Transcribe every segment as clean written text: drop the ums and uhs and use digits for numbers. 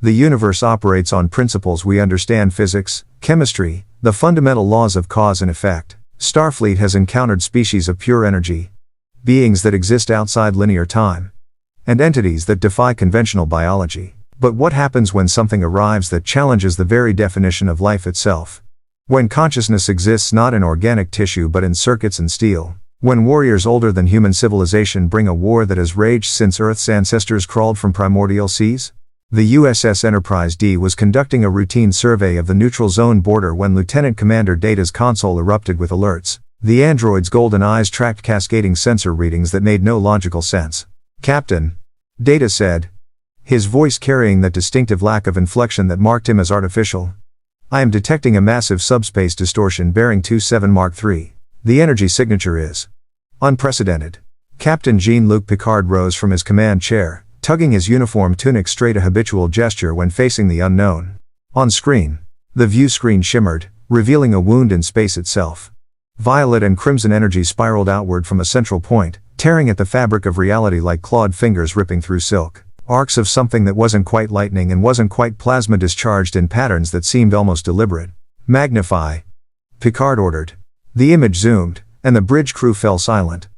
The universe operates on principles we understand: physics, chemistry, the fundamental laws of cause and effect. Starfleet has encountered species of pure energy, beings that exist outside linear time, and entities that defy conventional biology. But what happens when something arrives that challenges the very definition of life itself? When consciousness exists not in organic tissue but in circuits and steel? When warriors older than human civilization bring a war that has raged since Earth's ancestors crawled from primordial seas? The USS Enterprise-D was conducting a routine survey of the neutral zone border when Lieutenant Commander Data's console erupted with alerts. The android's golden eyes tracked cascading sensor readings that made no logical sense. "Captain," Data said, his voice carrying that distinctive lack of inflection that marked him as artificial, "I am detecting a massive subspace distortion bearing 27 Mark III. The energy signature is unprecedented." Captain Jean-Luc Picard rose from his command chair, tugging his uniform tunic straight, a habitual gesture when facing the unknown. On screen, the view screen shimmered, revealing a wound in space itself. Violet and crimson energy spiraled outward from a central point, tearing at the fabric of reality like clawed fingers ripping through silk. Arcs of something that wasn't quite lightning and wasn't quite plasma discharged in patterns that seemed almost deliberate. "Magnify," Picard ordered. The image zoomed, and the bridge crew fell silent.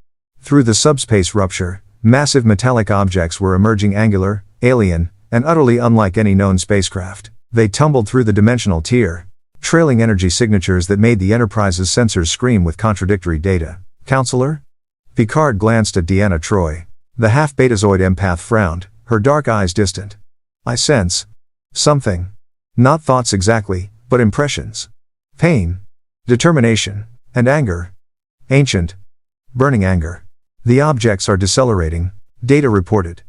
Through the subspace rupture, massive metallic objects were emerging, angular, alien, and utterly unlike any known spacecraft. They tumbled through the dimensional tier, trailing energy signatures that made the Enterprise's sensors scream with contradictory data. "Counselor?" Picard glanced at Deanna Troi. The half-betazoid empath frowned, her dark eyes distant. "I sense something. Not thoughts exactly, but impressions. Pain, determination, and anger. Ancient, burning anger. The objects are decelerating," Data reported.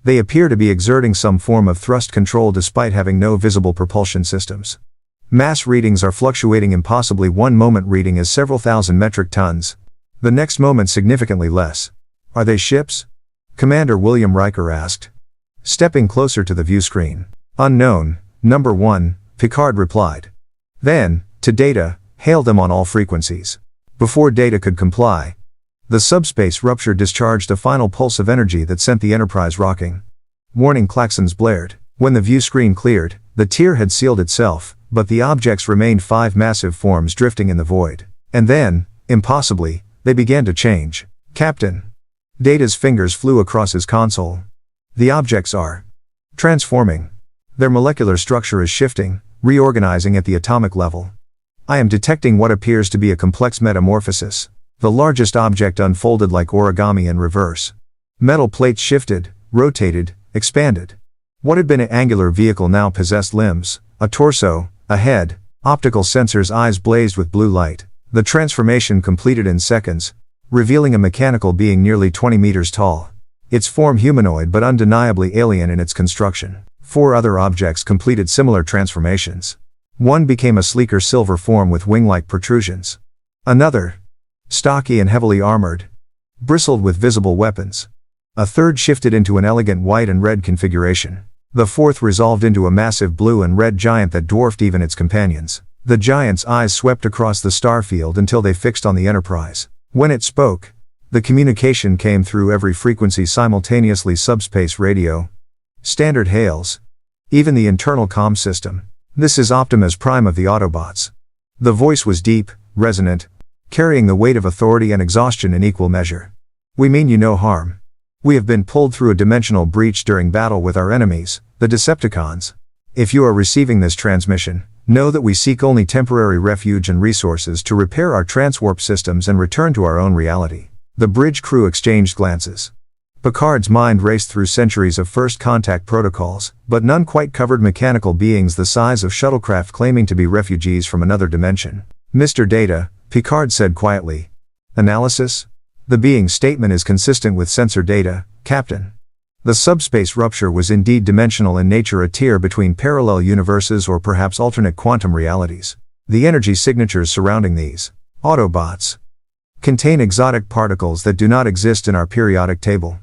"They appear to be exerting some form of thrust control despite having no visible propulsion systems. Mass readings are fluctuating impossibly. One moment reading is several thousand metric tons. The next moment significantly less." "Are they ships?" Commander William Riker asked, stepping closer to the view screen. "Unknown, number 1, Picard replied. Then, to Data, hail them on all frequencies. Before Data could comply, the subspace rupture discharged a final pulse of energy that sent the Enterprise rocking. Warning klaxons blared. When the view screen cleared, the tier had sealed itself, but the objects remained 5 massive forms drifting in the void. And then, impossibly, they began to change. "Captain." Data's fingers flew across his console. "The objects are transforming. Their molecular structure is shifting, reorganizing at the atomic level. I am detecting what appears to be a complex metamorphosis." The largest object unfolded like origami in reverse. Metal plates shifted, rotated, expanded. What had been an angular vehicle now possessed limbs, a torso, a head, optical sensors. Eyes blazed with blue light. The transformation completed in seconds, revealing a mechanical being nearly 20 meters tall. Its form humanoid but undeniably alien in its construction. 4 other objects completed similar transformations. One became a sleeker silver form with wing-like protrusions. Another, stocky and heavily armored, bristled with visible weapons. A third shifted into an elegant white and red configuration. The fourth resolved into a massive blue and red giant that dwarfed even its companions. The giant's eyes swept across the starfield until they fixed on the Enterprise. When it spoke, the communication came through every frequency simultaneously: subspace radio, standard hails, even the internal comm system. "This is Optimus Prime of the Autobots." The voice was deep, resonant, carrying the weight of authority and exhaustion in equal measure. "We mean you no harm. We have been pulled through a dimensional breach during battle with our enemies, the Decepticons. If you are receiving this transmission, know that we seek only temporary refuge and resources to repair our transwarp systems and return to our own reality." The bridge crew exchanged glances. Picard's mind raced through centuries of first contact protocols, but none quite covered mechanical beings the size of shuttlecraft claiming to be refugees from another dimension. "Mr. Data," Picard said quietly. "Analysis? The being's statement is consistent with sensor data, Captain. The subspace rupture was indeed dimensional in nature, a tier between parallel universes or perhaps alternate quantum realities. The energy signatures surrounding these Autobots contain exotic particles that do not exist in our periodic table.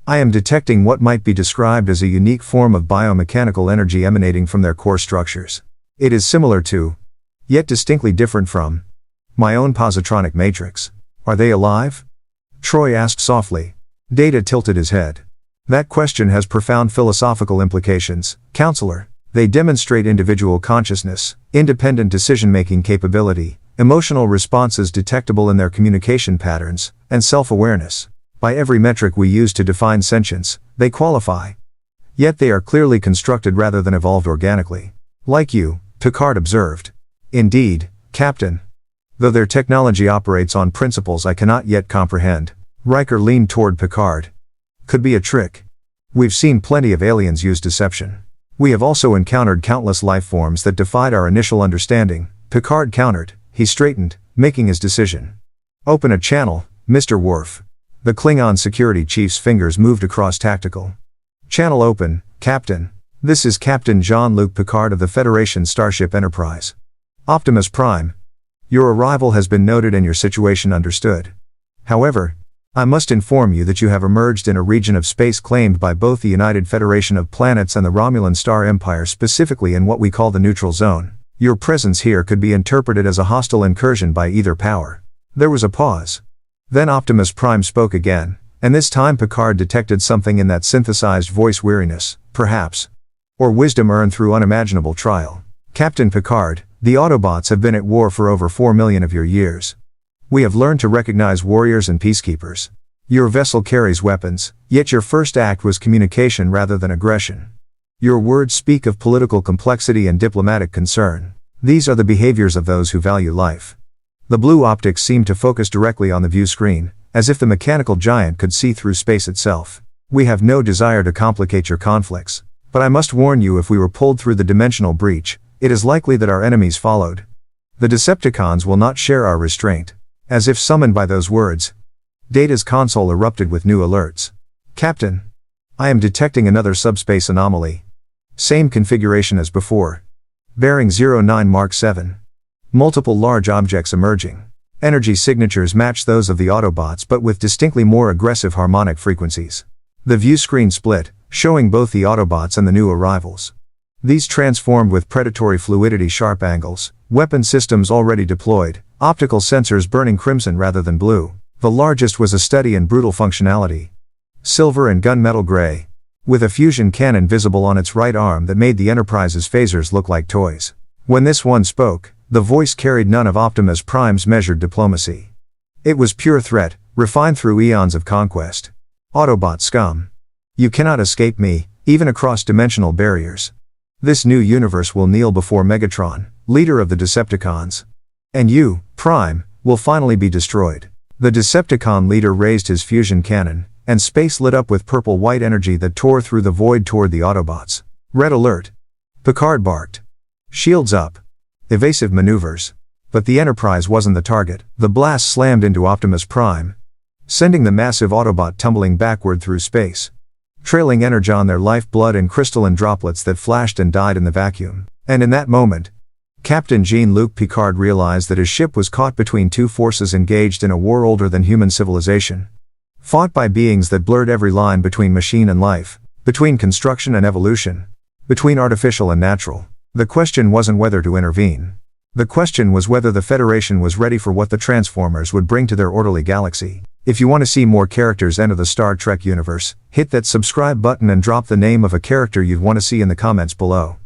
I am detecting what might be described as a unique form of biomechanical energy emanating from their core structures. It is similar to, yet distinctly different from, my own positronic matrix." "Are they alive?" Troi asked softly. Data tilted his head. That question has profound philosophical implications, Counselor. They demonstrate individual consciousness, independent decision-making capability, emotional responses detectable in their communication patterns, and self-awareness. By every metric we use to define sentience, they qualify. Yet they are clearly constructed rather than evolved organically. Like you, Picard observed. Indeed, Captain. Though their technology operates on principles I cannot yet comprehend. Riker leaned toward Picard. Could be a trick. We've seen plenty of aliens use deception. We have also encountered countless life forms that defied our initial understanding, Picard countered. He straightened, making his decision. Open a channel, Mr. Worf. The Klingon security chief's fingers moved across tactical. Channel open, Captain. This is Captain Jean-Luc Picard of the Federation Starship Enterprise. Optimus Prime. Your arrival has been noted and your situation understood. However, I must inform you that you have emerged in a region of space claimed by both the United Federation of Planets and the Romulan Star Empire, specifically in what we call the neutral zone. Your presence here could be interpreted as a hostile incursion by either power. There was a pause. Then Optimus Prime spoke again, and this time Picard detected something in that synthesized voice: weariness, perhaps. Or wisdom earned through unimaginable trial. Captain Picard, the Autobots have been at war for over 4 million of your years. We have learned to recognize warriors and peacekeepers. Your vessel carries weapons, yet your first act was communication rather than aggression. Your words speak of political complexity and diplomatic concern. These are the behaviors of those who value life. The blue optics seem to focus directly on the view screen, as if the mechanical giant could see through space itself. We have no desire to complicate your conflicts, but I must warn you, if we were pulled through the dimensional breach, it is likely that our enemies followed. The Decepticons will not share our restraint. As if summoned by those words, Data's console erupted with new alerts. Captain, I am detecting another subspace anomaly. Same configuration as before. Bearing 09 Mark 7. Multiple large objects emerging. Energy signatures match those of the Autobots but with distinctly more aggressive harmonic frequencies. The view screen split, showing both the Autobots and the new arrivals. These transformed with predatory fluidity, sharp angles, weapon systems already deployed, optical sensors burning crimson rather than blue. The largest was a study in brutal functionality. Silver and gunmetal gray, with a fusion cannon visible on its right arm that made the Enterprise's phasers look like toys. When this one spoke, the voice carried none of Optimus Prime's measured diplomacy. It was pure threat, refined through eons of conquest. Autobot scum. You cannot escape me, even across dimensional barriers. This new universe will kneel before Megatron, leader of the Decepticons. And you, Prime, will finally be destroyed. The Decepticon leader raised his fusion cannon, and space lit up with purple-white energy that tore through the void toward the Autobots. Red alert. Picard barked. Shields up. Evasive maneuvers. But the Enterprise wasn't the target. The blast slammed into Optimus Prime, sending the massive Autobot tumbling backward through space, trailing Energon, their lifeblood and crystalline droplets that flashed and died in the vacuum. And in that moment, Captain Jean-Luc Picard realized that his ship was caught between two forces engaged in a war older than human civilization. Fought by beings that blurred every line between machine and life, between construction and evolution, between artificial and natural. The question wasn't whether to intervene. The question was whether the Federation was ready for what the Transformers would bring to their orderly galaxy. If you want to see more characters enter the Star Trek universe, hit that subscribe button and drop the name of a character you'd want to see in the comments below.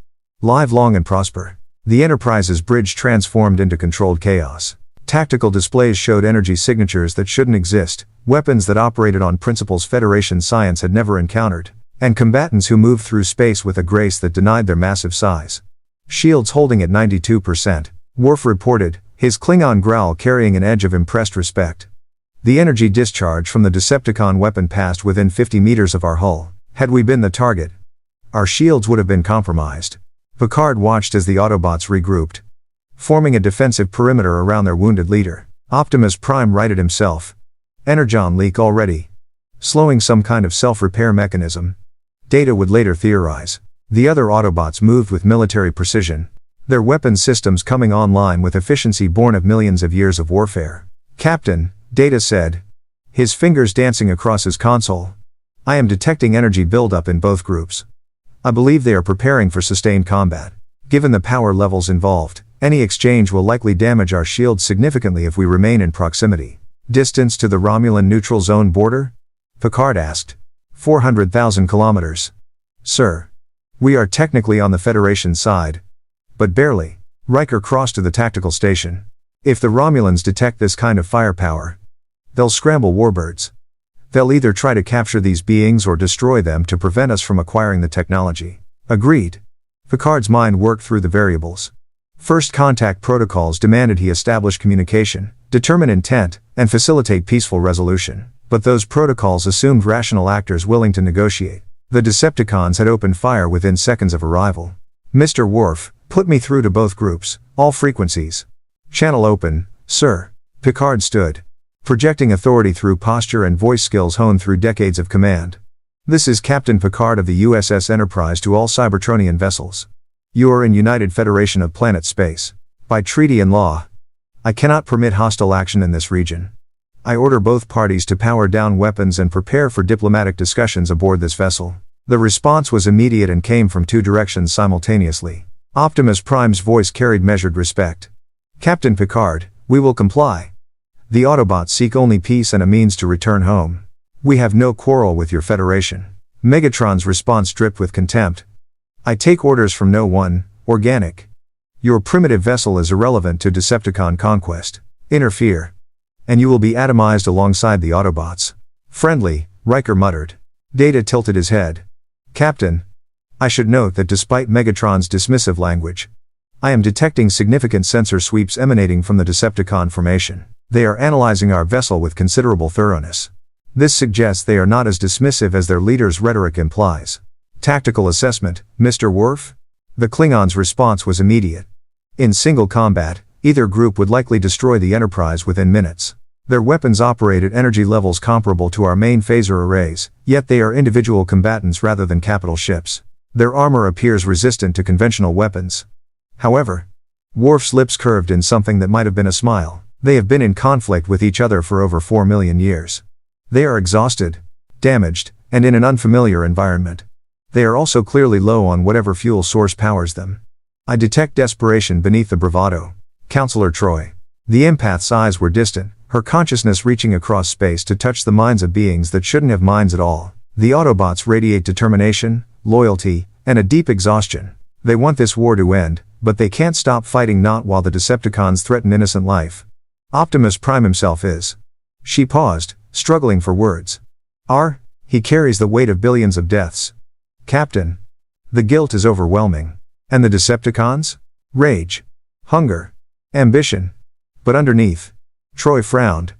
Live long and prosper. The Enterprise's bridge transformed into controlled chaos. Tactical displays showed energy signatures that shouldn't exist, weapons that operated on principles Federation science had never encountered, and combatants who moved through space with a grace that denied their massive size. Shields holding at 92%, Worf reported, his Klingon growl carrying an edge of impressed respect. The energy discharge from the Decepticon weapon passed within 50 meters of our hull. Had we been the target, our shields would have been compromised. Picard watched as the Autobots regrouped, forming a defensive perimeter around their wounded leader. Optimus Prime righted himself. Energon leak already. Slowing some kind of self-repair mechanism. Data would later theorize. The other Autobots moved with military precision, their weapon systems coming online with efficiency born of millions of years of warfare. Captain, Data said, his fingers dancing across his console, I am detecting energy buildup in both groups. I believe they are preparing for sustained combat. Given the power levels involved, any exchange will likely damage our shields significantly if we remain in proximity. Distance to the Romulan neutral zone border? Picard asked. 400,000 kilometers. Sir. We are technically on the Federation side. But barely. Riker crossed to the tactical station. If the Romulans detect this kind of firepower, they'll scramble warbirds. They'll either try to capture these beings or destroy them to prevent us from acquiring the technology. Agreed. Picard's mind worked through the variables. First contact protocols demanded he establish communication, determine intent, and facilitate peaceful resolution. But those protocols assumed rational actors willing to negotiate. The Decepticons had opened fire within seconds of arrival. Mr. Worf, put me through to both groups, all frequencies. Channel open, sir. Picard stood, projecting authority through posture and voice skills honed through decades of command. This is Captain Picard of the USS Enterprise to all Cybertronian vessels. You are in United Federation of Planet Space. By treaty and law, I cannot permit hostile action in this region. I order both parties to power down weapons and prepare for diplomatic discussions aboard this vessel. The response was immediate and came from two directions simultaneously. Optimus Prime's voice carried measured respect. Captain Picard, we will comply. The Autobots seek only peace and a means to return home. We have no quarrel with your Federation. Megatron's response dripped with contempt. I take orders from no one, organic. Your primitive vessel is irrelevant to Decepticon conquest. Interfere, and you will be atomized alongside the Autobots. Friendly, Riker muttered. Data tilted his head. Captain, I should note that despite Megatron's dismissive language, I am detecting significant sensor sweeps emanating from the Decepticon formation. They are analyzing our vessel with considerable thoroughness. This suggests they are not as dismissive as their leader's rhetoric implies. Tactical assessment, Mr. Worf? The Klingons' response was immediate. In single combat, either group would likely destroy the Enterprise within minutes. Their weapons operate at energy levels comparable to our main phaser arrays, yet they are individual combatants rather than capital ships. Their armor appears resistant to conventional weapons. However, Worf's lips curved in something that might have been a smile. They have been in conflict with each other for over 4 million years. They are exhausted, damaged, and in an unfamiliar environment. They are also clearly low on whatever fuel source powers them. I detect desperation beneath the bravado. Counselor Troy. The empath's eyes were distant, her consciousness reaching across space to touch the minds of beings that shouldn't have minds at all. The Autobots radiate determination, loyalty, and a deep exhaustion. They want this war to end, but they can't stop fighting, not while the Decepticons threaten innocent life. Optimus Prime himself is. She paused, struggling for words. He carries the weight of billions of deaths. Captain. The guilt is overwhelming. And the Decepticons? Rage. Hunger. Ambition. But underneath. Troy frowned.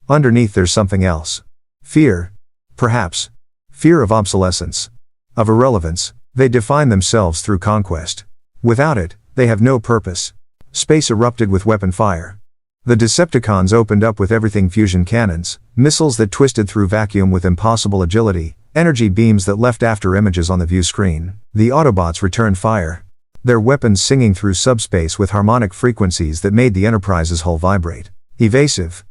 Underneath there's something else. Fear. Perhaps. Fear of obsolescence. Of irrelevance. They define themselves through conquest. Without it, they have no purpose. Space erupted with weapon fire. The Decepticons opened up with everything fusion cannons, missiles that twisted through vacuum with impossible agility, energy beams that left after images on the view screen. The Autobots returned fire. Their weapons singing through subspace with harmonic frequencies that made the Enterprise's hull vibrate. Evasive.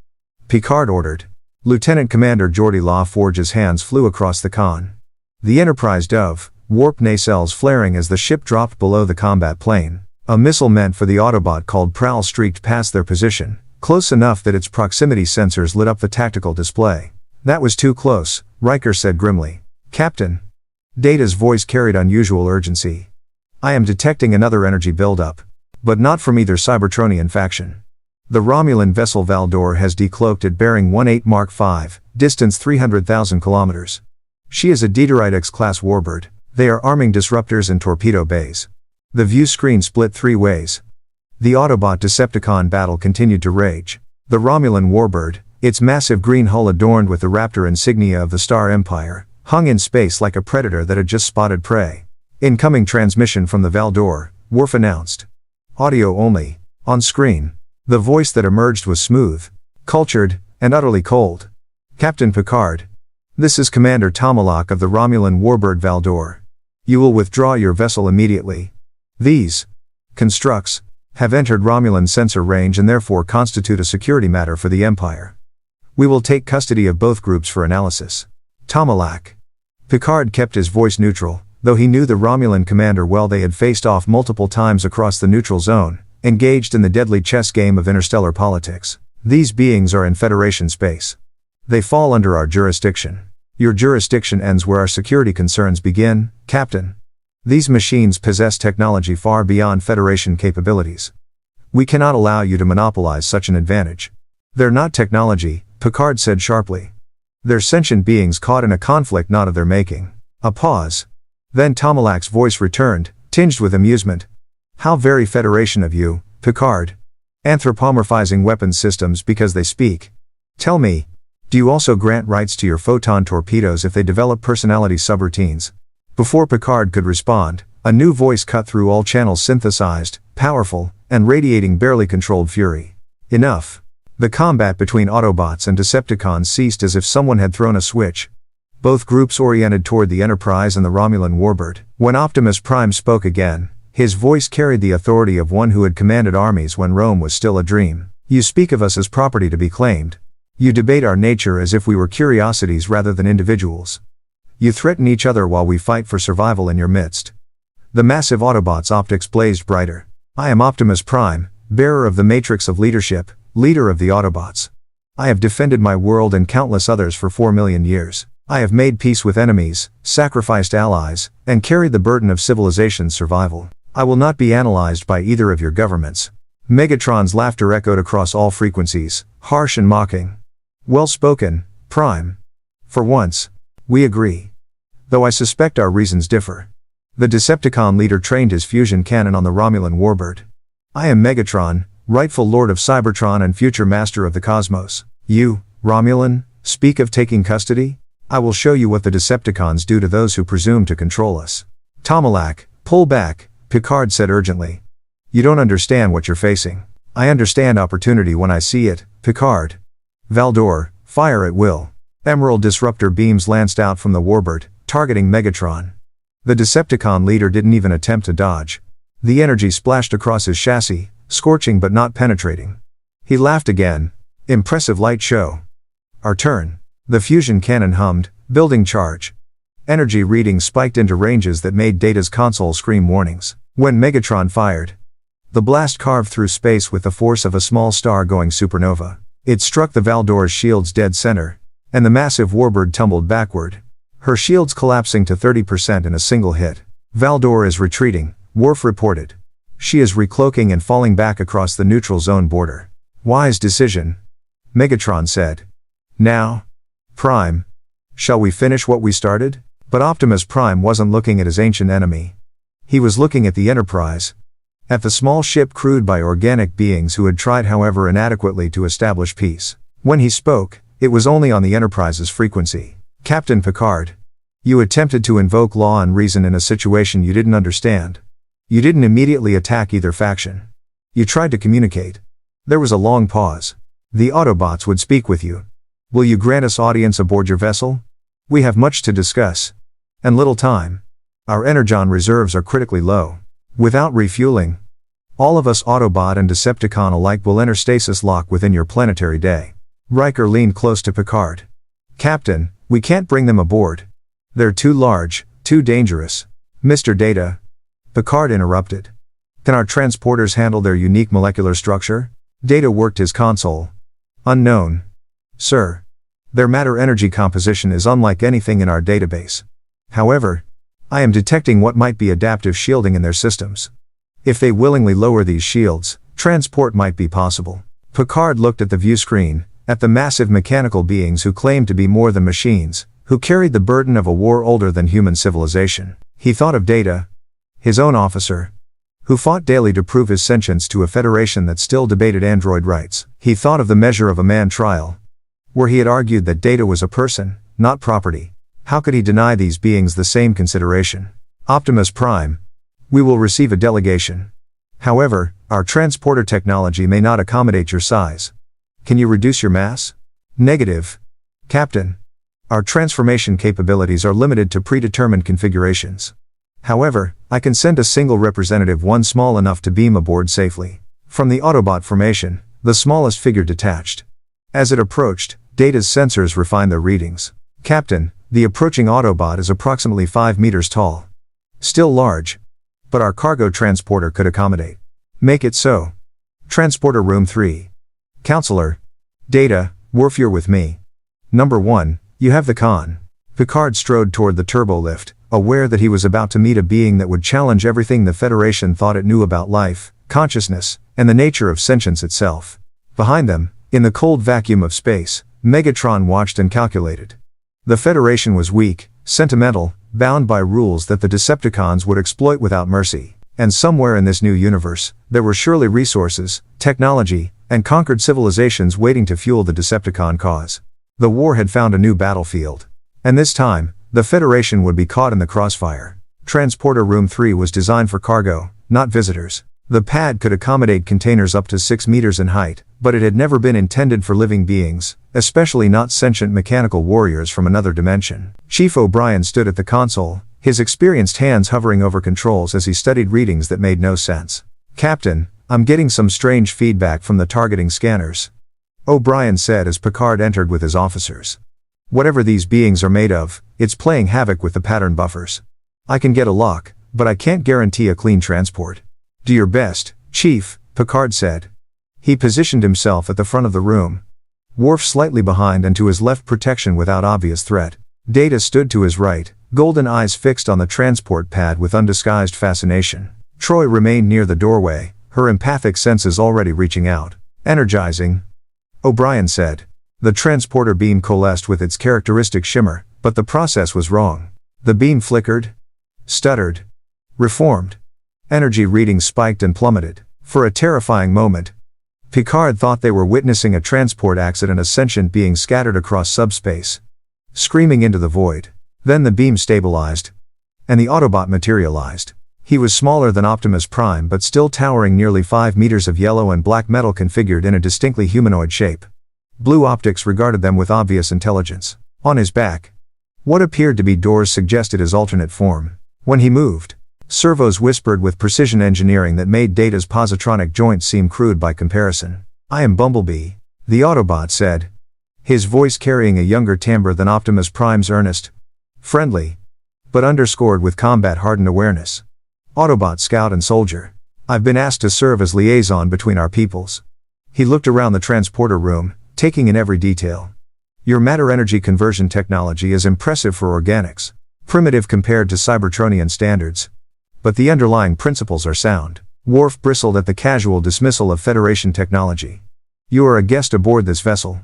Picard ordered. Lieutenant Commander Geordi LaForge's hands flew across the con. The Enterprise dove, warp nacelles flaring as the ship dropped below the combat plane. A missile meant for the Autobot called Prowl streaked past their position, close enough that its proximity sensors lit up the tactical display. That was too close, Riker said grimly. Captain. Data's voice carried unusual urgency. I am detecting another energy buildup. But not from either Cybertronian faction. The Romulan vessel Valdor has decloaked at bearing 18 Mark 5, distance 300,000 kilometers. She is a Dederite X-class warbird. They are arming disruptors and torpedo bays. The view screen split 3 ways. The Autobot-Decepticon battle continued to rage. The Romulan warbird, its massive green hull adorned with the raptor insignia of the Star Empire, hung in space like a predator that had just spotted prey. Incoming transmission from the Valdor, Worf announced. Audio only. On screen. The voice that emerged was smooth, cultured, and utterly cold. Captain Picard. This is Commander Tomalak of the Romulan warbird Valdor. You will withdraw your vessel immediately. These constructs have entered Romulan sensor range and therefore constitute a security matter for the Empire. We will take custody of both groups for analysis. Tomalak. Picard kept his voice neutral, though he knew the Romulan commander well. They had faced off multiple times across the neutral zone, engaged in the deadly chess game of interstellar politics. These beings are in Federation space. They fall under our jurisdiction. Your jurisdiction ends where our security concerns begin, Captain. These machines possess technology far beyond Federation capabilities. We cannot allow you to monopolize such an advantage. They're not technology, Picard said sharply. They're sentient beings caught in a conflict not of their making. A pause. Then Tomalak's voice returned, tinged with amusement. How very Federation of you, Picard. Anthropomorphizing weapons systems because they speak. Tell me, do you also grant rights to your photon torpedoes if they develop personality subroutines? Before Picard could respond, a new voice cut through all channels, synthesized, powerful, and radiating barely controlled fury. Enough. The combat between Autobots and Decepticons ceased as if someone had thrown a switch. Both groups oriented toward the Enterprise and the Romulan warbird. When Optimus Prime spoke again, his voice carried the authority of one who had commanded armies when Rome was still a dream. You speak of us as property to be claimed. You debate our nature as if we were curiosities rather than individuals. You threaten each other while we fight for survival in your midst. The massive Autobots' optics blazed brighter. I am Optimus Prime, bearer of the matrix of leadership, leader of the Autobots. I have defended my world and countless others for 4 million years. I have made peace with enemies, sacrificed allies, and carried the burden of civilization's survival. I will not be analyzed by either of your governments. Megatron's laughter echoed across all frequencies, harsh and mocking. Well spoken, Prime. For once, we agree. Though I suspect our reasons differ. The Decepticon leader trained his fusion cannon on the Romulan warbird. I am Megatron, rightful lord of Cybertron and future master of the cosmos. You, Romulan, speak of taking custody? I will show you what the Decepticons do to those who presume to control us. Tomalak, pull back, Picard said urgently. You don't understand what you're facing. I understand opportunity when I see it, Picard. Valdor, fire at will. Emerald disruptor beams lanced out from the warbird, targeting Megatron. The Decepticon leader didn't even attempt to dodge. The energy splashed across his chassis, scorching but not penetrating. He laughed again. Impressive light show. Our turn. The fusion cannon hummed, building charge. Energy readings spiked into ranges that made Data's console scream warnings. When Megatron fired, the blast carved through space with the force of a small star-going supernova. It struck the Valdor's shield's dead center, and the massive warbird tumbled backward, her shields collapsing to 30% in a single hit. Valdor is retreating, Worf reported. She is recloaking and falling back across the neutral zone border. Wise decision, Megatron said. Now, Prime, shall we finish what we started? But Optimus Prime wasn't looking at his ancient enemy. He was looking at the Enterprise. At the small ship crewed by organic beings who had tried however inadequately to establish peace. When he spoke, it was only on the Enterprise's frequency. Captain Picard. You attempted to invoke law and reason in a situation you didn't understand. You didn't immediately attack either faction. You tried to communicate. There was a long pause. The Autobots would speak with you. Will you grant us audience aboard your vessel? We have much to discuss. And little time. Our Energon reserves are critically low. Without refueling, all of us Autobot and Decepticon alike will enter stasis lock within your planetary day. Riker leaned close to Picard. Captain, we can't bring them aboard. They're too large, too dangerous. Mr. Data. Picard interrupted. Can our transporters handle their unique molecular structure? Data worked his console. Unknown. Sir. Their matter-energy composition is unlike anything in our database. However, I am detecting what might be adaptive shielding in their systems. If they willingly lower these shields, transport might be possible. Picard looked at the view screen, at the massive mechanical beings who claimed to be more than machines, who carried the burden of a war older than human civilization. He thought of Data, his own officer, who fought daily to prove his sentience to a federation that still debated android rights. He thought of the Measure of a Man trial, where he had argued that Data was a person, not property. How could he deny these beings the same consideration? Optimus Prime. We will receive a delegation. However, our transporter technology may not accommodate your size. Can you reduce your mass? Negative. Captain. Our transformation capabilities are limited to predetermined configurations. However, I can send a single representative, one small enough to beam aboard safely. From the Autobot formation, the smallest figure detached. As it approached, Data's sensors refined their readings. Captain, the approaching Autobot is approximately 5 meters tall. Still large. But our cargo transporter could accommodate. Make it so. Transporter room 3. Counselor. Data, Worf, you're with me. Number 1, you have the con. Picard strode toward the turbolift, aware that he was about to meet a being that would challenge everything the Federation thought it knew about life, consciousness, and the nature of sentience itself. Behind them, in the cold vacuum of space, Megatron watched and calculated. The Federation was weak, sentimental, bound by rules that the Decepticons would exploit without mercy, and somewhere in this new universe, there were surely resources, technology, and conquered civilizations waiting to fuel the Decepticon cause. The war had found a new battlefield. And this time, the Federation would be caught in the crossfire. Transporter Room 3 was designed for cargo, not visitors. The pad could accommodate containers up to 6 meters in height, but it had never been intended for living beings, especially not sentient mechanical warriors from another dimension. Chief O'Brien stood at the console, his experienced hands hovering over controls as he studied readings that made no sense. "Captain, I'm getting some strange feedback from the targeting scanners," O'Brien said as Picard entered with his officers. "Whatever these beings are made of, it's playing havoc with the pattern buffers. I can get a lock, but I can't guarantee a clean transport." "Do your best, Chief," Picard said. He positioned himself at the front of the room. Worf slightly behind and to his left, protection without obvious threat. Data stood to his right, golden eyes fixed on the transport pad with undisguised fascination. Troy remained near the doorway, her empathic senses already reaching out. "Energizing," O'Brien said. The transporter beam coalesced with its characteristic shimmer, but the process was wrong. The beam flickered, stuttered, reformed. Energy readings spiked and plummeted. For a terrifying moment, Picard thought they were witnessing a transport accident, a sentient being scattered across subspace, screaming into the void. Then the beam stabilized, and the Autobot materialized. He was smaller than Optimus Prime but still towering nearly 5 meters, of yellow and black metal configured in a distinctly humanoid shape. Blue optics regarded them with obvious intelligence. On his back, what appeared to be doors suggested his alternate form. When he moved, servos whispered with precision engineering that made Data's positronic joints seem crude by comparison. "I am Bumblebee," the Autobot said, his voice carrying a younger timbre than Optimus Prime's earnest, friendly, but underscored with combat-hardened awareness. "Autobot scout and soldier. I've been asked to serve as liaison between our peoples." He looked around the transporter room, taking in every detail. "Your matter-energy conversion technology is impressive for organics, primitive compared to Cybertronian standards. But the underlying principles are sound." Worf bristled at the casual dismissal of Federation technology. "You are a guest aboard this vessel.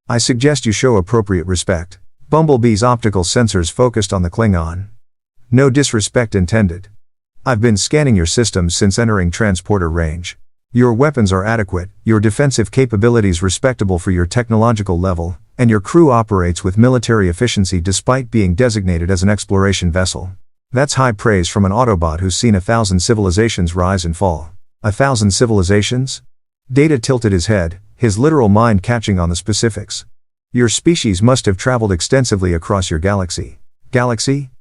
I suggest you show appropriate respect." Bumblebee's optical sensors focused on the Klingon. "No disrespect intended. I've been scanning your systems since entering transporter range. Your weapons are adequate, your defensive capabilities respectable for your technological level, and your crew operates with military efficiency despite being designated as an exploration vessel. That's high praise from an Autobot who's seen 1,000 civilizations rise and fall." 1,000 civilizations? Data tilted his head, his literal mind catching on the specifics. "Your species must have traveled extensively across your galaxy." "Galaxy?"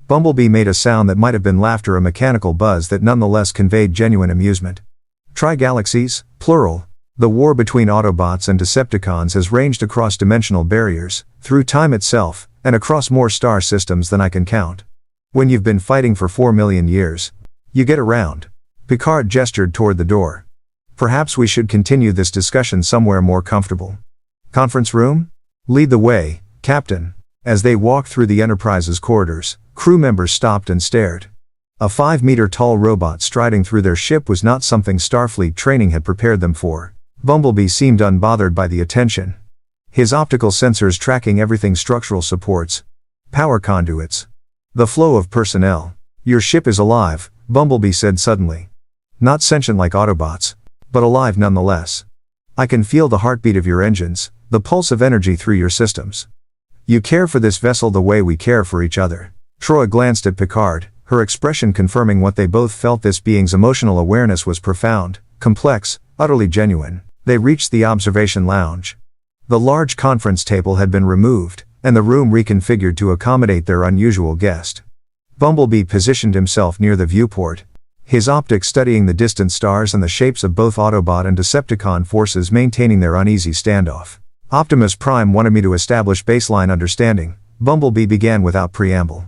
Bumblebee made a sound that might have been laughter, a mechanical buzz that nonetheless conveyed genuine amusement. "Try galaxies, plural. The war between Autobots and Decepticons has ranged across dimensional barriers, through time itself, and across more star systems than I can count. When you've been fighting for 4 million years, you get around." Picard gestured toward the door. "Perhaps we should continue this discussion somewhere more comfortable." "Conference room? Lead the way, Captain." As they walked through the Enterprise's corridors, crew members stopped and stared. A 5-meter-tall robot striding through their ship was not something Starfleet training had prepared them for. Bumblebee seemed unbothered by the attention, his optical sensors tracking everything: structural supports, power conduits, the flow of personnel. "Your ship is alive," Bumblebee said suddenly. "Not sentient like Autobots, but alive nonetheless. I can feel the heartbeat of your engines, the pulse of energy through your systems. You care for this vessel the way we care for each other." Troy glanced at Picard, her expression confirming what they both felt: this being's emotional awareness was profound, complex, utterly genuine. They reached the observation lounge. The large conference table had been removed, and the room reconfigured to accommodate their unusual guest. Bumblebee positioned himself near the viewport, his optics studying the distant stars and the shapes of both Autobot and Decepticon forces maintaining their uneasy standoff. "Optimus Prime wanted me to establish baseline understanding," Bumblebee began without preamble.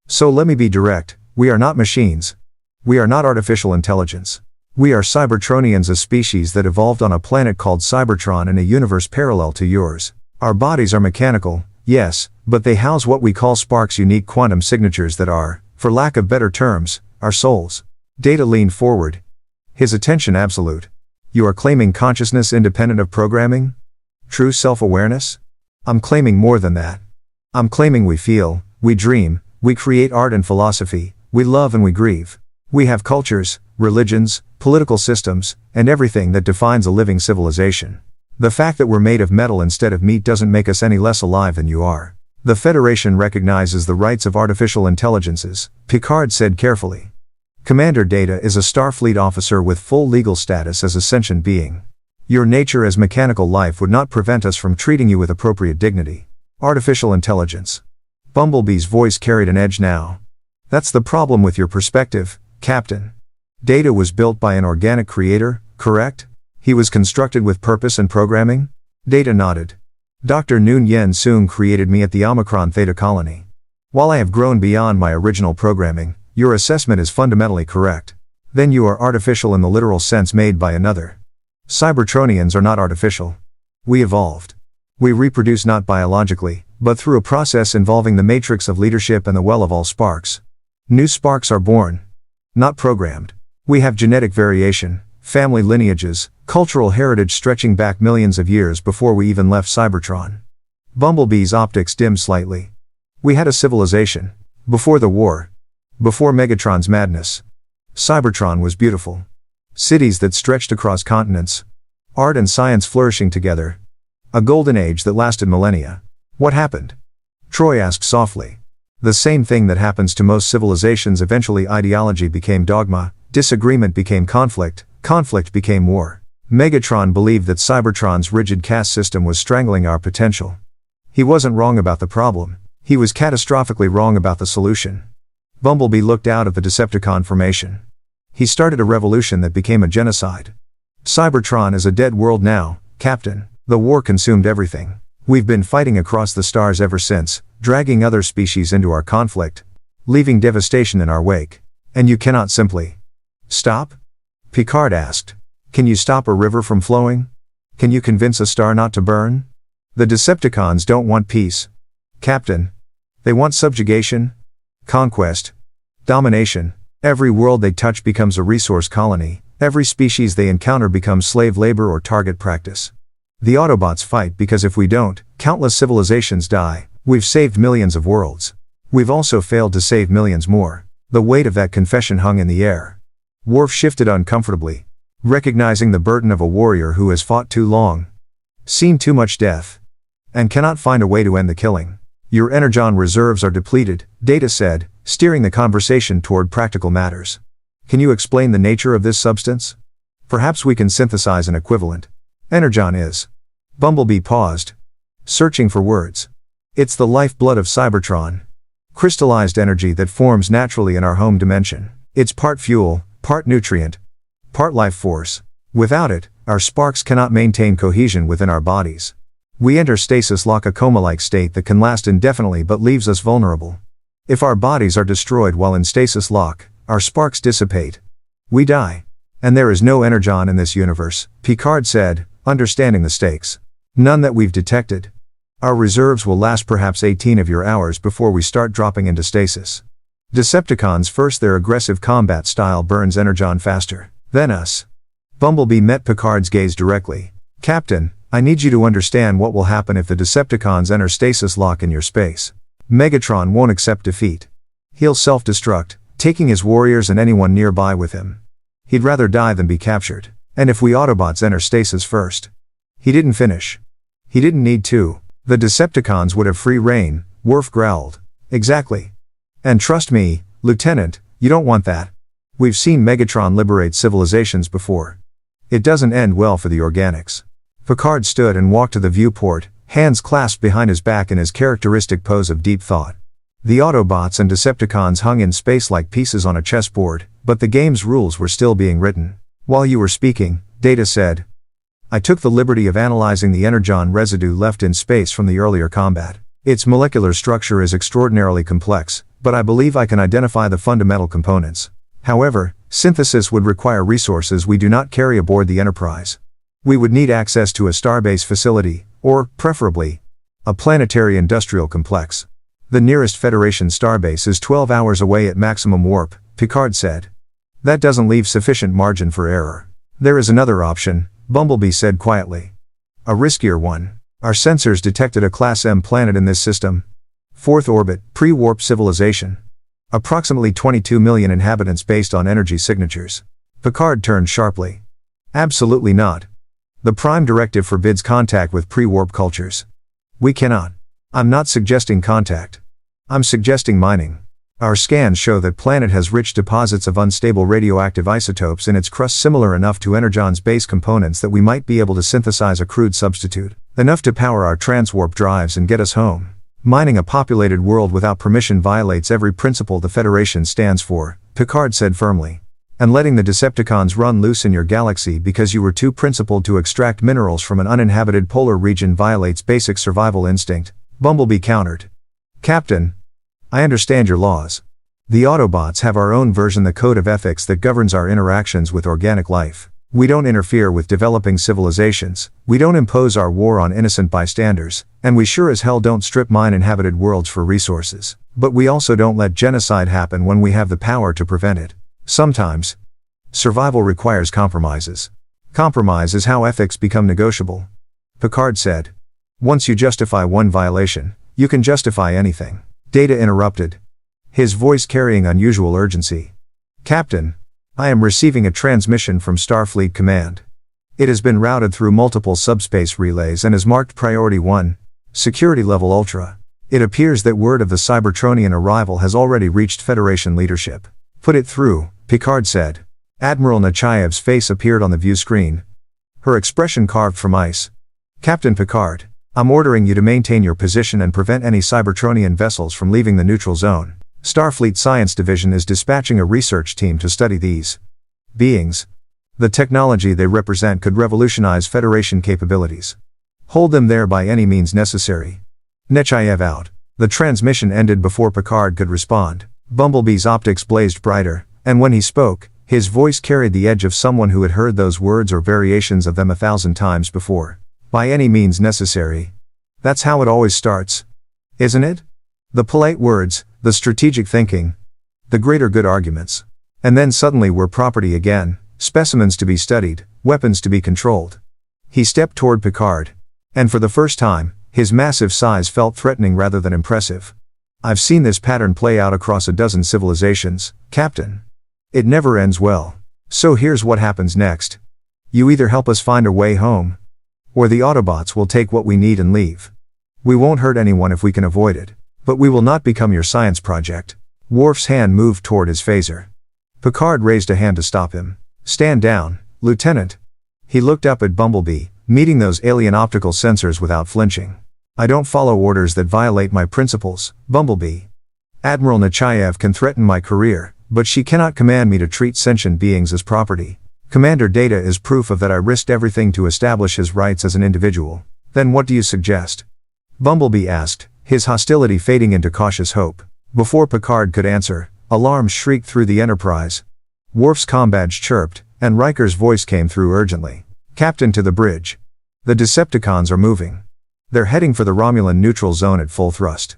"So let me be direct, we are not machines. We are not artificial intelligence. We are Cybertronians, a species that evolved on a planet called Cybertron in a universe parallel to yours. Our bodies are mechanical, Yes, but they house what we call Spark's unique quantum signatures that are, for lack of better terms, our souls. Data leaned forward. His attention absolute. You are claiming consciousness independent of programming? True self-awareness? I'm claiming more than that. I'm claiming we feel, we dream, we create art and philosophy, we love and we grieve. We have cultures, religions, political systems, and everything that defines a living civilization. The fact that we're made of metal instead of meat doesn't make us any less alive than you are. The Federation recognizes the rights of artificial intelligences, Picard said carefully. Commander Data is a Starfleet officer with full legal status as a sentient being. Your nature as mechanical life would not prevent us from treating you with appropriate dignity. Artificial intelligence. Bumblebee's voice carried an edge now. That's the problem with your perspective, Captain. Data was built by an organic creator, correct? He was constructed with purpose and programming? Data nodded. Dr. Noon Yen Soong created me at the Omicron Theta colony. While I have grown beyond my original programming, your assessment is fundamentally correct. Then you are artificial in the literal sense made by another. Cybertronians are not artificial. We evolved. We reproduce not biologically, but through a process involving the matrix of leadership and the well of all sparks. New sparks are born. Not programmed. We have genetic variation, family lineages, cultural heritage stretching back millions of years before we even left Cybertron. Bumblebee's optics dimmed slightly. We had a civilization. Before the war. Before Megatron's madness. Cybertron was beautiful. Cities that stretched across continents. Art and science flourishing together. A golden age that lasted millennia. What happened? Troy asked softly. The same thing that happens to most civilizations. Eventually ideology became dogma, disagreement became conflict, conflict became war. Megatron believed that Cybertron's rigid caste system was strangling our potential. He wasn't wrong about the problem. He was catastrophically wrong about the solution. Bumblebee looked out at the Decepticon formation. He started a revolution that became a genocide. Cybertron is a dead world now, Captain. The war consumed everything. We've been fighting across the stars ever since, dragging other species into our conflict, leaving devastation in our wake. And you cannot simply stop? Picard asked. Can you stop a river from flowing? Can you convince a star not to burn? The Decepticons don't want peace, Captain. They want subjugation, conquest, domination. Every world they touch becomes a resource colony, every species they encounter becomes slave labor or target practice. The Autobots fight because if we don't, countless civilizations die. We've saved millions of worlds. We've also failed to save millions more. The weight of that confession hung in the air. Worf shifted uncomfortably, recognizing the burden of a warrior who has fought too long, seen too much death, and cannot find a way to end the killing. Your Energon reserves are depleted, Data said, steering the conversation toward practical matters. Can you explain the nature of this substance? Perhaps we can synthesize an equivalent. Energon is. Bumblebee paused, searching for words. It's the lifeblood of Cybertron. Crystallized energy that forms naturally in our home dimension. It's part fuel, part nutrient, part life force. Without it, our sparks cannot maintain cohesion within our bodies. We enter stasis lock, a coma-like state that can last indefinitely but leaves us vulnerable. If our bodies are destroyed while in stasis lock, our sparks dissipate. We die. And there is no Energon in this universe, Picard said, understanding the stakes. None that we've detected. Our reserves will last perhaps 18 of your hours before we start dropping into stasis. Decepticons first. Their aggressive combat style burns Energon faster than us. Bumblebee met Picard's gaze directly. Captain, I need you to understand what will happen if the Decepticons enter stasis lock in your space. Megatron won't accept defeat. He'll self-destruct, taking his warriors and anyone nearby with him. He'd rather die than be captured. And if we Autobots enter stasis first? He didn't finish. He didn't need to. The Decepticons would have free reign, Worf growled. Exactly. And trust me, Lieutenant, you don't want that. We've seen Megatron liberate civilizations before. It doesn't end well for the organics. Picard stood and walked to the viewport, hands clasped behind his back in his characteristic pose of deep thought. The Autobots and Decepticons hung in space like pieces on a chessboard, but the game's rules were still being written. While you were speaking, Data said, I took the liberty of analyzing the Energon residue left in space from the earlier combat. Its molecular structure is extraordinarily complex, but I believe I can identify the fundamental components. However, synthesis would require resources we do not carry aboard the Enterprise. We would need access to a starbase facility, or, preferably, A planetary industrial complex. The nearest Federation starbase is 12 hours away at maximum warp, Picard said. That doesn't leave sufficient margin for error. There is another option, Bumblebee said quietly. A riskier one. Our sensors detected a Class M planet in this system. Fourth orbit, pre-warp civilization. Approximately 22 million inhabitants based on energy signatures. Picard turned sharply. Absolutely not. The Prime Directive forbids contact with pre-warp cultures. We cannot. I'm not suggesting contact. I'm suggesting mining. Our scans show that planet has rich deposits of unstable radioactive isotopes in its crust similar enough to Energon's base components that we might be able to synthesize a crude substitute, enough to power our transwarp drives and get us home. Mining a populated world without permission violates every principle the Federation stands for, Picard said firmly. And letting the Decepticons run loose in your galaxy because you were too principled to extract minerals from an uninhabited polar region violates basic survival instinct, Bumblebee countered. Captain, I understand your laws. The Autobots have our own version, the code of ethics that governs our interactions with organic life. We don't interfere with developing civilizations, we don't impose our war on innocent bystanders, and we sure as hell don't strip mine inhabited worlds for resources. But we also don't let genocide happen when we have the power to prevent it. Sometimes, survival requires compromises. Compromise is how ethics become negotiable. Picard said. Once you justify one violation, you can justify anything. Data interrupted. His voice carrying unusual urgency. Captain, I am receiving a transmission from Starfleet Command. It has been routed through multiple subspace relays and is marked Priority 1, Security Level Ultra. It appears that word of the Cybertronian arrival has already reached Federation leadership. Put it through, Picard said. Admiral Nechaev's face appeared on the view screen. Her expression carved from ice. Captain Picard, I'm ordering you to maintain your position and prevent any Cybertronian vessels from leaving the neutral zone. Starfleet Science Division is dispatching a research team to study these beings. The technology they represent could revolutionize Federation capabilities. Hold them there by any means necessary. Nechaev out. The transmission ended before Picard could respond. Bumblebee's optics blazed brighter, and when he spoke, his voice carried the edge of someone who had heard those words or variations of them 1,000 times before. By any means necessary. That's how it always starts. Isn't it? The polite words, the strategic thinking, the greater good arguments. And then suddenly we're property again, specimens to be studied, weapons to be controlled. He stepped toward Picard. And for the first time, his massive size felt threatening rather than impressive. I've seen this pattern play out across a dozen civilizations, Captain. It never ends well. So here's what happens next. You either help us find a way home, or the Autobots will take what we need and leave. We won't hurt anyone if we can avoid it. But we will not become your science project. Worf's hand moved toward his phaser. Picard raised a hand to stop him. Stand down, Lieutenant. He looked up at Bumblebee, meeting those alien optical sensors without flinching. I don't follow orders that violate my principles, Bumblebee. Admiral Nechaev can threaten my career, but she cannot command me to treat sentient beings as property. Commander Data is proof of that. I risked everything to establish his rights as an individual. Then what do you suggest? Bumblebee asked, his hostility fading into cautious hope. Before Picard could answer, alarms shrieked through the Enterprise. Worf's comm badge chirped, and Riker's voice came through urgently. Captain, to the bridge. The Decepticons are moving. They're heading for the Romulan neutral zone at full thrust.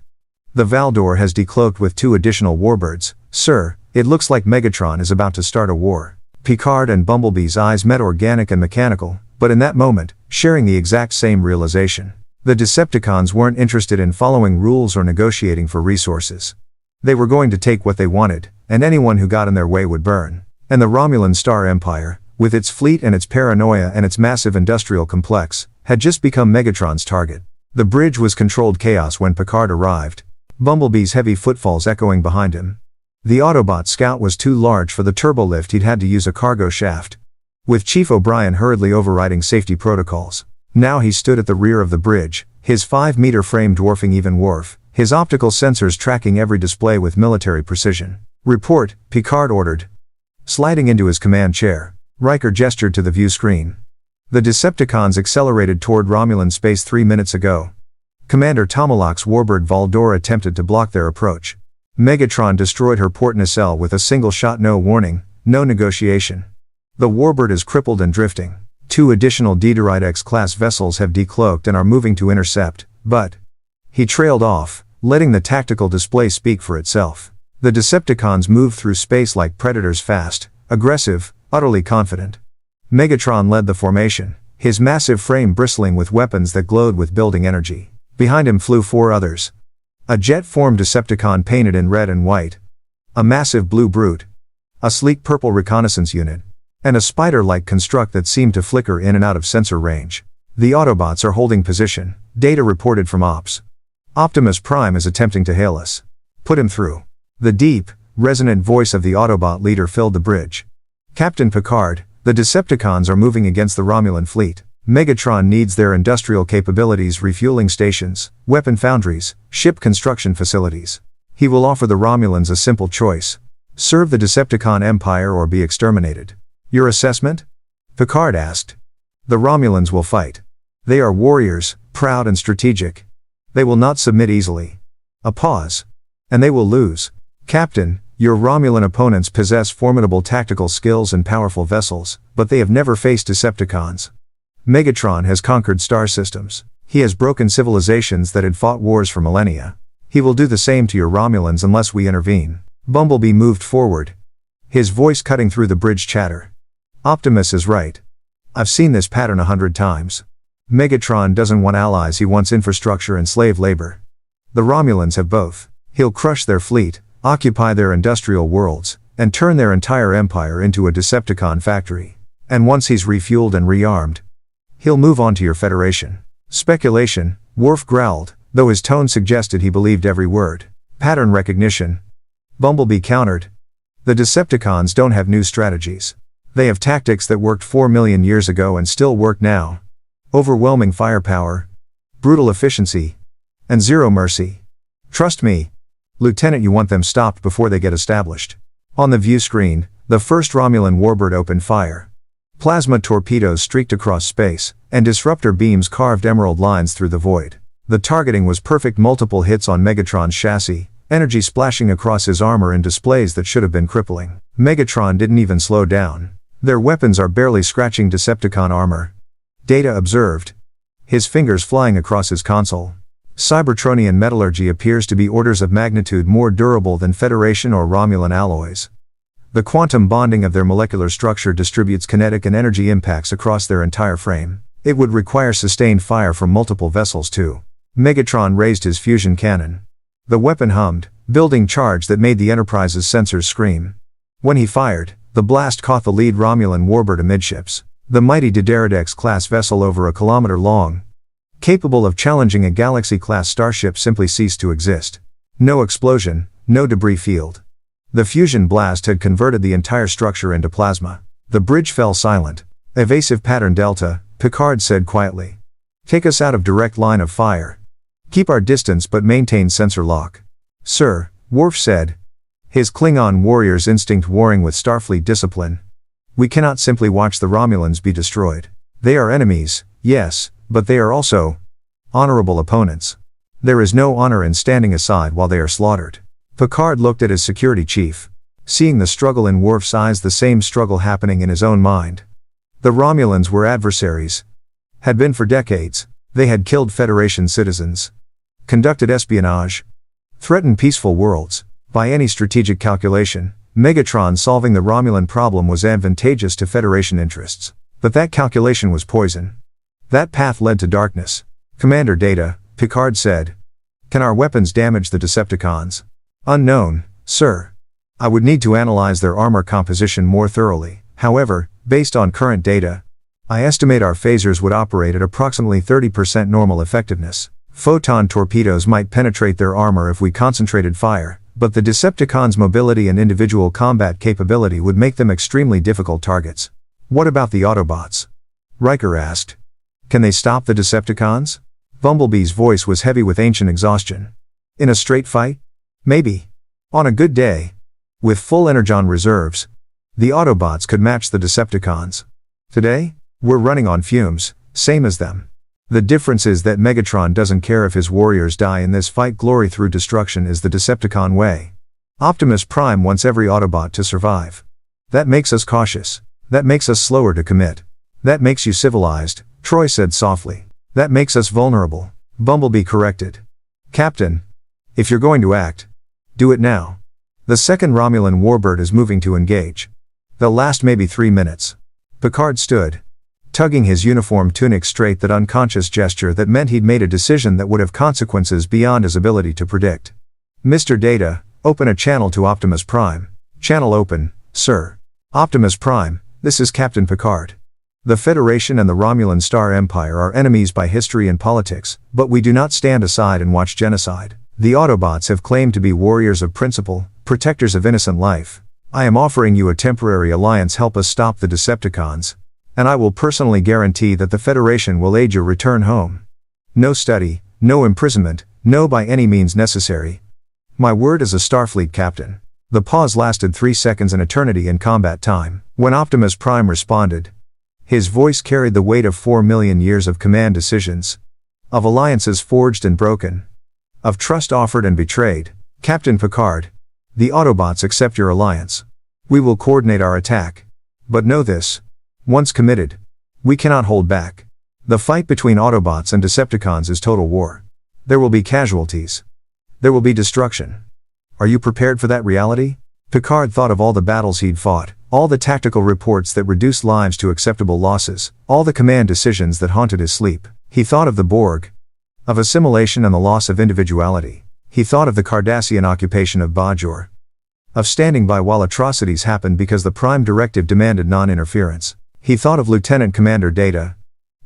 The Valdor has decloaked with 2 additional warbirds. Sir, it looks like Megatron is about to start a war. Picard and Bumblebee's eyes met, organic and mechanical, but in that moment, sharing the exact same realization. The Decepticons weren't interested in following rules or negotiating for resources. They were going to take what they wanted, and anyone who got in their way would burn. And the Romulan Star Empire, with its fleet and its paranoia and its massive industrial complex, had just become Megatron's target. The bridge was controlled chaos when Picard arrived. Bumblebee's heavy footfalls echoing behind him. The Autobot scout was too large for the turbolift. He'd had to use a cargo shaft. With Chief O'Brien hurriedly overriding safety protocols. Now he stood at the rear of the bridge, his 5-meter frame dwarfing even Worf, his optical sensors tracking every display with military precision. Report, Picard ordered. Sliding into his command chair, Riker gestured to the view screen. The Decepticons accelerated toward Romulan space 3 minutes ago. Commander Tomalak's warbird Valdor attempted to block their approach. Megatron destroyed her port nacelle with a single shot. No warning, no negotiation. The warbird is crippled and drifting. 2 additional Dedorite X-class vessels have decloaked and are moving to intercept, but He trailed off, letting the tactical display speak for itself. The Decepticons moved through space like predators, fast, aggressive, utterly confident. Megatron led the formation, his massive frame bristling with weapons that glowed with building energy. Behind him flew 4 others. A jet-formed Decepticon painted in red and white. A massive blue brute. A sleek purple reconnaissance unit. And a spider-like construct that seemed to flicker in and out of sensor range. The Autobots are holding position, data reported from Ops. Optimus Prime is attempting to hail us. Put him through. The deep, resonant voice of the Autobot leader filled the bridge. Captain Picard, the Decepticons are moving against the Romulan fleet. Megatron needs their industrial capabilities, refueling stations, weapon foundries, ship construction facilities. He will offer the Romulans a simple choice. Serve the Decepticon Empire or be exterminated. Your assessment? Picard asked. The Romulans will fight. They are warriors, proud and strategic. They will not submit easily. A pause. And they will lose. Captain, your Romulan opponents possess formidable tactical skills and powerful vessels, but they have never faced Decepticons. Megatron has conquered star systems. He has broken civilizations that had fought wars for millennia. He will do the same to your Romulans unless we intervene. Bumblebee moved forward, his voice cutting through the bridge chatter. Optimus is right. I've seen this pattern 100 times. Megatron doesn't want allies, he wants infrastructure and slave labor. The Romulans have both. He'll crush their fleet, occupy their industrial worlds, and turn their entire empire into a Decepticon factory. And once he's refueled and rearmed, he'll move on to your Federation. Speculation, Worf growled, though his tone suggested he believed every word. Pattern recognition. Bumblebee countered. The Decepticons don't have new strategies. They have tactics that worked 4 million years ago and still work now. Overwhelming firepower, brutal efficiency, and zero mercy. Trust me, Lieutenant, you want them stopped before they get established. On the view screen, the first Romulan warbird opened fire. Plasma torpedoes streaked across space, and disruptor beams carved emerald lines through the void. The targeting was perfect, multiple hits on Megatron's chassis, energy splashing across his armor in displays that should have been crippling. Megatron didn't even slow down. Their weapons are barely scratching Decepticon armor. Data observed. His fingers flying across his console. Cybertronian metallurgy appears to be orders of magnitude more durable than Federation or Romulan alloys. The quantum bonding of their molecular structure distributes kinetic and energy impacts across their entire frame. It would require sustained fire from multiple vessels too. Megatron raised his fusion cannon. The weapon hummed, building charge that made the Enterprise's sensors scream. When he fired, the blast caught the lead Romulan warbird amidships. The mighty Dideridex-class vessel, over a kilometer long, capable of challenging a Galaxy-class starship, simply ceased to exist. No explosion, no debris field. The fusion blast had converted the entire structure into plasma. The bridge fell silent. Evasive pattern Delta, Picard said quietly. Take us out of direct line of fire. Keep our distance but maintain sensor lock. Sir, Worf said, his Klingon warrior's instinct warring with Starfleet discipline. We cannot simply watch the Romulans be destroyed. They are enemies, yes, but they are also honorable opponents. There is no honor in standing aside while they are slaughtered. Picard looked at his security chief, seeing the struggle in Worf's eyes, the same struggle happening in his own mind. The Romulans were adversaries. Had been for decades. They had killed Federation citizens, conducted espionage, threatened peaceful worlds. By any strategic calculation, Megatron solving the Romulan problem was advantageous to Federation interests. But that calculation was poison. That path led to darkness. Commander Data, Picard said. Can our weapons damage the Decepticons? Unknown, sir. I would need to analyze their armor composition more thoroughly. However, based on current data, I estimate our phasers would operate at approximately 30% normal effectiveness. Photon torpedoes might penetrate their armor if we concentrated fire, but the Decepticons' mobility and individual combat capability would make them extremely difficult targets. What about the Autobots? Riker asked. Can they stop the Decepticons? Bumblebee's voice was heavy with ancient exhaustion. In a straight fight? Maybe. On a good day, with full Energon reserves, the Autobots could match the Decepticons. Today, we're running on fumes, same as them. The difference is that Megatron doesn't care if his warriors die in this fight. Glory through destruction is the Decepticon way. Optimus Prime wants every Autobot to survive. That makes us cautious. That makes us slower to commit. That makes you civilized, Troy said softly. That makes us vulnerable, Bumblebee corrected. Captain. If you're going to act, do it now. The second Romulan warbird is moving to engage. They'll last maybe 3 minutes. Picard stood, tugging his uniform tunic straight, that unconscious gesture that meant he'd made a decision that would have consequences beyond his ability to predict. Mr. Data, open a channel to Optimus Prime. Channel open, sir. Optimus Prime, this is Captain Picard. The Federation and the Romulan Star Empire are enemies by history and politics, but we do not stand aside and watch genocide. The Autobots have claimed to be warriors of principle, protectors of innocent life. I am offering you a temporary alliance. Help us stop the Decepticons. And I will personally guarantee that the Federation will aid your return home. No study, no imprisonment, no by any means necessary. My word as a Starfleet captain. The pause lasted 3 seconds, an eternity in combat time. When Optimus Prime responded, his voice carried the weight of 4 million years of command decisions, of alliances forged and broken, of trust offered and betrayed. Captain Picard, the Autobots accept your alliance. We will coordinate our attack. But know this. Once committed, we cannot hold back. The fight between Autobots and Decepticons is total war. There will be casualties. There will be destruction. Are you prepared for that reality? Picard thought of all the battles he'd fought, all the tactical reports that reduced lives to acceptable losses, all the command decisions that haunted his sleep. He thought of the Borg, of assimilation and the loss of individuality. He thought of the Cardassian occupation of Bajor, of standing by while atrocities happened because the Prime Directive demanded non-interference. He thought of Lieutenant Commander Data,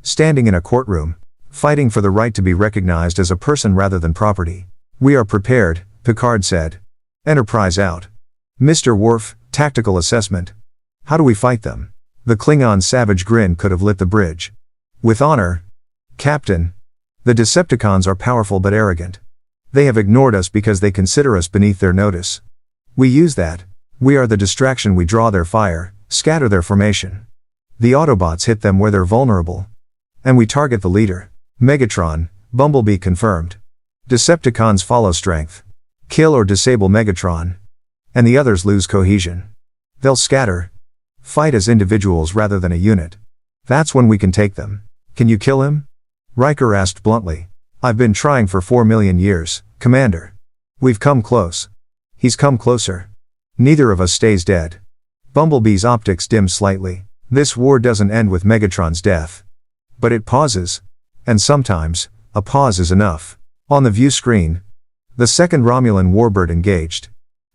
standing in a courtroom, fighting for the right to be recognized as a person rather than property. We are prepared, Picard said. Enterprise out. Mr. Worf, tactical assessment. How do we fight them? The Klingon's savage grin could have lit the bridge. With honor, Captain. The Decepticons are powerful but arrogant. They have ignored us because they consider us beneath their notice. We use that. We are the distraction. We draw their fire, scatter their formation. The Autobots hit them where they're vulnerable. And we target the leader. Megatron, Bumblebee confirmed. Decepticons follow strength. Kill or disable Megatron. And the others lose cohesion. They'll scatter. Fight as individuals rather than a unit. That's when we can take them. Can you kill him? Riker asked bluntly. I've been trying for 4 million years, Commander. We've come close. He's come closer. Neither of us stays dead. Bumblebee's optics dimmed slightly. This war doesn't end with Megatron's death. But it pauses. And sometimes, a pause is enough. On the view screen, the second Romulan warbird engaged.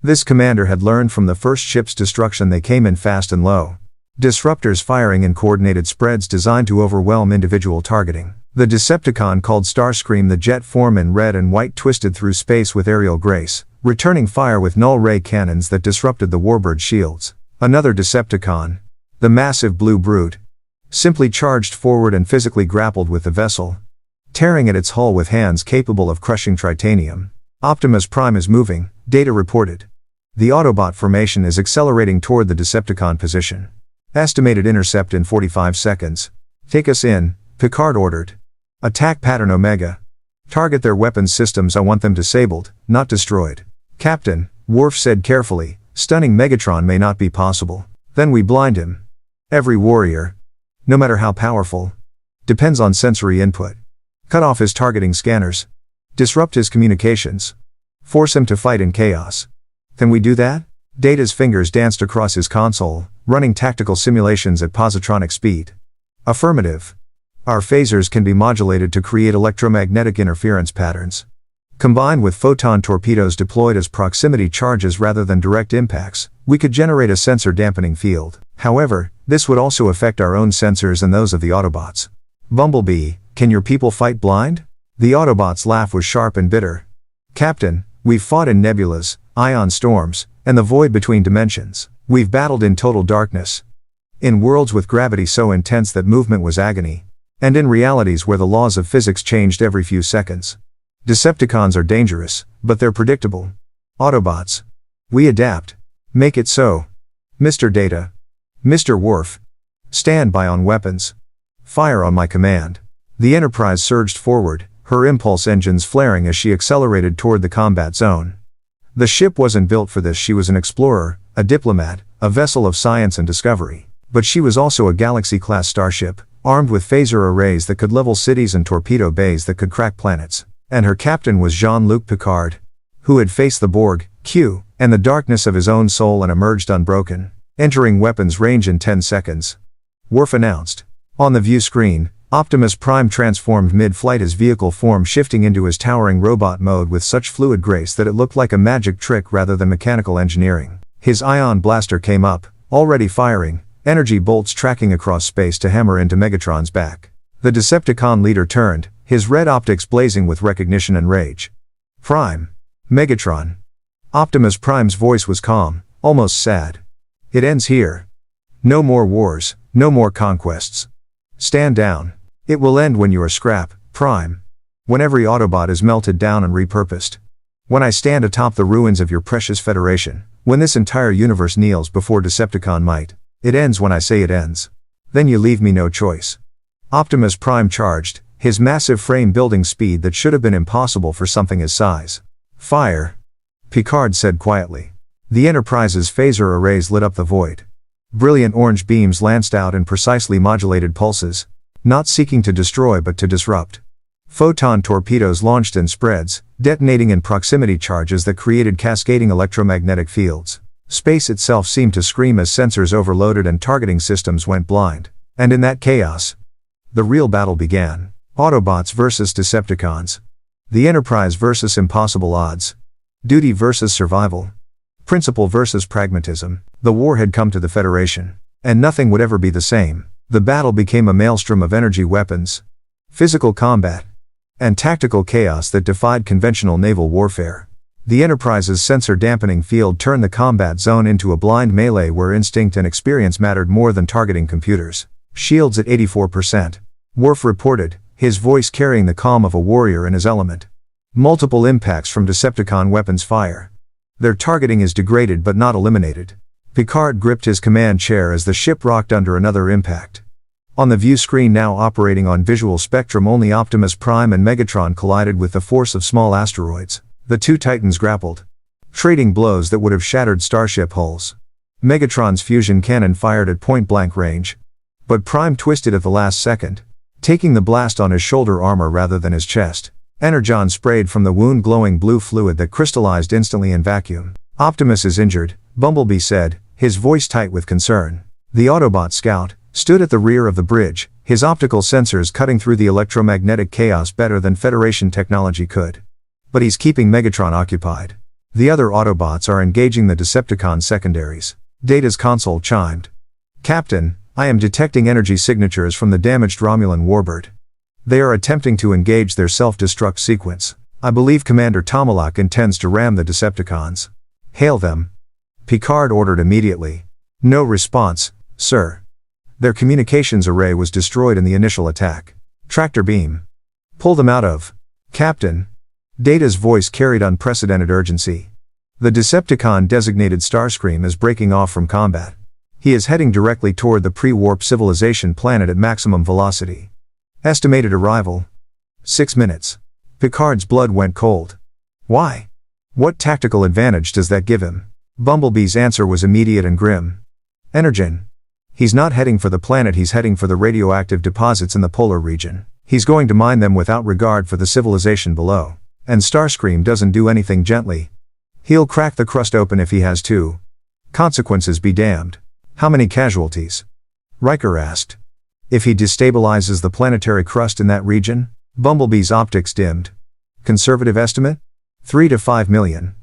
This commander had learned from the first ship's destruction. They came in fast and low. Disruptors firing in coordinated spreads designed to overwhelm individual targeting. The Decepticon called Starscream, the jet form in red and white twisted through space with aerial grace, returning fire with null ray cannons that disrupted the warbird shields. Another Decepticon, the massive blue brute, simply charged forward and physically grappled with the vessel, tearing at its hull with hands capable of crushing titanium. Optimus Prime is moving, Data reported. The Autobot formation is accelerating toward the Decepticon position. Estimated intercept in 45 seconds. Take us in, Picard ordered. Attack pattern Omega. Target their weapons systems. I want them disabled, not destroyed. Captain, Worf said carefully, stunning Megatron may not be possible. Then we blind him. Every warrior, no matter how powerful, depends on sensory input. Cut off his targeting scanners. Disrupt his communications. Force him to fight in chaos. Can we do that? Data's fingers danced across his console, running tactical simulations at positronic speed. Affirmative. Our phasers can be modulated to create electromagnetic interference patterns. Combined with photon torpedoes deployed as proximity charges rather than direct impacts, we could generate a sensor dampening field. However, this would also affect our own sensors and those of the Autobots. Bumblebee, can your people fight blind? The Autobots' laugh was sharp and bitter. Captain, we've fought in nebulas, ion storms, and the void between dimensions. We've battled in total darkness. In worlds with gravity so intense that movement was agony. And in realities where the laws of physics changed every few seconds. Decepticons are dangerous, but they're predictable. Autobots. We adapt. Make it so. Mr. Data. Mr. Worf. Stand by on weapons. Fire on my command. The Enterprise surged forward, her impulse engines flaring as she accelerated toward the combat zone. The ship wasn't built for this. She was an explorer, a diplomat, a vessel of science and discovery. But she was also a Galaxy-class starship, armed with phaser arrays that could level cities and torpedo bays that could crack planets. And her captain was Jean-Luc Picard, who had faced the Borg, Q, and the darkness of his own soul and emerged unbroken, entering weapons range in 10 seconds. Worf announced. On the view screen, Optimus Prime transformed mid-flight, his vehicle form shifting into his towering robot mode with such fluid grace that it looked like a magic trick rather than mechanical engineering. His ion blaster came up, already firing, energy bolts tracking across space to hammer into Megatron's back. The Decepticon leader turned, his red optics blazing with recognition and rage. Prime. Megatron. Optimus Prime's voice was calm, almost sad. It ends here. No more wars, no more conquests. Stand down. It will end when you are scrap, Prime. When every Autobot is melted down and repurposed. When I stand atop the ruins of your precious Federation, when this entire universe kneels before Decepticon might. It ends when I say it ends. Then you leave me no choice. Optimus Prime charged, his massive frame building speed that should have been impossible for something his size. Fire. Picard said quietly. The Enterprise's phaser arrays lit up the void. Brilliant orange beams lanced out in precisely modulated pulses, not seeking to destroy but to disrupt. Photon torpedoes launched in spreads, detonating in proximity charges that created cascading electromagnetic fields. Space itself seemed to scream as sensors overloaded and targeting systems went blind. And in that chaos, the real battle began. Autobots versus Decepticons. The Enterprise versus impossible odds. Duty versus survival. Principle versus pragmatism. The war had come to the Federation. And nothing would ever be the same. The battle became a maelstrom of energy weapons, physical combat, and tactical chaos that defied conventional naval warfare. The Enterprise's sensor-dampening field turned the combat zone into a blind melee where instinct and experience mattered more than targeting computers. Shields at 84%. Worf reported, his voice carrying the calm of a warrior in his element. Multiple impacts from Decepticon weapons fire. Their targeting is degraded but not eliminated. Picard gripped his command chair as the ship rocked under another impact. On the view screen now operating on visual spectrum, only Optimus Prime and Megatron collided with the force of small asteroids. The two titans grappled, trading blows that would have shattered starship hulls. Megatron's fusion cannon fired at point-blank range. But Prime twisted at the last second, taking the blast on his shoulder armor rather than his chest. Energon sprayed from the wound glowing blue fluid that crystallized instantly in vacuum. Optimus is injured, Bumblebee said, his voice tight with concern. The Autobot scout stood at the rear of the bridge, his optical sensors cutting through the electromagnetic chaos better than Federation technology could. But he's keeping Megatron occupied. The other Autobots are engaging the Decepticon secondaries. Data's console chimed. Captain, I am detecting energy signatures from the damaged Romulan warbird. They are attempting to engage their self-destruct sequence. I believe Commander Tomalak intends to ram the Decepticons. Hail them. Picard ordered immediately. No response, sir. Their communications array was destroyed in the initial attack. Tractor beam. Pull them out of. Captain. Data's voice carried unprecedented urgency. The Decepticon designated Starscream is breaking off from combat. He is heading directly toward the pre-warp civilization planet at maximum velocity. Estimated arrival. 6 minutes. Picard's blood went cold. Why? What tactical advantage does that give him? Bumblebee's answer was immediate and grim. Energon. He's not heading for the planet, he's heading for the radioactive deposits in the polar region. He's going to mine them without regard for the civilization below. And Starscream doesn't do anything gently. He'll crack the crust open if he has to. Consequences be damned. How many casualties? Riker asked. If he destabilizes the planetary crust in that region? Bumblebee's optics dimmed. Conservative estimate? 3 to 5 million.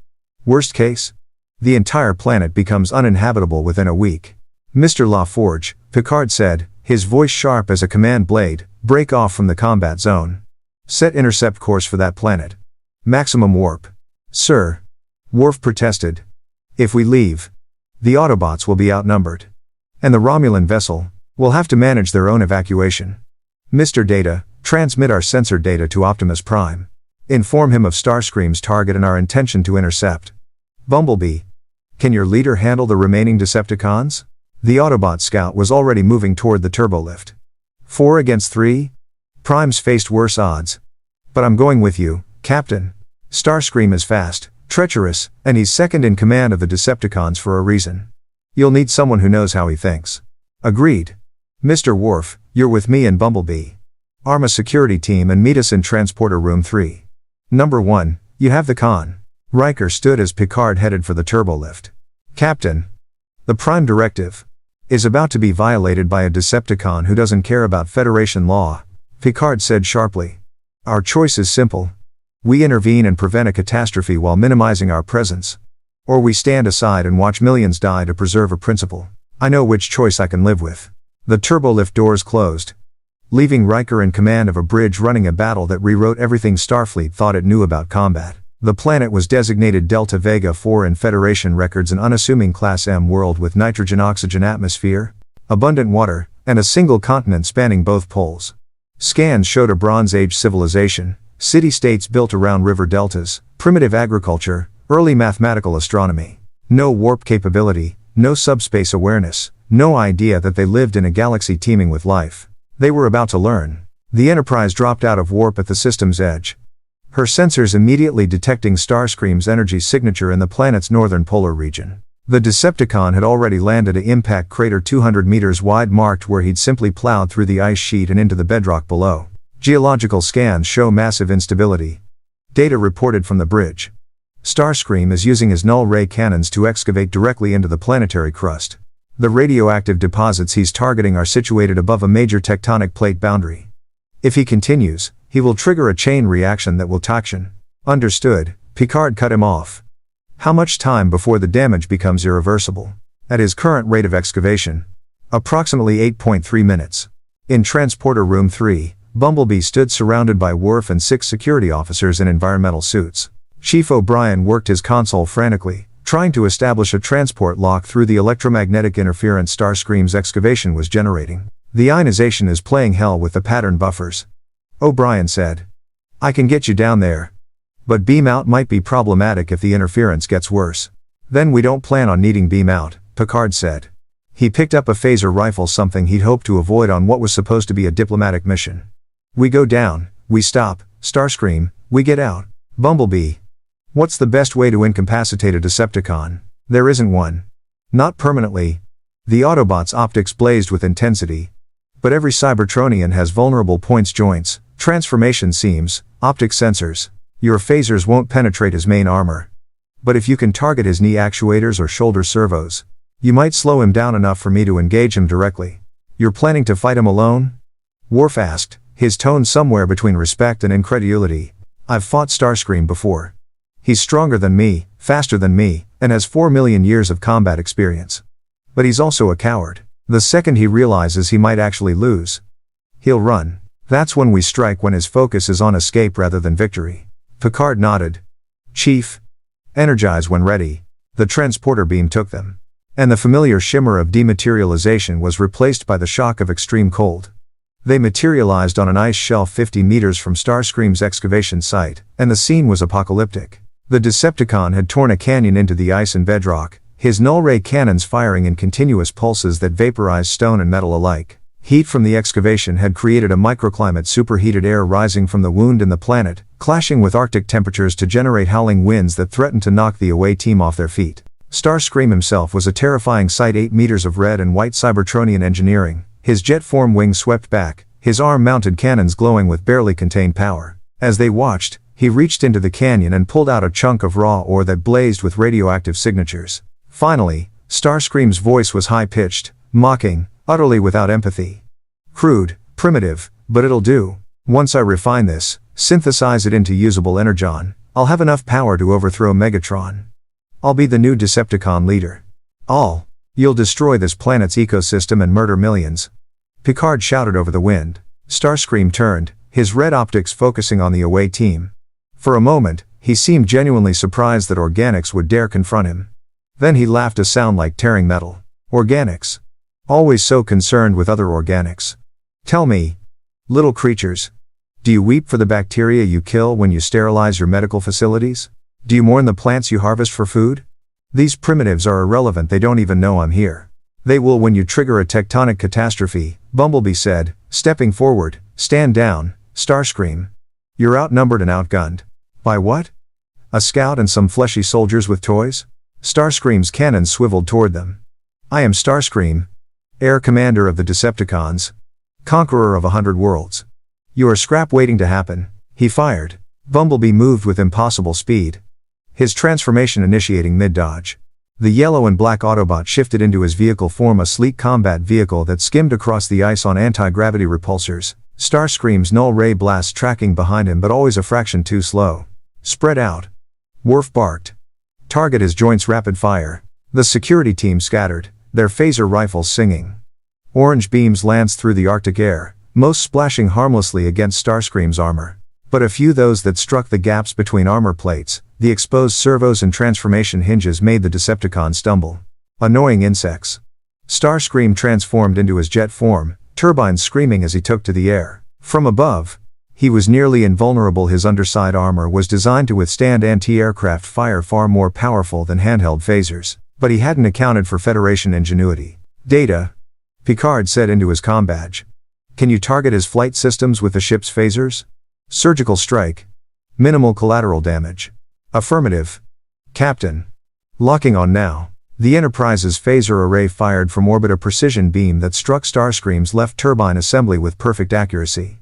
Worst case? The entire planet becomes uninhabitable within a week. Mr. LaForge, Picard said, his voice sharp as a command blade, break off from the combat zone. Set intercept course for that planet. Maximum warp. Sir. Worf protested. If we leave, the Autobots will be outnumbered. And the Romulan vessel will have to manage their own evacuation. Mr. Data, transmit our sensor data to Optimus Prime. Inform him of Starscream's target and our intention to intercept. Bumblebee. Can your leader handle the remaining Decepticons? The Autobot scout was already moving toward the turbolift. 4 against 3? Prime's faced worse odds. But I'm going with you, Captain. Starscream is fast, treacherous, and he's second in command of the Decepticons for a reason. You'll need someone who knows how he thinks. Agreed. Mr. Worf, you're with me and Bumblebee. Arm a security team and meet us in Transporter Room 3. Number 1, you have the con. Riker stood as Picard headed for the turbolift. Captain, the Prime Directive is about to be violated by a Decepticon who doesn't care about Federation law, Picard said sharply. Our choice is simple. We intervene and prevent a catastrophe while minimizing our presence. Or we stand aside and watch millions die to preserve a principle. I know which choice I can live with. The turbolift doors closed, leaving Riker in command of a bridge running a battle that rewrote everything Starfleet thought it knew about combat. The planet was designated Delta Vega 4 in Federation records, an unassuming Class M world with nitrogen-oxygen atmosphere, abundant water, and a single continent spanning both poles. Scans showed a Bronze Age civilization, city-states built around river deltas, primitive agriculture, early mathematical astronomy. No warp capability, no subspace awareness, no idea that they lived in a galaxy teeming with life. They were about to learn. The Enterprise dropped out of warp at the system's edge, her sensors immediately detecting Starscream's energy signature in the planet's northern polar region. The Decepticon had already landed at impact crater 200 meters wide, marked where he'd simply plowed through the ice sheet and into the bedrock below. Geological scans show massive instability. Data reported from the bridge. Starscream is using his null ray cannons to excavate directly into the planetary crust. The radioactive deposits he's targeting are situated above a major tectonic plate boundary. If he continues, he will trigger a chain reaction that will taction. Understood, Picard cut him off. How much time before the damage becomes irreversible? At his current rate of excavation, approximately 8.3 minutes. In Transporter Room 3, Bumblebee stood surrounded by Worf and 6 security officers in environmental suits. Chief O'Brien worked his console frantically, trying to establish a transport lock through the electromagnetic interference Starscream's excavation was generating. The ionization is playing hell with the pattern buffers, O'Brien said. I can get you down there, but beam out might be problematic if the interference gets worse. Then we don't plan on needing beam out, Picard said. He picked up a phaser rifle, something he'd hoped to avoid on what was supposed to be a diplomatic mission. We go down, we stop, Starscream, we get out. Bumblebee. What's the best way to incapacitate a Decepticon? There isn't one. Not permanently. The Autobots' optics blazed with intensity. But every Cybertronian has vulnerable points, joints, transformation seams, optic sensors. Your phasers won't penetrate his main armor. But if you can target his knee actuators or shoulder servos, you might slow him down enough for me to engage him directly. You're planning to fight him alone? Worf asked, his tone somewhere between respect and incredulity. I've fought Starscream before. He's stronger than me, faster than me, and has 4 million years of combat experience. But he's also a coward. The second he realizes he might actually lose, he'll run. That's when we strike, when his focus is on escape rather than victory. Picard nodded. Chief, energize when ready. The transporter beam took them, and the familiar shimmer of dematerialization was replaced by the shock of extreme cold. They materialized on an ice shelf 50 meters from Starscream's excavation site, and the scene was apocalyptic. The Decepticon had torn a canyon into the ice and bedrock, his null-ray cannons firing in continuous pulses that vaporized stone and metal alike. Heat from the excavation had created a microclimate, superheated air rising from the wound in the planet, clashing with Arctic temperatures to generate howling winds that threatened to knock the away team off their feet. Starscream himself was a terrifying sight, 8 meters of red and white Cybertronian engineering, his jet-form wings swept back, his arm-mounted cannons glowing with barely contained power. As they watched, he reached into the canyon and pulled out a chunk of raw ore that blazed with radioactive signatures. Finally, Starscream's voice was high-pitched, mocking, utterly without empathy. Crude, primitive, but it'll do. Once I refine this, synthesize it into usable Energon, I'll have enough power to overthrow Megatron. I'll be the new Decepticon leader. You'll destroy this planet's ecosystem and murder millions. Picard shouted over the wind. Starscream turned, his red optics focusing on the away team. For a moment, he seemed genuinely surprised that organics would dare confront him. Then he laughed, a sound like tearing metal. Organics? Always so concerned with other organics. Tell me, little creatures, do you weep for the bacteria you kill when you sterilize your medical facilities? Do you mourn the plants you harvest for food? These primitives are irrelevant, they don't even know I'm here. They will when you trigger a tectonic catastrophe, Bumblebee said, stepping forward. Stand down, Starscream. You're outnumbered and outgunned. By what? A scout and some fleshy soldiers with toys? Starscream's cannons swiveled toward them. I am Starscream, Air Commander of the Decepticons, Conqueror of 100 worlds. You're a scrap waiting to happen. He fired. Bumblebee moved with impossible speed, his transformation initiating mid-dodge. The yellow and black Autobot shifted into his vehicle form, a sleek combat vehicle that skimmed across the ice on anti-gravity repulsors, Starscream's null ray blasts tracking behind him but always a fraction too slow. Spread out. Worf barked. Target his joints, rapid fire. The security team scattered, their phaser rifles singing. Orange beams lanced through the Arctic air, most splashing harmlessly against Starscream's armor. But a few those that struck the gaps between armor plates, the exposed servos and transformation hinges made the Decepticon stumble. Annoying insects. Starscream transformed into his jet form, turbines screaming as he took to the air. From above, he was nearly invulnerable. His underside armor was designed to withstand anti-aircraft fire far more powerful than handheld phasers, but he hadn't accounted for Federation ingenuity. Data, Picard said into his comm badge. Can you target his flight systems with the ship's phasers? Surgical strike. Minimal collateral damage. Affirmative. Captain. Locking on now. The Enterprise's phaser array fired from orbit a precision beam that struck Starscream's left turbine assembly with perfect accuracy.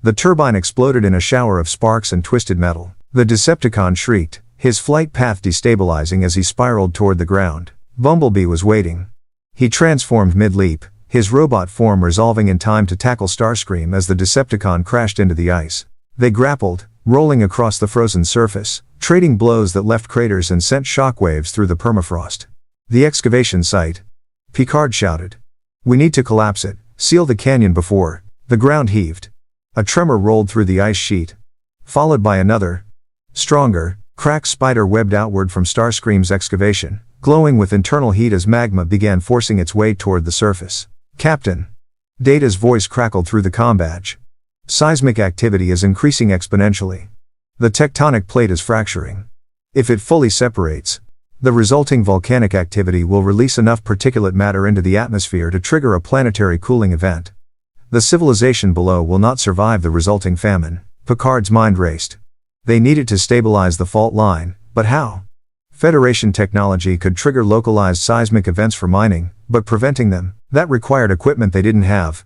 The turbine exploded in a shower of sparks and twisted metal. The Decepticon shrieked, his flight path destabilizing as he spiraled toward the ground. Bumblebee was waiting. He transformed mid-leap, his robot form resolving in time to tackle Starscream as the Decepticon crashed into the ice. They grappled, rolling across the frozen surface, trading blows that left craters and sent shockwaves through the permafrost. The excavation site. Picard shouted. We need to collapse it, seal the canyon before. The ground heaved. A tremor rolled through the ice sheet. Followed by another. Stronger, cracked spider webbed outward from Starscream's excavation, glowing with internal heat as magma began forcing its way toward the surface. Captain. Data's voice crackled through the comm badge. Seismic activity is increasing exponentially. The tectonic plate is fracturing. If it fully separates, the resulting volcanic activity will release enough particulate matter into the atmosphere to trigger a planetary cooling event. The civilization below will not survive the resulting famine. Picard's mind raced. They needed to stabilize the fault line, but how? Federation technology could trigger localized seismic events for mining, but preventing them, that required equipment they didn't have.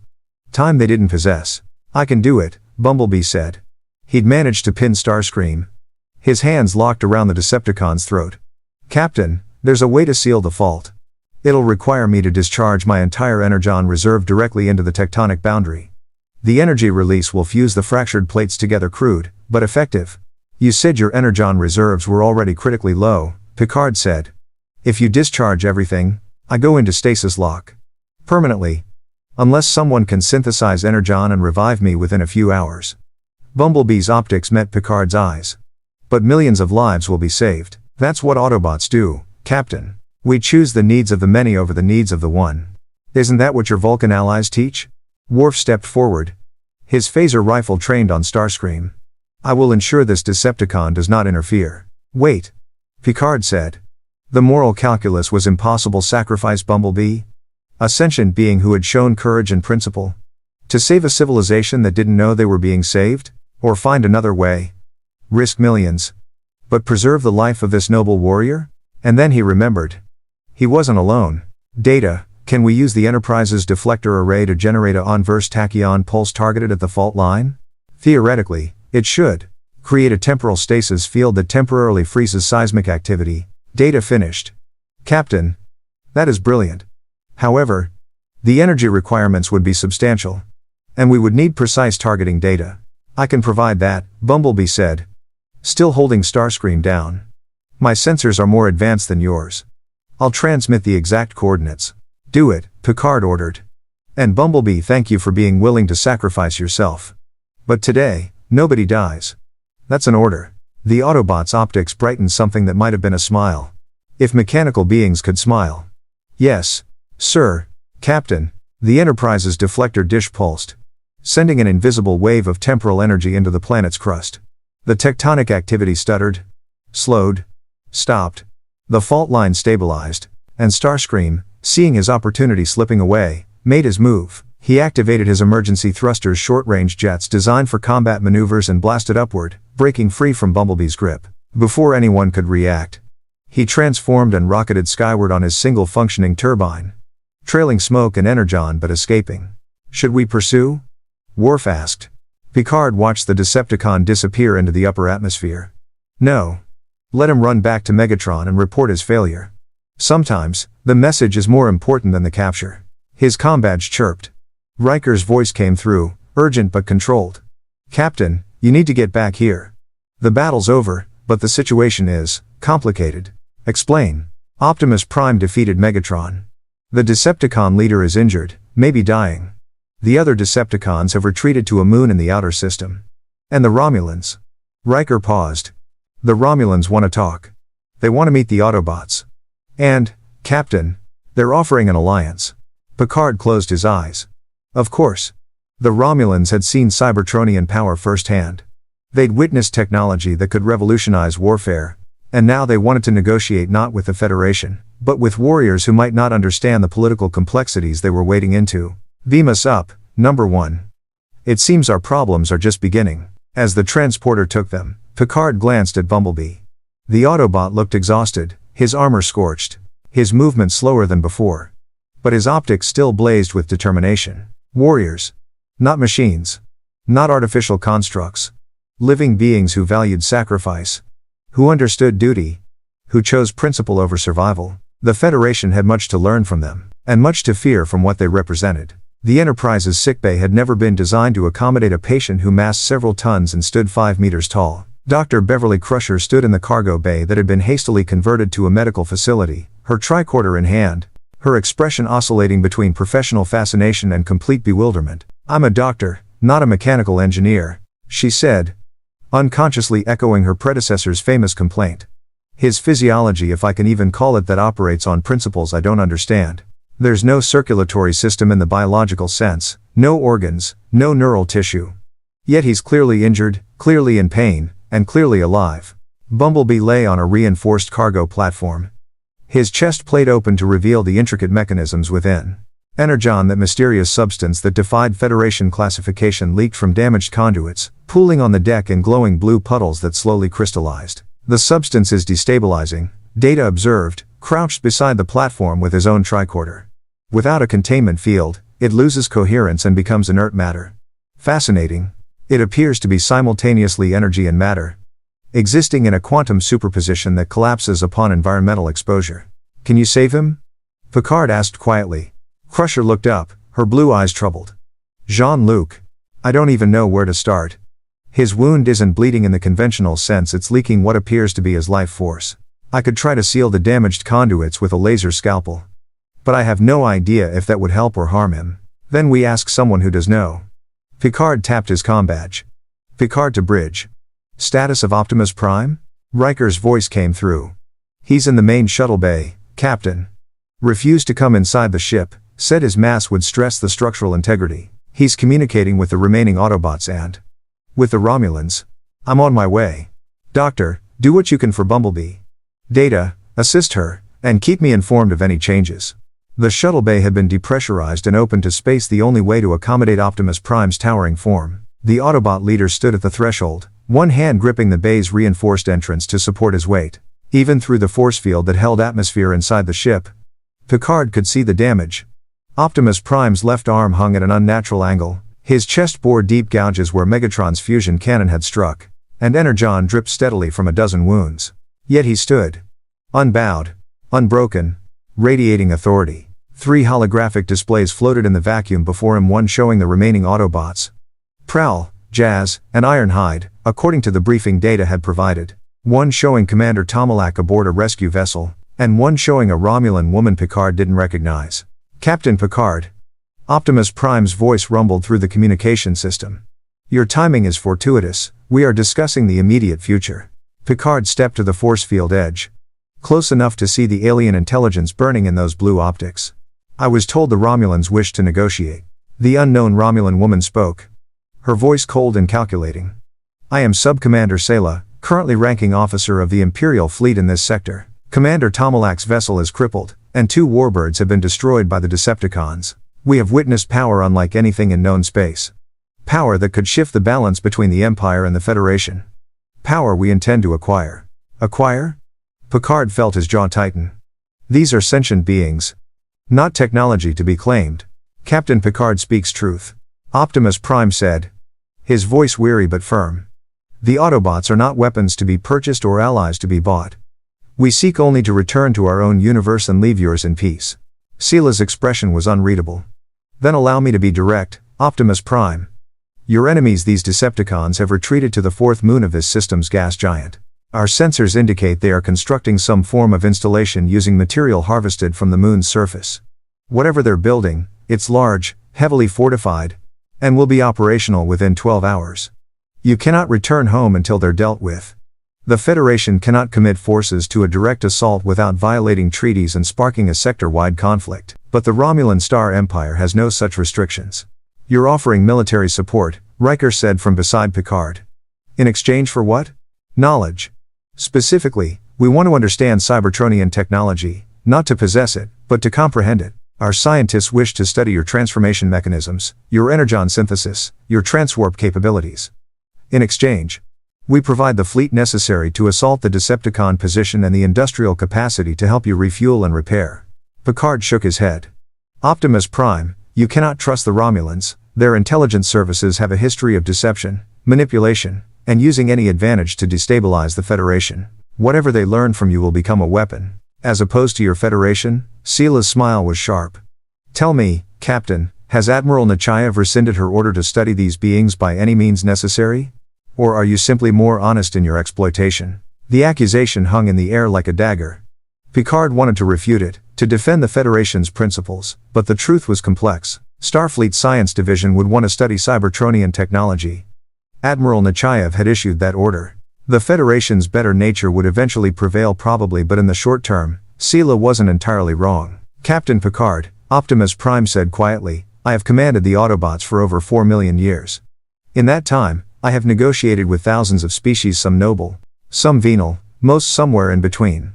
Time they didn't possess. I can do it, Bumblebee said. He'd managed to pin Starscream. His hands locked around the Decepticon's throat. Captain, there's a way to seal the fault. It'll require me to discharge my entire Energon reserve directly into the tectonic boundary. The energy release will fuse the fractured plates together, crude, but effective. You said your Energon reserves were already critically low, Picard said. If you discharge everything, I go into stasis lock. Permanently. Unless someone can synthesize Energon and revive me within a few hours. Bumblebee's optics met Picard's eyes. But millions of lives will be saved. That's what Autobots do, Captain. We choose the needs of the many over the needs of the one. Isn't that what your Vulcan allies teach? Worf stepped forward. His phaser rifle trained on Starscream. I will ensure this Decepticon does not interfere. Wait. Picard said. The moral calculus was impossible. Sacrifice Bumblebee? A sentient being who had shown courage and principle. To save a civilization that didn't know they were being saved? Or find another way? Risk millions. But preserve the life of this noble warrior? And then he remembered. He wasn't alone. Data, can we use the Enterprise's deflector array to generate a onverse tachyon pulse targeted at the fault line? Theoretically, it should. Create a temporal stasis field that temporarily freezes seismic activity. Data finished. Captain. That is brilliant. However, the energy requirements would be substantial. And we would need precise targeting data. I can provide that, Bumblebee said. Still holding Starscream down. My sensors are more advanced than yours. I'll transmit the exact coordinates. Do it, Picard ordered. And Bumblebee, thank you for being willing to sacrifice yourself. But today, nobody dies. That's an order. The Autobots' optics brightened something that might have been a smile. If mechanical beings could smile. Yes, sir, Captain. The Enterprise's deflector dish pulsed, sending an invisible wave of temporal energy into the planet's crust. The tectonic activity stuttered, slowed, stopped. The fault line stabilized, and Starscream, seeing his opportunity slipping away, made his move. He activated his emergency thrusters, short-range jets designed for combat maneuvers, and blasted upward, breaking free from Bumblebee's grip. Before anyone could react, he transformed and rocketed skyward on his single functioning turbine, trailing smoke and energon but escaping. Should we pursue? Worf asked. Picard watched the Decepticon disappear into the upper atmosphere. No. Let him run back to Megatron and report his failure. Sometimes, the message is more important than the capture. His combadge chirped. Riker's voice came through, urgent but controlled. Captain, you need to get back here. The battle's over, but the situation is complicated. Explain. Optimus Prime defeated Megatron. The Decepticon leader is injured, maybe dying. The other Decepticons have retreated to a moon in the outer system. And the Romulans. Riker paused. The Romulans want to talk. They want to meet the Autobots. And, Captain, they're offering an alliance. Picard closed his eyes. Of course. The Romulans had seen Cybertronian power firsthand. They'd witnessed technology that could revolutionize warfare, and now they wanted to negotiate not with the Federation, but with warriors who might not understand the political complexities they were wading into. Beam us up, number 1. It seems our problems are just beginning. As the transporter took them, Picard glanced at Bumblebee. The Autobot looked exhausted, his armor scorched, his movement slower than before. But his optics still blazed with determination. Warriors. Not machines. Not artificial constructs. Living beings who valued sacrifice. Who understood duty. Who chose principle over survival. The Federation had much to learn from them, and much to fear from what they represented. The Enterprise's sickbay had never been designed to accommodate a patient who massed several tons and stood 5 meters tall. Dr. Beverly Crusher stood in the cargo bay that had been hastily converted to a medical facility, her tricorder in hand, her expression oscillating between professional fascination and complete bewilderment. "I'm a doctor, not a mechanical engineer," she said, unconsciously echoing her predecessor's famous complaint. "His physiology, if I can even call it that, operates on principles I don't understand. There's no circulatory system in the biological sense, no organs, no neural tissue. Yet he's clearly injured, clearly in pain, and clearly alive." Bumblebee lay on a reinforced cargo platform. His chest plate open to reveal the intricate mechanisms within. Energon, that mysterious substance that defied Federation classification, leaked from damaged conduits, pooling on the deck in glowing blue puddles that slowly crystallized. "The substance is destabilizing," Data observed, crouched beside the platform with his own tricorder. "Without a containment field, it loses coherence and becomes inert matter. Fascinating. It appears to be simultaneously energy and matter, existing in a quantum superposition that collapses upon environmental exposure. Can you save him?" Picard asked quietly. Crusher looked up, her blue eyes troubled. "Jean-Luc, I don't even know where to start. His wound isn't bleeding in the conventional sense, it's leaking what appears to be his life force. I could try to seal the damaged conduits with a laser scalpel. But I have no idea if that would help or harm him. Then we ask someone who does know." Picard tapped his combadge. "Picard to bridge. Status of Optimus Prime?" Riker's voice came through. "He's in the main shuttle bay, Captain. Refused to come inside the ship, said his mass would stress the structural integrity. He's communicating with the remaining Autobots and with the Romulans. I'm on my way. Doctor, do what you can for Bumblebee. Data, assist her, and keep me informed of any changes." The shuttle bay had been depressurized and opened to space, the only way to accommodate Optimus Prime's towering form. The Autobot leader stood at the threshold, one hand gripping the bay's reinforced entrance to support his weight. Even through the force field that held atmosphere inside the ship, Picard could see the damage. Optimus Prime's left arm hung at an unnatural angle, his chest bore deep gouges where Megatron's fusion cannon had struck, and Energon dripped steadily from a dozen wounds. Yet he stood, unbowed, unbroken, radiating authority. 3 holographic displays floated in the vacuum before him, one showing the remaining Autobots, Prowl, Jazz, and Ironhide, according to the briefing Data had provided. One showing Commander Tomalak aboard a rescue vessel, and one showing a Romulan woman Picard didn't recognize. "Captain Picard." Optimus Prime's voice rumbled through the communication system. "Your timing is fortuitous, we are discussing the immediate future." Picard stepped to the force field edge, close enough to see the alien intelligence burning in those blue optics. "I was told the Romulans wished to negotiate." The unknown Romulan woman spoke, her voice cold and calculating. "I am Sub-Commander Sela, currently ranking officer of the Imperial Fleet in this sector. Commander Tomalak's vessel is crippled, and 2 warbirds have been destroyed by the Decepticons. We have witnessed power unlike anything in known space. Power that could shift the balance between the Empire and the Federation. Power we intend to acquire." "Acquire?" Picard felt his jaw tighten. "These are sentient beings. Not technology to be claimed." "Captain Picard speaks truth," Optimus Prime said. His voice weary but firm. The Autobots are not weapons to be purchased or allies to be bought. We seek only to return to our own universe and leave yours in peace. Sela's expression was unreadable. Then allow me to be direct, Optimus Prime. Your enemies, these Decepticons, have retreated to the fourth moon of this system's gas giant. Our sensors indicate they are constructing some form of installation using material harvested from the moon's surface. Whatever they're building, it's large, heavily fortified, and will be operational within 12 hours. You cannot return home until they're dealt with. The Federation cannot commit forces to a direct assault without violating treaties and sparking a sector-wide conflict, but the Romulan Star Empire has no such restrictions. You're offering military support, Riker said from beside Picard. In exchange for what? Knowledge. Specifically, we want to understand Cybertronian technology, not to possess it, but to comprehend it. Our scientists wish to study your transformation mechanisms, your Energon synthesis, your transwarp capabilities. In exchange, we provide the fleet necessary to assault the Decepticon position and the industrial capacity to help you refuel and repair. Picard shook his head. Optimus Prime, you cannot trust the Romulans. Their intelligence services have a history of deception, manipulation, and using any advantage to destabilize the Federation. Whatever they learn from you will become a weapon. As opposed to your Federation, Sela's smile was sharp. Tell me, Captain, has Admiral Nechayev rescinded her order to study these beings by any means necessary? Or are you simply more honest in your exploitation? The accusation hung in the air like a dagger. Picard wanted to refute it, to defend the Federation's principles, but the truth was complex. Starfleet Science Division would want to study Cybertronian technology. Admiral Nechayev had issued that order. The Federation's better nature would eventually prevail probably, but in the short term, Sela wasn't entirely wrong. Captain Picard, Optimus Prime said quietly, I have commanded the Autobots for over 4 million years. In that time, I have negotiated with thousands of species, some noble, some venal, most somewhere in between.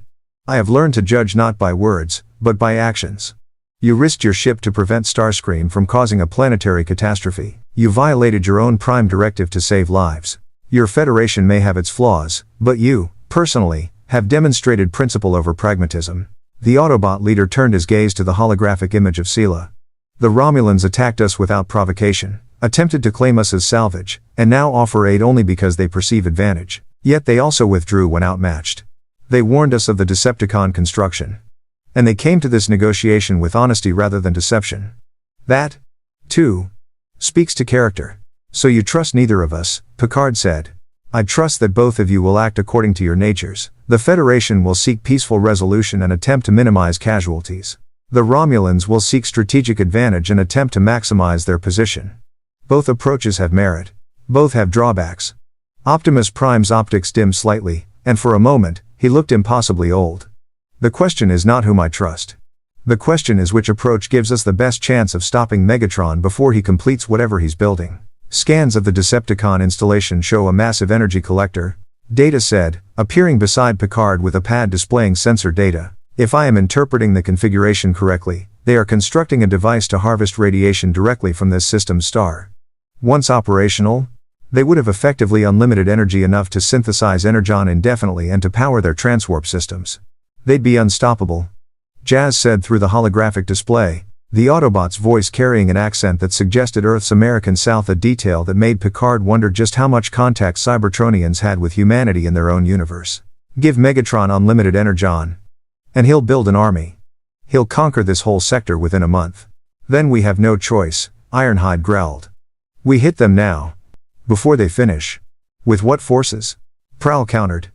I have learned to judge not by words, but by actions. You risked your ship to prevent Starscream from causing a planetary catastrophe. You violated your own prime directive to save lives. Your Federation may have its flaws, but you, personally, have demonstrated principle over pragmatism. The Autobot leader turned his gaze to the holographic image of Sela. The Romulans attacked us without provocation, attempted to claim us as salvage, and now offer aid only because they perceive advantage. Yet they also withdrew when outmatched. They warned us of the Decepticon construction. And they came to this negotiation with honesty rather than deception. That, too, speaks to character. So you trust neither of us, Picard said. I trust that both of you will act according to your natures. The Federation will seek peaceful resolution and attempt to minimize casualties. The Romulans will seek strategic advantage and attempt to maximize their position. Both approaches have merit. Both have drawbacks. Optimus Prime's optics dimmed slightly, and for a moment, he looked impossibly old. The question is not whom I trust. The question is which approach gives us the best chance of stopping Megatron before he completes whatever he's building. Scans of the Decepticon installation show a massive energy collector, Data said, appearing beside Picard with a pad displaying sensor data. If I am interpreting the configuration correctly, they are constructing a device to harvest radiation directly from this system's star. Once operational, they would have effectively unlimited energy enough to synthesize Energon indefinitely and to power their transwarp systems. They'd be unstoppable. Jazz said through the holographic display, the Autobot's voice carrying an accent that suggested Earth's American South, a detail that made Picard wonder just how much contact Cybertronians had with humanity in their own universe. Give Megatron unlimited Energon, and he'll build an army. He'll conquer this whole sector within a month. Then we have no choice, Ironhide growled. We hit them now. Before they finish. With what forces? Prowl countered.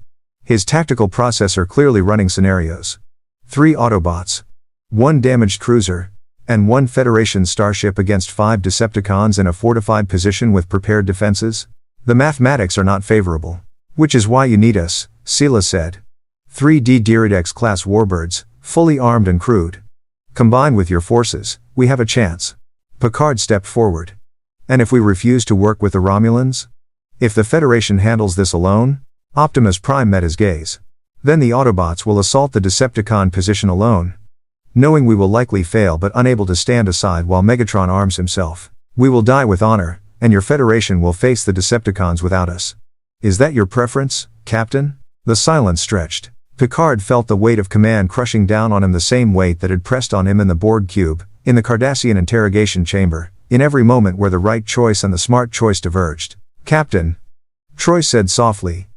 His tactical processor clearly running scenarios. 3 Autobots. 1 damaged cruiser. And 1 Federation starship against 5 Decepticons in a fortified position with prepared defenses? The mathematics are not favorable. Which is why you need us, Sela said. 3 D-Diridex-class warbirds, fully armed and crewed. Combined with your forces, we have a chance. Picard stepped forward. And if we refuse to work with the Romulans? If the Federation handles this alone? Optimus Prime met his gaze. Then the Autobots will assault the Decepticon position alone. Knowing we will likely fail but unable to stand aside while Megatron arms himself. We will die with honor, and your Federation will face the Decepticons without us. Is that your preference, Captain? The silence stretched. Picard felt the weight of command crushing down on him, the same weight that had pressed on him in the Borg cube, in the Cardassian interrogation chamber, in every moment where the right choice and the smart choice diverged. Captain, Troy said softly,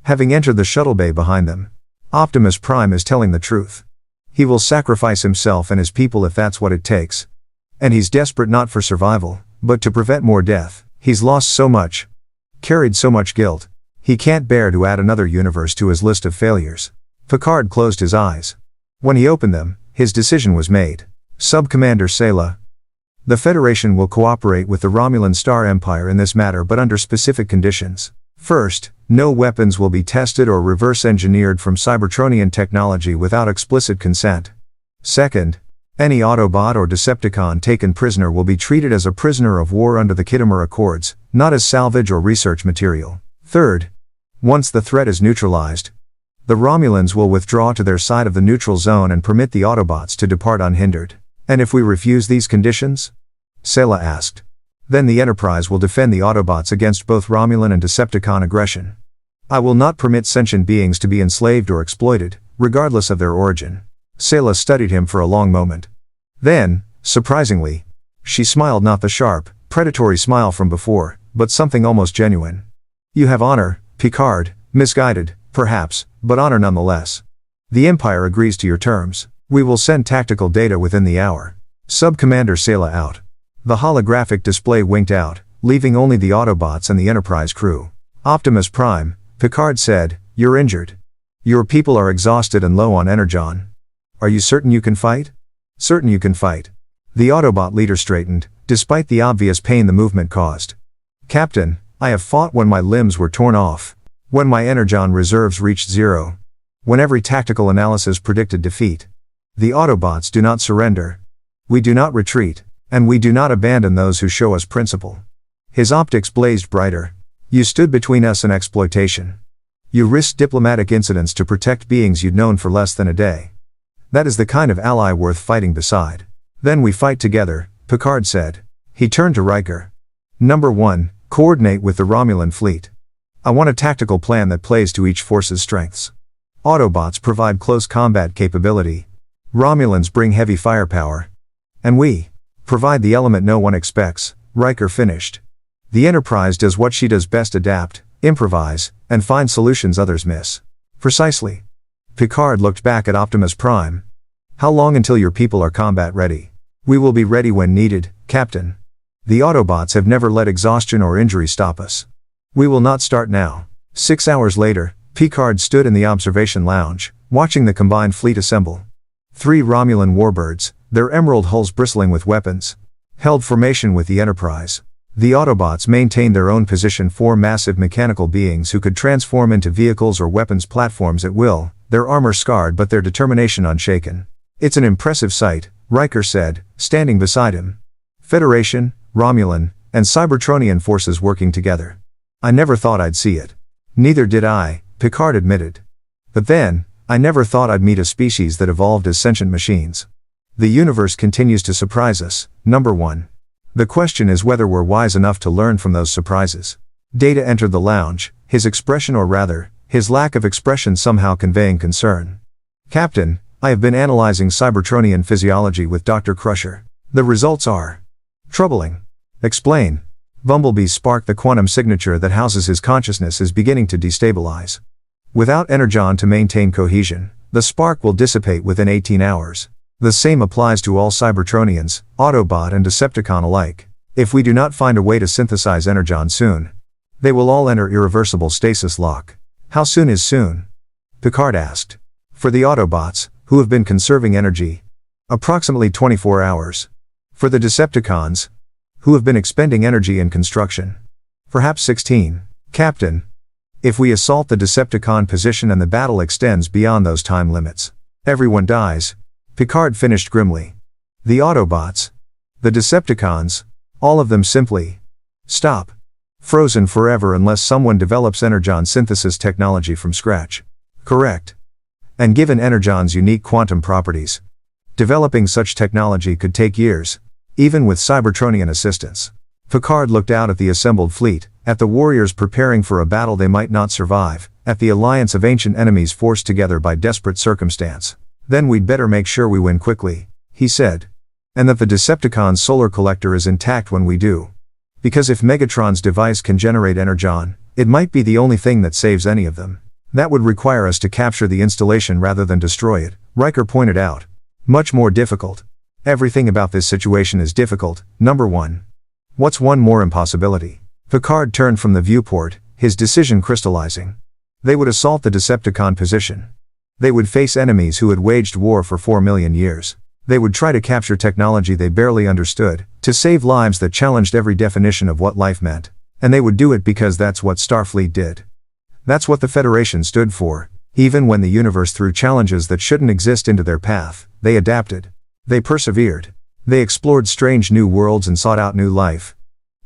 having entered the shuttle bay behind them. Optimus Prime is telling the truth. He will sacrifice himself and his people if that's what it takes. And he's desperate not for survival, but to prevent more death. He's lost so much, carried so much guilt. He can't bear to add another universe to his list of failures. Picard closed his eyes. When he opened them, his decision was made. Sub-Commander Sela, the Federation will cooperate with the Romulan Star Empire in this matter but under specific conditions. First, no weapons will be tested or reverse-engineered from Cybertronian technology without explicit consent. Second, any Autobot or Decepticon taken prisoner will be treated as a prisoner of war under the Kittimer Accords, not as salvage or research material. Third, once the threat is neutralized, the Romulans will withdraw to their side of the neutral zone and permit the Autobots to depart unhindered. And if we refuse these conditions? Sela asked. Then the Enterprise will defend the Autobots against both Romulan and Decepticon aggression. I will not permit sentient beings to be enslaved or exploited, regardless of their origin. Sela studied him for a long moment. Then, surprisingly, she smiled, not the sharp, predatory smile from before, but something almost genuine. You have honor, Picard, misguided, perhaps, but honor nonetheless. The Empire agrees to your terms. We will send tactical data within the hour. Sub-Commander Sela out. The holographic display winked out, leaving only the Autobots and the Enterprise crew. Optimus Prime, Picard said, you're injured. Your people are exhausted and low on Energon. Are you certain you can fight? Certain you can fight. The Autobot leader straightened, despite the obvious pain the movement caused. Captain, I have fought when my limbs were torn off, when my Energon reserves reached zero, when every tactical analysis predicted defeat. The Autobots do not surrender. We do not retreat, and we do not abandon those who show us principle. His optics blazed brighter. You stood between us and exploitation. You risked diplomatic incidents to protect beings you'd known for less than a day. That is the kind of ally worth fighting beside. Then we fight together, Picard said. He turned to Riker. Number 1, coordinate with the Romulan fleet. I want a tactical plan that plays to each force's strengths. Autobots provide close combat capability. Romulans bring heavy firepower. And we provide the element no one expects, Riker finished. The Enterprise does what she does best: adapt, improvise, and find solutions others miss. Precisely. Picard looked back at Optimus Prime. How long until your people are combat ready? We will be ready when needed, Captain. The Autobots have never let exhaustion or injury stop us. We will not start now. 6 hours later, Picard stood in the observation lounge, watching the combined fleet assemble. 3 Romulan warbirds, their emerald hulls bristling with weapons, held formation with the Enterprise. The Autobots maintained their own position, 4 massive mechanical beings who could transform into vehicles or weapons platforms at will, their armor scarred but their determination unshaken. It's an impressive sight, Riker said, standing beside him. Federation, Romulan, and Cybertronian forces working together. I never thought I'd see it. Neither did I, Picard admitted. But then, I never thought I'd meet a species that evolved as sentient machines. The universe continues to surprise us, number 1. The question is whether we're wise enough to learn from those surprises. Data entered the lounge, his expression, or rather, his lack of expression, somehow conveying concern. Captain, I have been analyzing Cybertronian physiology with Dr. Crusher. The results are troubling. Explain. Bumblebee's spark, the quantum signature that houses his consciousness, is beginning to destabilize. Without Energon to maintain cohesion, the spark will dissipate within 18 hours. The same applies to all Cybertronians, Autobot and Decepticon alike. If we do not find a way to synthesize Energon soon, they will all enter irreversible stasis lock. How soon is soon? Picard asked. For the Autobots, who have been conserving energy, approximately 24 hours. For the Decepticons, who have been expending energy in construction, perhaps 16. Captain, if we assault the Decepticon position and the battle extends beyond those time limits, everyone dies, Picard finished grimly. The Autobots, the Decepticons, all of them simply stop. Frozen forever unless someone develops Energon synthesis technology from scratch. Correct. And given Energon's unique quantum properties, developing such technology could take years, even with Cybertronian assistance. Picard looked out at the assembled fleet, at the warriors preparing for a battle they might not survive, at the alliance of ancient enemies forced together by desperate circumstance. Then we'd better make sure we win quickly, he said. And that the Decepticon's solar collector is intact when we do. Because if Megatron's device can generate Energon, it might be the only thing that saves any of them. That would require us to capture the installation rather than destroy it, Riker pointed out. Much more difficult. Everything about this situation is difficult. Number 1. What's one more impossibility? Picard turned from the viewport, his decision crystallizing. They would assault the Decepticon position. They would face enemies who had waged war for 4 million years. They would try to capture technology they barely understood, to save lives that challenged every definition of what life meant. And they would do it because that's what Starfleet did. That's what the Federation stood for. Even when the universe threw challenges that shouldn't exist into their path, they adapted. They persevered. They explored strange new worlds and sought out new life.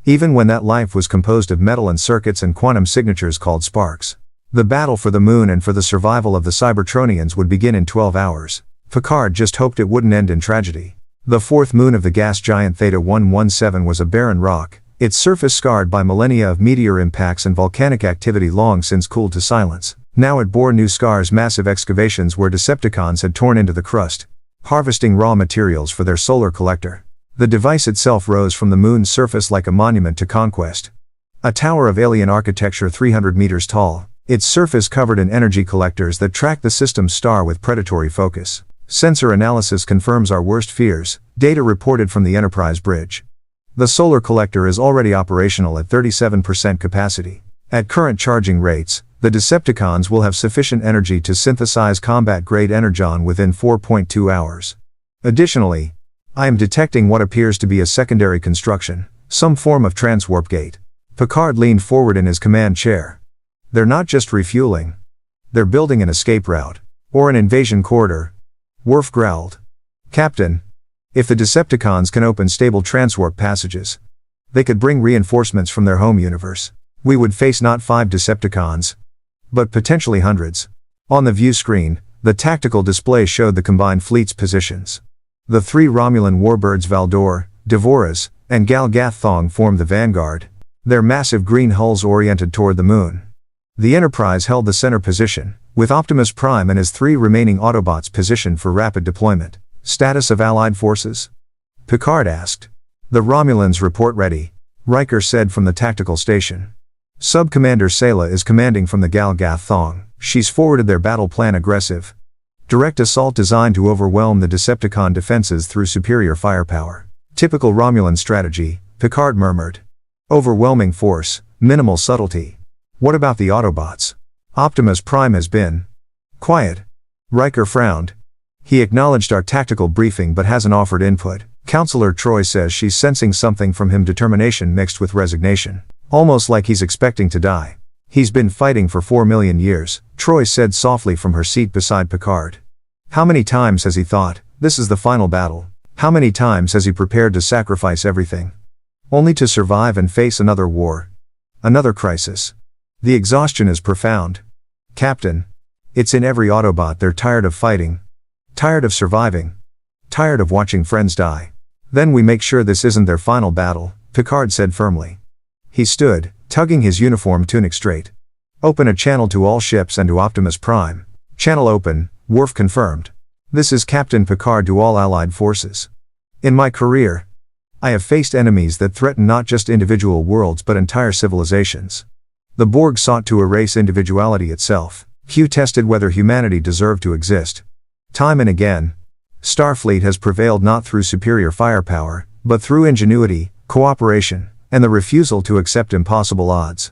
Even when that life was composed of metal and circuits and quantum signatures called sparks. The battle for the moon and for the survival of the Cybertronians would begin in 12 hours. Picard just hoped it wouldn't end in tragedy. The fourth moon of the gas giant Theta 117 was a barren rock, its surface scarred by millennia of meteor impacts and volcanic activity long since cooled to silence. Now it bore new scars, massive excavations where Decepticons had torn into the crust, harvesting raw materials for their solar collector. The device itself rose from the moon's surface like a monument to conquest. A tower of alien architecture 300 meters tall, its surface covered in energy collectors that track the system's star with predatory focus. Sensor analysis confirms our worst fears, data reported from the Enterprise bridge. The solar collector is already operational at 37% capacity. At current charging rates, the Decepticons will have sufficient energy to synthesize combat-grade Energon within 4.2 hours. Additionally, I am detecting what appears to be a secondary construction, some form of transwarp gate. Picard leaned forward in his command chair. They're not just refueling. They're building an escape route. Or an invasion corridor. Worf growled. Captain, if the Decepticons can open stable transwarp passages, they could bring reinforcements from their home universe. We would face not 5 Decepticons, but potentially hundreds. On the view screen, the tactical display showed the combined fleet's positions. The 3 Romulan warbirds Valdor, Devoras, and Gal Gaththong formed the vanguard, their massive green hulls oriented toward the moon. The Enterprise held the center position, with Optimus Prime and his 3 remaining Autobots positioned for rapid deployment. Status of Allied forces? Picard asked. The Romulans report ready, Riker said from the tactical station. Sub-Commander Sayla is commanding from the Gal Gaththong. She's forwarded their battle plan aggressive. Direct assault designed to overwhelm the Decepticon defenses through superior firepower. Typical Romulan strategy, Picard murmured. Overwhelming force, minimal subtlety. What about the Autobots? Optimus Prime has been quiet. Riker frowned. He acknowledged our tactical briefing but hasn't offered input. Counselor Troi says she's sensing something from him, determination mixed with resignation. Almost like he's expecting to die. He's been fighting for 4 million years, Troi said softly from her seat beside Picard. How many times has he thought, this is the final battle? How many times has he prepared to sacrifice everything? Only to survive and face another war. Another crisis. The exhaustion is profound. Captain. It's in every Autobot. They're tired of fighting. Tired of surviving. Tired of watching friends die. Then we make sure this isn't their final battle, Picard said firmly. He stood, tugging his uniform tunic straight. Open a channel to all ships and to Optimus Prime. Channel open, Worf confirmed. This is Captain Picard to all Allied forces. In my career, I have faced enemies that threaten not just individual worlds but entire civilizations. The Borg sought to erase individuality itself. Q tested whether humanity deserved to exist. Time and again, Starfleet has prevailed not through superior firepower, but through ingenuity, cooperation, and the refusal to accept impossible odds.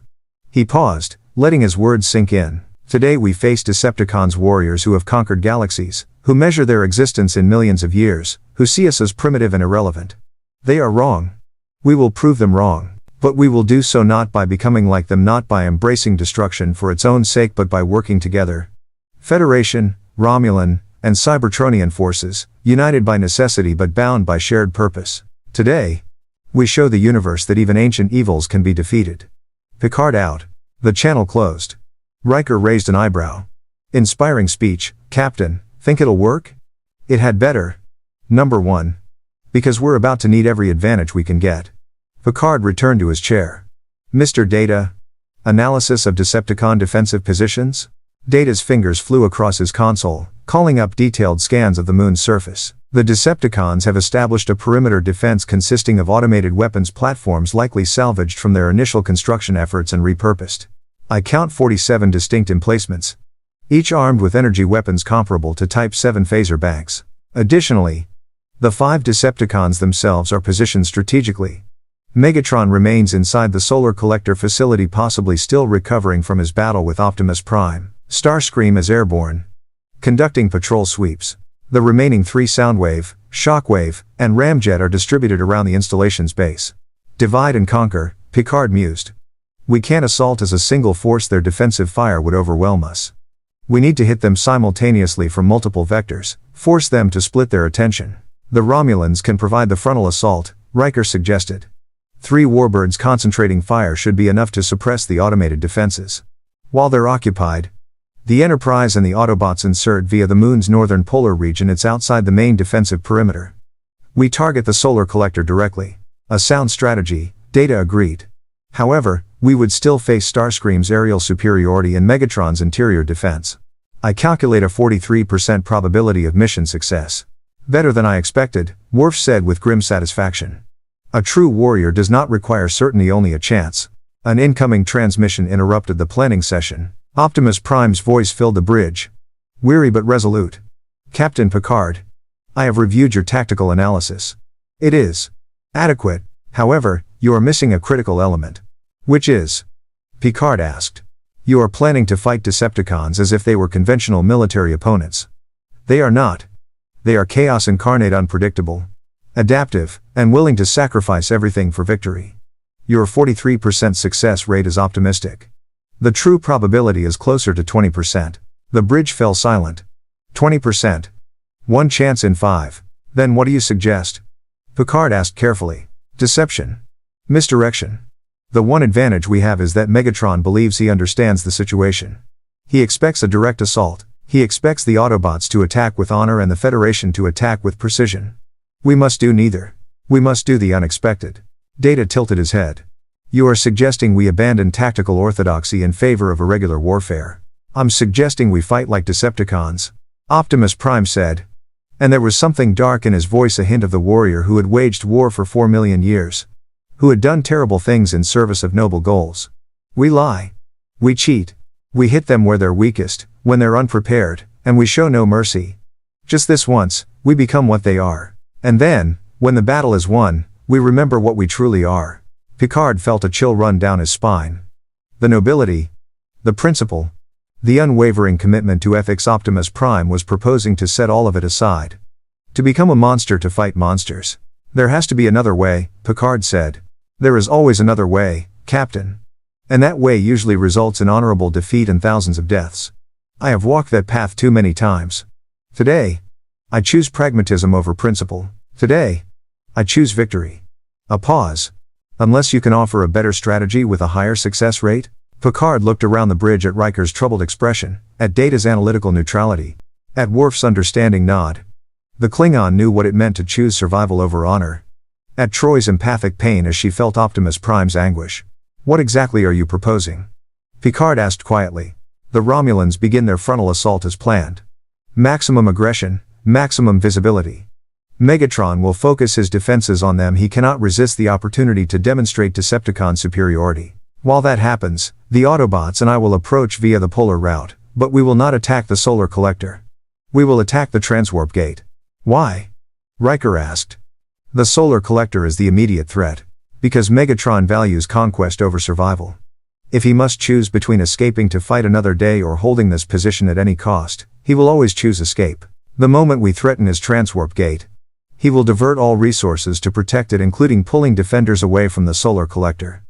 He paused, letting his words sink in. Today we face Decepticons, warriors who have conquered galaxies, who measure their existence in millions of years, who see us as primitive and irrelevant. They are wrong. We will prove them wrong. But we will do so not by becoming like them, not by embracing destruction for its own sake, but by working together. Federation, Romulan, and Cybertronian forces, united by necessity but bound by shared purpose. Today, we show the universe that even ancient evils can be defeated. Picard out. The channel closed. Riker raised an eyebrow. Inspiring speech, Captain. Think it'll work? It had better. Number 1. Because we're about to need every advantage we can get. Picard returned to his chair. Mr. Data? Analysis of Decepticon defensive positions? Data's fingers flew across his console, calling up detailed scans of the moon's surface. The Decepticons have established a perimeter defense consisting of automated weapons platforms likely salvaged from their initial construction efforts and repurposed. I count 47 distinct emplacements, each armed with energy weapons comparable to Type 7 phaser banks. Additionally, the 5 Decepticons themselves are positioned strategically. Megatron remains inside the Solar Collector facility, possibly still recovering from his battle with Optimus Prime. Starscream is airborne, conducting patrol sweeps. The remaining 3 Soundwave, Shockwave, and Ramjet are distributed around the installation's base. Divide and conquer, Picard mused. We can't assault as a single force, their defensive fire would overwhelm us. We need to hit them simultaneously from multiple vectors, force them to split their attention. The Romulans can provide the frontal assault, Riker suggested. 3 warbirds concentrating fire should be enough to suppress the automated defenses. While they're occupied, the Enterprise and the Autobots insert via the Moon's northern polar region. It's outside the main defensive perimeter. We target the Solar Collector directly. A sound strategy, Data agreed. However, we would still face Starscream's aerial superiority and Megatron's interior defense. I calculate a 43% probability of mission success. Better than I expected, Worf said with grim satisfaction. A true warrior does not require certainty, only a chance. An incoming transmission interrupted the planning session. Optimus Prime's voice filled the bridge. Weary but resolute. Captain Picard, I have reviewed your tactical analysis. It is adequate. However, you are missing a critical element. Which is? Picard asked. You are planning to fight Decepticons as if they were conventional military opponents. They are not. They are chaos incarnate, unpredictable, adaptive, and willing to sacrifice everything for victory. Your 43% success rate is optimistic. The true probability is closer to 20%. The bridge fell silent. 20%. 1 chance in 5. Then what do you suggest? Picard asked carefully. Deception. Misdirection. The one advantage we have is that Megatron believes he understands the situation. He expects a direct assault. He expects the Autobots to attack with honor and the Federation to attack with precision. We must do neither. We must do the unexpected. Data tilted his head. You are suggesting we abandon tactical orthodoxy in favor of irregular warfare. I'm suggesting we fight like Decepticons, Optimus Prime said. And there was something dark in his voice, a hint of the warrior who had waged war for 4 million years. Who had done terrible things in service of noble goals. We lie. We cheat. We hit them where they're weakest, when they're unprepared, and we show no mercy. Just this once, we become what they are. And then, when the battle is won, we remember what we truly are. Picard felt a chill run down his spine. The nobility, the principle, the unwavering commitment to ethics. Optimus Prime was proposing to set all of it aside. To become a monster to fight monsters. There has to be another way, Picard said. There is always another way, Captain. And that way usually results in honorable defeat and thousands of deaths. I have walked that path too many times. Today, I choose pragmatism over principle. Today, I choose victory. A pause. Unless you can offer a better strategy with a higher success rate? Picard looked around the bridge at Riker's troubled expression, at Data's analytical neutrality, at Worf's understanding nod. The Klingon knew what it meant to choose survival over honor. At Troy's empathic pain as she felt Optimus Prime's anguish. What exactly are you proposing? Picard asked quietly. The Romulans begin their frontal assault as planned. Maximum aggression, maximum visibility. Megatron will focus his defenses on them. He cannot resist the opportunity to demonstrate Decepticon superiority. While that happens, the Autobots and I will approach via the polar route, but we will not attack the Solar Collector. We will attack the transwarp gate. Why? Riker asked. The Solar Collector is the immediate threat. Because Megatron values conquest over survival. If he must choose between escaping to fight another day or holding this position at any cost, he will always choose escape. The moment we threaten his transwarp gate, he will divert all resources to protect it, including pulling defenders away from the Solar Collector.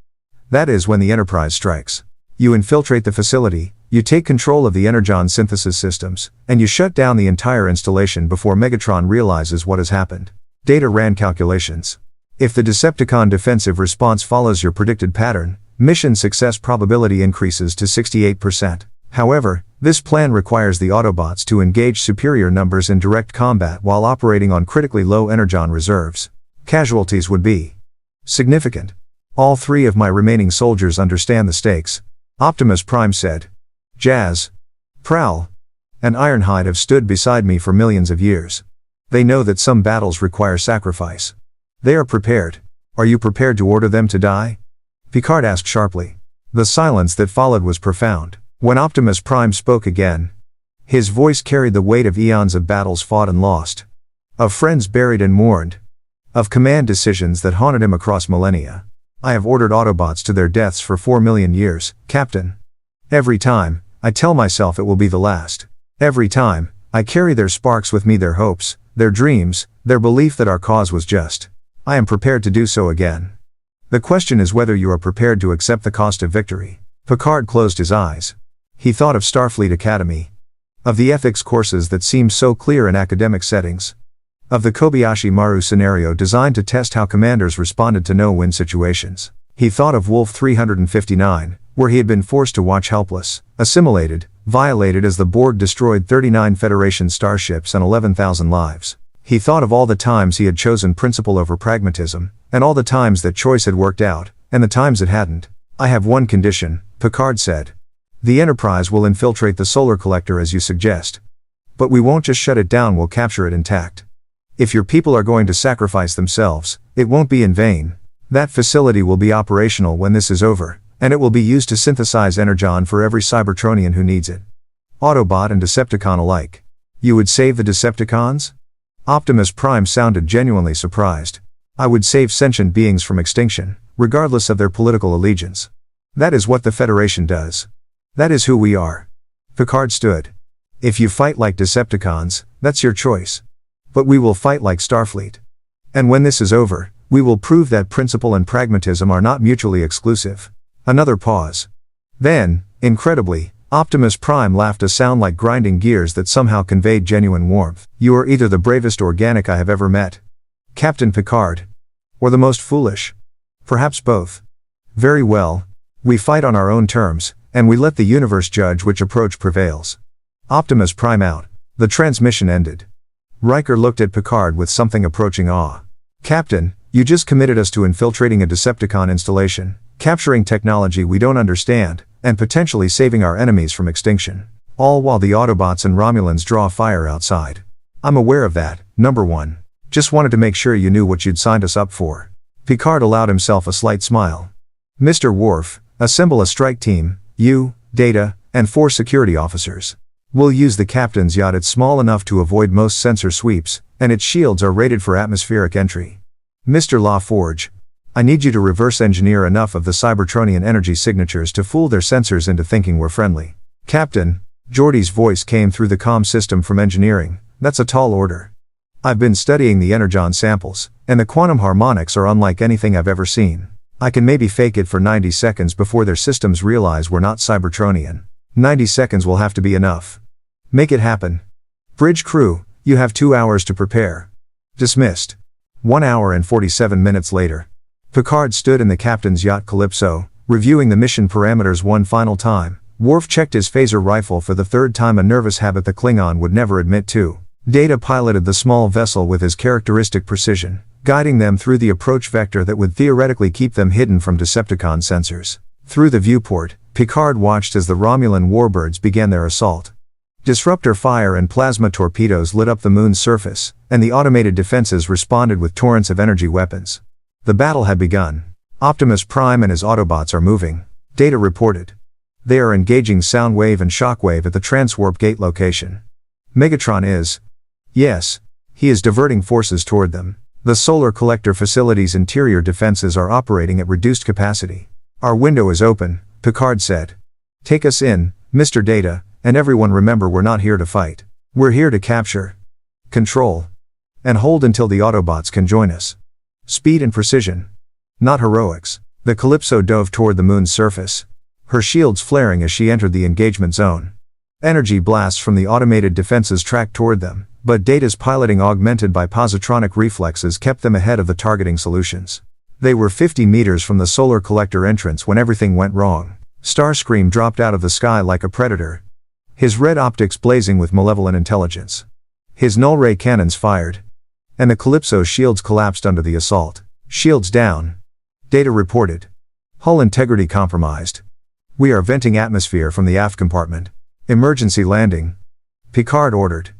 That is when the Enterprise strikes. You infiltrate the facility, you take control of the Energon synthesis systems, and you shut down the entire installation before Megatron realizes what has happened. Data ran calculations. If the Decepticon defensive response follows your predicted pattern, mission success probability increases to 68%. However, this plan requires the Autobots to engage superior numbers in direct combat while operating on critically low Energon reserves. Casualties would be significant. All 3 of my remaining soldiers understand the stakes, Optimus Prime said. Jazz, Prowl, and Ironhide have stood beside me for millions of years. They know that some battles require sacrifice. They are prepared. Are you prepared to order them to die? Picard asked sharply. The silence that followed was profound. When Optimus Prime spoke again, his voice carried the weight of eons of battles fought and lost, of friends buried and mourned, of command decisions that haunted him across millennia. I have ordered Autobots to their deaths for 4 million years, Captain. Every time, I tell myself it will be the last. Every time, I carry their sparks with me, their hopes, their dreams, their belief that our cause was just. I am prepared to do so again. The question is whether you are prepared to accept the cost of victory. Picard closed his eyes. He thought of Starfleet Academy, of the ethics courses that seemed so clear in academic settings, of the Kobayashi Maru scenario designed to test how commanders responded to no-win situations. He thought of Wolf 359, where he had been forced to watch helpless, assimilated, violated as the Borg destroyed 39 Federation starships and 11,000 lives. He thought of all the times he had chosen principle over pragmatism, and all the times that choice had worked out, and the times it hadn't. I have one condition, Picard said. The Enterprise will infiltrate the solar collector as you suggest. But we won't just shut it down, we'll capture it intact. If your people are going to sacrifice themselves, it won't be in vain. That facility will be operational when this is over, and it will be used to synthesize Energon for every Cybertronian who needs it. Autobot and Decepticon alike. You would save the Decepticons? Optimus Prime sounded genuinely surprised. I would save sentient beings from extinction, regardless of their political allegiance. That is what the Federation does. That is who we are. Picard stood. If you fight like Decepticons, that's your choice. But we will fight like Starfleet. And when this is over, we will prove that principle and pragmatism are not mutually exclusive. Another pause. Then, incredibly, Optimus Prime laughed, a sound like grinding gears that somehow conveyed genuine warmth. You are either the bravest organic I have ever met, Captain Picard, or the most foolish. Perhaps both. Very well. We fight on our own terms, and we let the universe judge which approach prevails. Optimus Prime out. The transmission ended. Riker looked at Picard with something approaching awe. Captain, you just committed us to infiltrating a Decepticon installation, capturing technology we don't understand, and potentially saving our enemies from extinction. All while the Autobots and Romulans draw fire outside. I'm aware of that, number one. Just wanted to make sure you knew what you'd signed us up for. Picard allowed himself a slight smile. Mr. Worf, assemble a strike team, you, Data, and 4 security officers. We'll use the captain's yacht. It's small enough to avoid most sensor sweeps, and its shields are rated for atmospheric entry. Mr. LaForge, I need you to reverse engineer enough of the Cybertronian energy signatures to fool their sensors into thinking we're friendly. Captain, Geordi's voice came through the comm system from engineering. That's a tall order. I've been studying the Energon samples, and the quantum harmonics are unlike anything I've ever seen. I can maybe fake it for 90 seconds before their systems realize we're not Cybertronian. 90 seconds will have to be enough. Make it happen. Bridge crew, you have 2 hours to prepare. Dismissed. 1 hour and 47 minutes later. Picard stood in the captain's yacht Calypso, reviewing the mission parameters one final time. Worf checked his phaser rifle for the 3rd time, a nervous habit the Klingon would never admit to. Data piloted the small vessel with his characteristic precision, guiding them through the approach vector that would theoretically keep them hidden from Decepticon sensors. Through the viewport, Picard watched as the Romulan warbirds began their assault. Disruptor fire and plasma torpedoes lit up the moon's surface, and the automated defenses responded with torrents of energy weapons. The battle had begun. Optimus Prime and his Autobots are moving, Data reported. They are engaging Soundwave and Shockwave at the transwarp gate location. Megatron is. Yes. He is diverting forces toward them. The solar collector facility's interior defenses are operating at reduced capacity. Our window is open, Picard said. Take us in, Mr. Data, and everyone remember we're not here to fight. We're here to capture, control, and hold until the Autobots can join us. Speed and precision. Not heroics. The Calypso dove toward the moon's surface, her shields flaring as she entered the engagement zone. Energy blasts from the automated defenses tracked toward them, but Data's piloting, augmented by positronic reflexes, kept them ahead of the targeting solutions. They were 50 meters from the solar collector entrance when everything went wrong. Starscream dropped out of the sky like a predator, his red optics blazing with malevolent intelligence. His null-ray cannons fired, and the Calypso's shields collapsed under the assault. Shields down, Data reported. Hull integrity compromised. We are venting atmosphere from the aft compartment. Emergency landing. Picard ordered.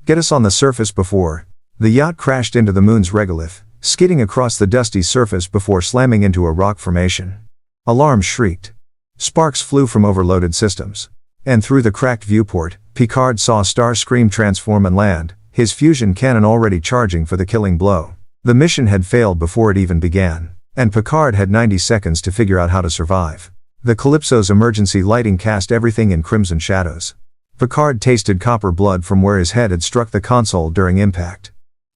Get us on the surface before The yacht crashed into the moon's regolith, skidding across the dusty surface before slamming into a rock formation. Alarms shrieked. Sparks flew from overloaded systems. And through the cracked viewport, Picard saw Starscream transform and land, his fusion cannon already charging for the killing blow. The mission had failed before it even began, and Picard had 90 seconds to figure out how to survive. The Calypso's emergency lighting cast everything in crimson shadows. Picard tasted copper blood from where his head had struck the console during impact.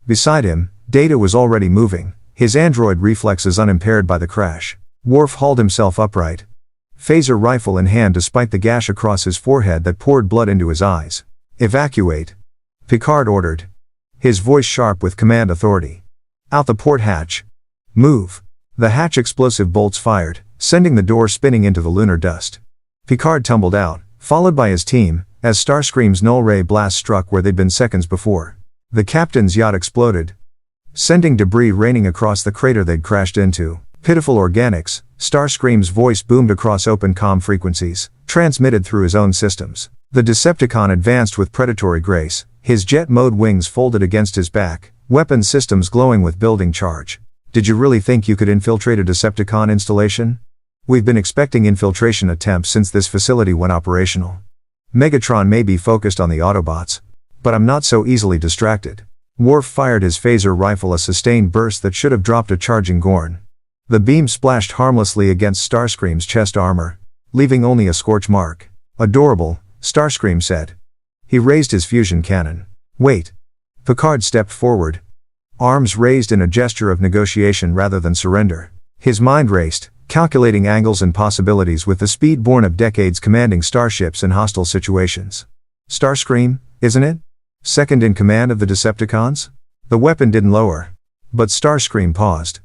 Beside him, Data was already moving, his android reflexes unimpaired by the crash. Worf hauled himself upright, phaser rifle in hand despite the gash across his forehead that poured blood into his eyes. "Evacuate," Picard ordered, his voice sharp with command authority. "Out the port hatch. Move." The hatch explosive bolts fired, sending the door spinning into the lunar dust. Picard tumbled out, followed by his team, as Starscream's null ray blast struck where they'd been seconds before. The captain's yacht exploded, sending debris raining across the crater they'd crashed into. "Pitiful organics," Starscream's voice boomed across open comm frequencies, transmitted through his own systems. The Decepticon advanced with predatory grace, his jet mode wings folded against his back, weapon systems glowing with building charge. "Did you really think you could infiltrate a Decepticon installation? We've been expecting infiltration attempts since this facility went operational. Megatron may be focused on the Autobots, but I'm not so easily distracted." Worf fired his phaser rifle, a sustained burst that should have dropped a charging Gorn. The beam splashed harmlessly against Starscream's chest armor, leaving only a scorch mark. "Adorable," Starscream said. He raised his fusion cannon. "Wait." Picard stepped forward, arms raised in a gesture of negotiation rather than surrender. His mind raced, calculating angles and possibilities with the speed born of decades commanding starships in hostile situations. "Starscream, isn't it? Second in command of the Decepticons?" The weapon didn't lower. But Starscream paused.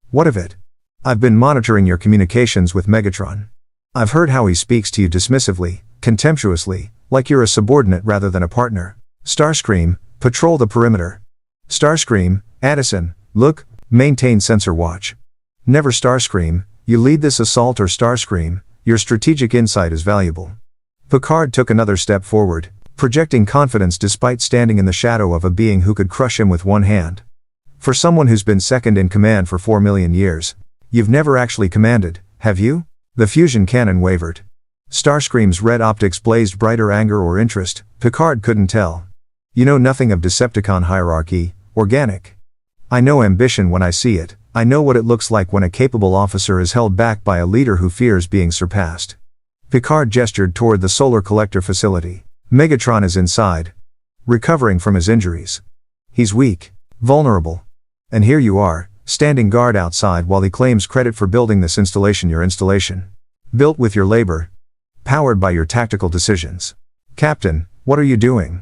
"What of it? I've been monitoring your communications with Megatron. I've heard how he speaks to you dismissively, contemptuously, like you're a subordinate rather than a partner. Starscream, patrol the perimeter. Starscream, Addison, look, maintain sensor watch. Never Starscream, you lead this assault, or Starscream, your strategic insight is valuable." Picard took another step forward, projecting confidence despite standing in the shadow of a being who could crush him with one hand. "For someone who's been second in command for 4 million years, you've never actually commanded, have you?" The fusion cannon wavered. Starscream's red optics blazed brighter anger or interest, Picard couldn't tell. "You know nothing of Decepticon hierarchy, organic. I know ambition when I see it, I know what it looks like when a capable officer is held back by a leader who fears being surpassed." Picard gestured toward the solar collector facility. "Megatron is inside, recovering from his injuries. He's weak, vulnerable. And here you are, standing guard outside while he claims credit for building this installation, your installation. Built with your labor, powered by your tactical decisions. Captain, what are you doing?"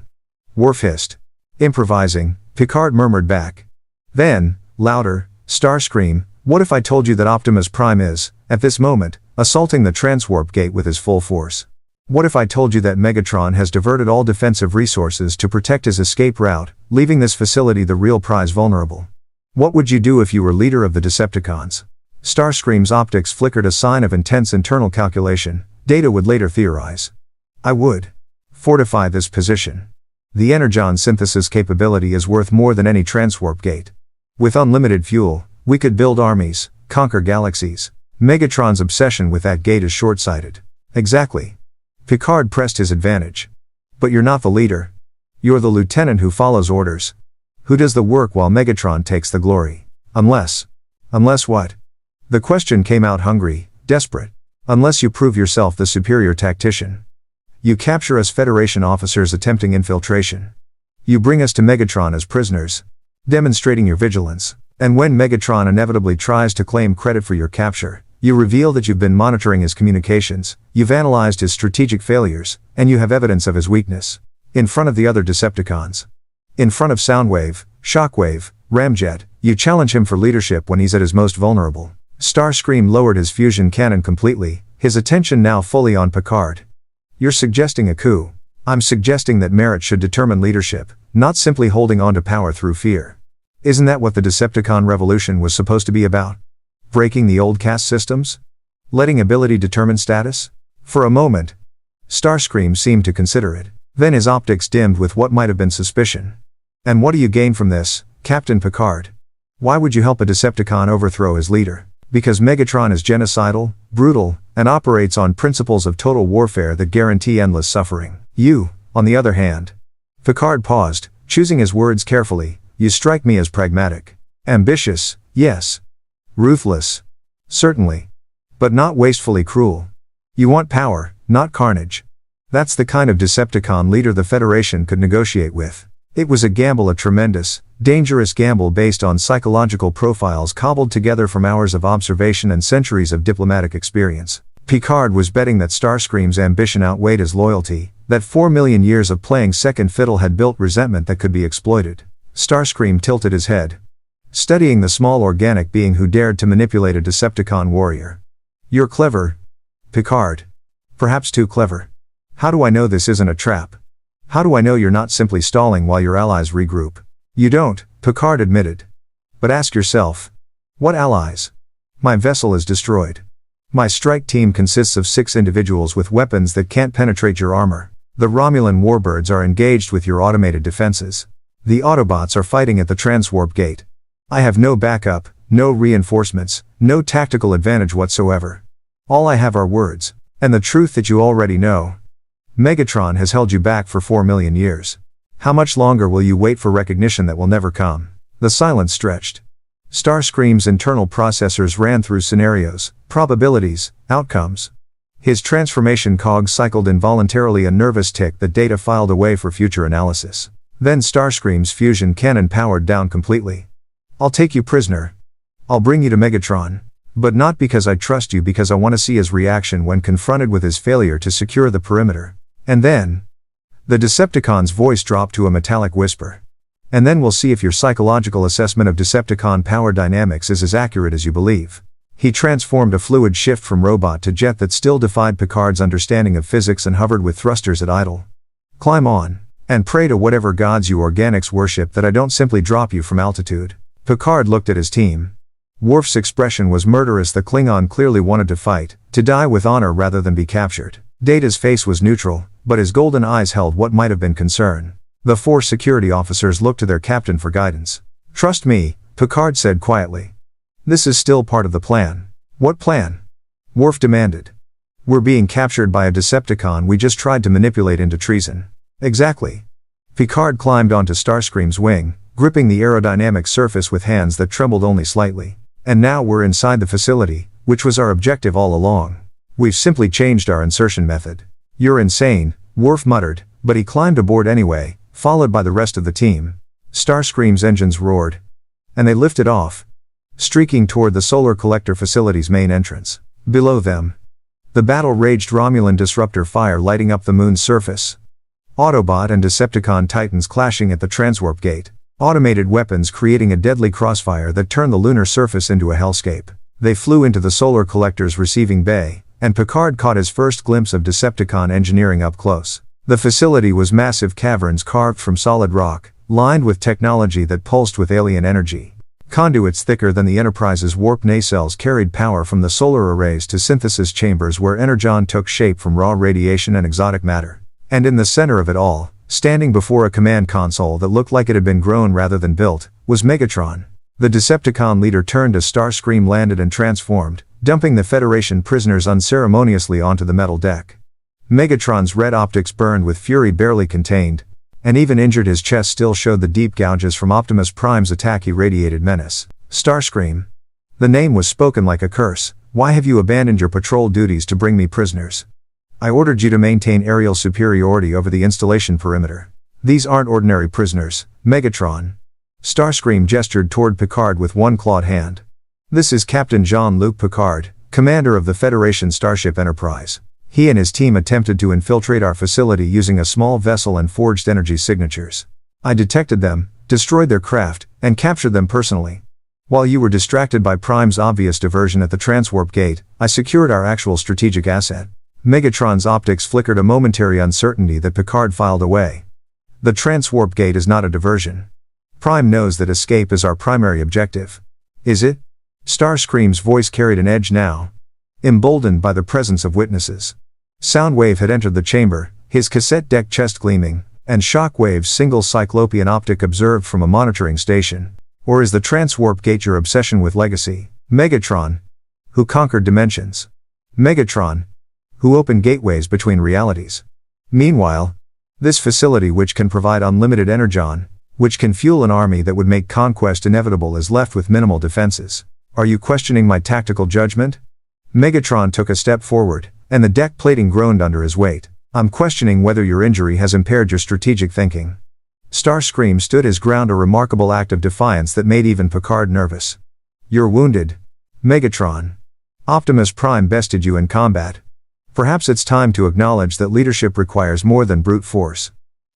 Worf hissed. "Improvising," Picard murmured back. Then, louder, "Starscream, what if I told you that Optimus Prime is, at this moment, assaulting the transwarp gate with his full force? What if I told you that Megatron has diverted all defensive resources to protect his escape route, leaving this facility the real prize vulnerable? What would you do if you were leader of the Decepticons?" Starscream's optics flickered a sign of intense internal calculation, Data would later theorize. "I would fortify this position. The Energon synthesis capability is worth more than any transwarp gate. With unlimited fuel, we could build armies, conquer galaxies. Megatron's obsession with that gate is short-sighted." "Exactly." Picard pressed his advantage. "But you're not the leader. You're the lieutenant who follows orders, who does the work while Megatron takes the glory. Unless what?" The question came out hungry, desperate. "Unless you prove yourself the superior tactician. You capture us Federation officers attempting infiltration. You bring us to Megatron as prisoners, demonstrating your vigilance. And when Megatron inevitably tries to claim credit for your capture, you reveal that you've been monitoring his communications, you've analyzed his strategic failures, and you have evidence of his weakness. In front of the other Decepticons. In front of Soundwave, Shockwave, Ramjet, you challenge him for leadership when he's at his most vulnerable." Starscream lowered his fusion cannon completely, his attention now fully on Picard. "You're suggesting a coup. I'm suggesting that merit should determine leadership, not simply holding on to power through fear. Isn't that what the Decepticon revolution was supposed to be about? Breaking the old caste systems? Letting ability determine status?" For a moment, Starscream seemed to consider it. Then his optics dimmed with what might have been suspicion. "And what do you gain from this, Captain Picard. Why would you help a Decepticon overthrow his leader? Because Megatron is genocidal, brutal, and operates on principles of total warfare that guarantee endless suffering. You, on the other hand. Picard paused, choosing his words carefully. You strike me as pragmatic. Ambitious, yes. Ruthless. Certainly. But not wastefully cruel. You want power, not carnage. That's the kind of Decepticon leader the Federation could negotiate with. It was a gamble, a tremendous, dangerous gamble based on psychological profiles cobbled together from hours of observation and centuries of diplomatic experience. Picard was betting that Starscream's ambition outweighed his loyalty, that 4 million years of playing second fiddle had built resentment that could be exploited. Starscream tilted his head, studying the small organic being who dared to manipulate a Decepticon warrior. You're clever, Picard. Perhaps too clever. How do I know this isn't a trap? How do I know you're not simply stalling while your allies regroup? You don't, Picard admitted. But ask yourself. What allies? My vessel is destroyed. My strike team consists of 6 individuals with weapons that can't penetrate your armor. The Romulan warbirds are engaged with your automated defenses. The Autobots are fighting at the transwarp gate. I have no backup, no reinforcements, no tactical advantage whatsoever. All I have are words, and the truth that you already know. Megatron has held you back for 4 million years. How much longer will you wait for recognition that will never come? The silence stretched. Starscream's internal processors ran through scenarios, probabilities, outcomes. His transformation cog cycled involuntarily, a nervous tick that data filed away for future analysis. Then Starscream's fusion cannon powered down completely. I'll take you prisoner. I'll bring you to Megatron. But not because I trust you, because I want to see his reaction when confronted with his failure to secure the perimeter. And then, the Decepticon's voice dropped to a metallic whisper. And then we'll see if your psychological assessment of Decepticon power dynamics is as accurate as you believe. He transformed a fluid shift from robot to jet that still defied Picard's understanding of physics and hovered with thrusters at idle. Climb on, and pray to whatever gods you organics worship that I don't simply drop you from altitude. Picard looked at his team. Worf's expression was murderous. The Klingon clearly wanted to fight, to die with honor rather than be captured. Data's face was neutral, but his golden eyes held what might have been concern. The 4 security officers looked to their captain for guidance. Trust me, Picard said quietly. This is still part of the plan. What plan? Worf demanded. We're being captured by a Decepticon we just tried to manipulate into treason. Exactly. Picard climbed onto Starscream's wing, gripping the aerodynamic surface with hands that trembled only slightly. And now we're inside the facility, which was our objective all along. We've simply changed our insertion method. You're insane, Worf muttered, but he climbed aboard anyway, followed by the rest of the team. Starscream's engines roared. And they lifted off, streaking toward the solar collector facility's main entrance. Below them, the battle raged, Romulan disruptor fire lighting up the moon's surface. Autobot and Decepticon titans clashing at the transwarp gate. Automated weapons creating a deadly crossfire that turned the lunar surface into a hellscape. They flew into the solar collector's receiving bay, and Picard caught his first glimpse of Decepticon engineering up close. The facility was massive caverns carved from solid rock, lined with technology that pulsed with alien energy. Conduits thicker than the Enterprise's warp nacelles carried power from the solar arrays to synthesis chambers where Energon took shape from raw radiation and exotic matter. And in the center of it all, standing before a command console that looked like it had been grown rather than built, was Megatron. The Decepticon leader turned as Starscream landed and transformed, dumping the Federation prisoners unceremoniously onto the metal deck. Megatron's red optics burned with fury barely contained, and even injured his chest still showed the deep gouges from Optimus Prime's attack. He radiated menace. Starscream. The name was spoken like a curse. Why have you abandoned your patrol duties to bring me prisoners? I ordered you to maintain aerial superiority over the installation perimeter. These aren't ordinary prisoners, Megatron. Starscream gestured toward Picard with one clawed hand. This is Captain Jean-Luc Picard, commander of the Federation starship Enterprise. He and his team attempted to infiltrate our facility using a small vessel and forged energy signatures. I detected them, destroyed their craft, and captured them personally. While you were distracted by Prime's obvious diversion at the transwarp gate, I secured our actual strategic asset. Megatron's optics flickered a momentary uncertainty that Picard filed away. The transwarp gate is not a diversion. Prime knows that escape is our primary objective. Is it? Starscream's voice carried an edge now, emboldened by the presence of witnesses. Soundwave had entered the chamber, his cassette deck chest gleaming, And Shockwave's single cyclopean optic observed from a monitoring station? Or is the transwarp gate your obsession with legacy? Megatron, who conquered dimensions. Megatron, who opened gateways between realities. Meanwhile, this facility, which can provide unlimited energon, which can fuel an army that would make conquest inevitable, is left with minimal defenses. Are you questioning my tactical judgment? Megatron took a step forward, and the deck plating groaned under his weight. I'm questioning whether your injury has impaired your strategic thinking. Starscream stood his ground, a remarkable act of defiance that made even Picard nervous. You're wounded, Megatron. Optimus Prime bested you in combat. Perhaps it's time to acknowledge that leadership requires more than brute force.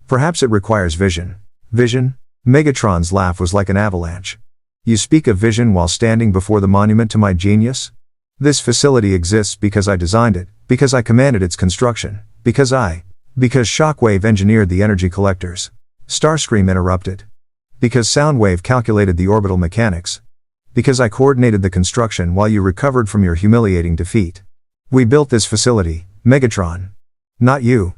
Perhaps it requires vision. Vision? Megatron's laugh was like an avalanche. You speak of vision while standing before the monument to my genius? This facility exists because I designed it, because I commanded its construction, because Shockwave engineered the energy collectors. Starscream interrupted. Because Soundwave calculated the orbital mechanics. Because I coordinated the construction while you recovered from your humiliating defeat. We built this facility, Megatron. Not you.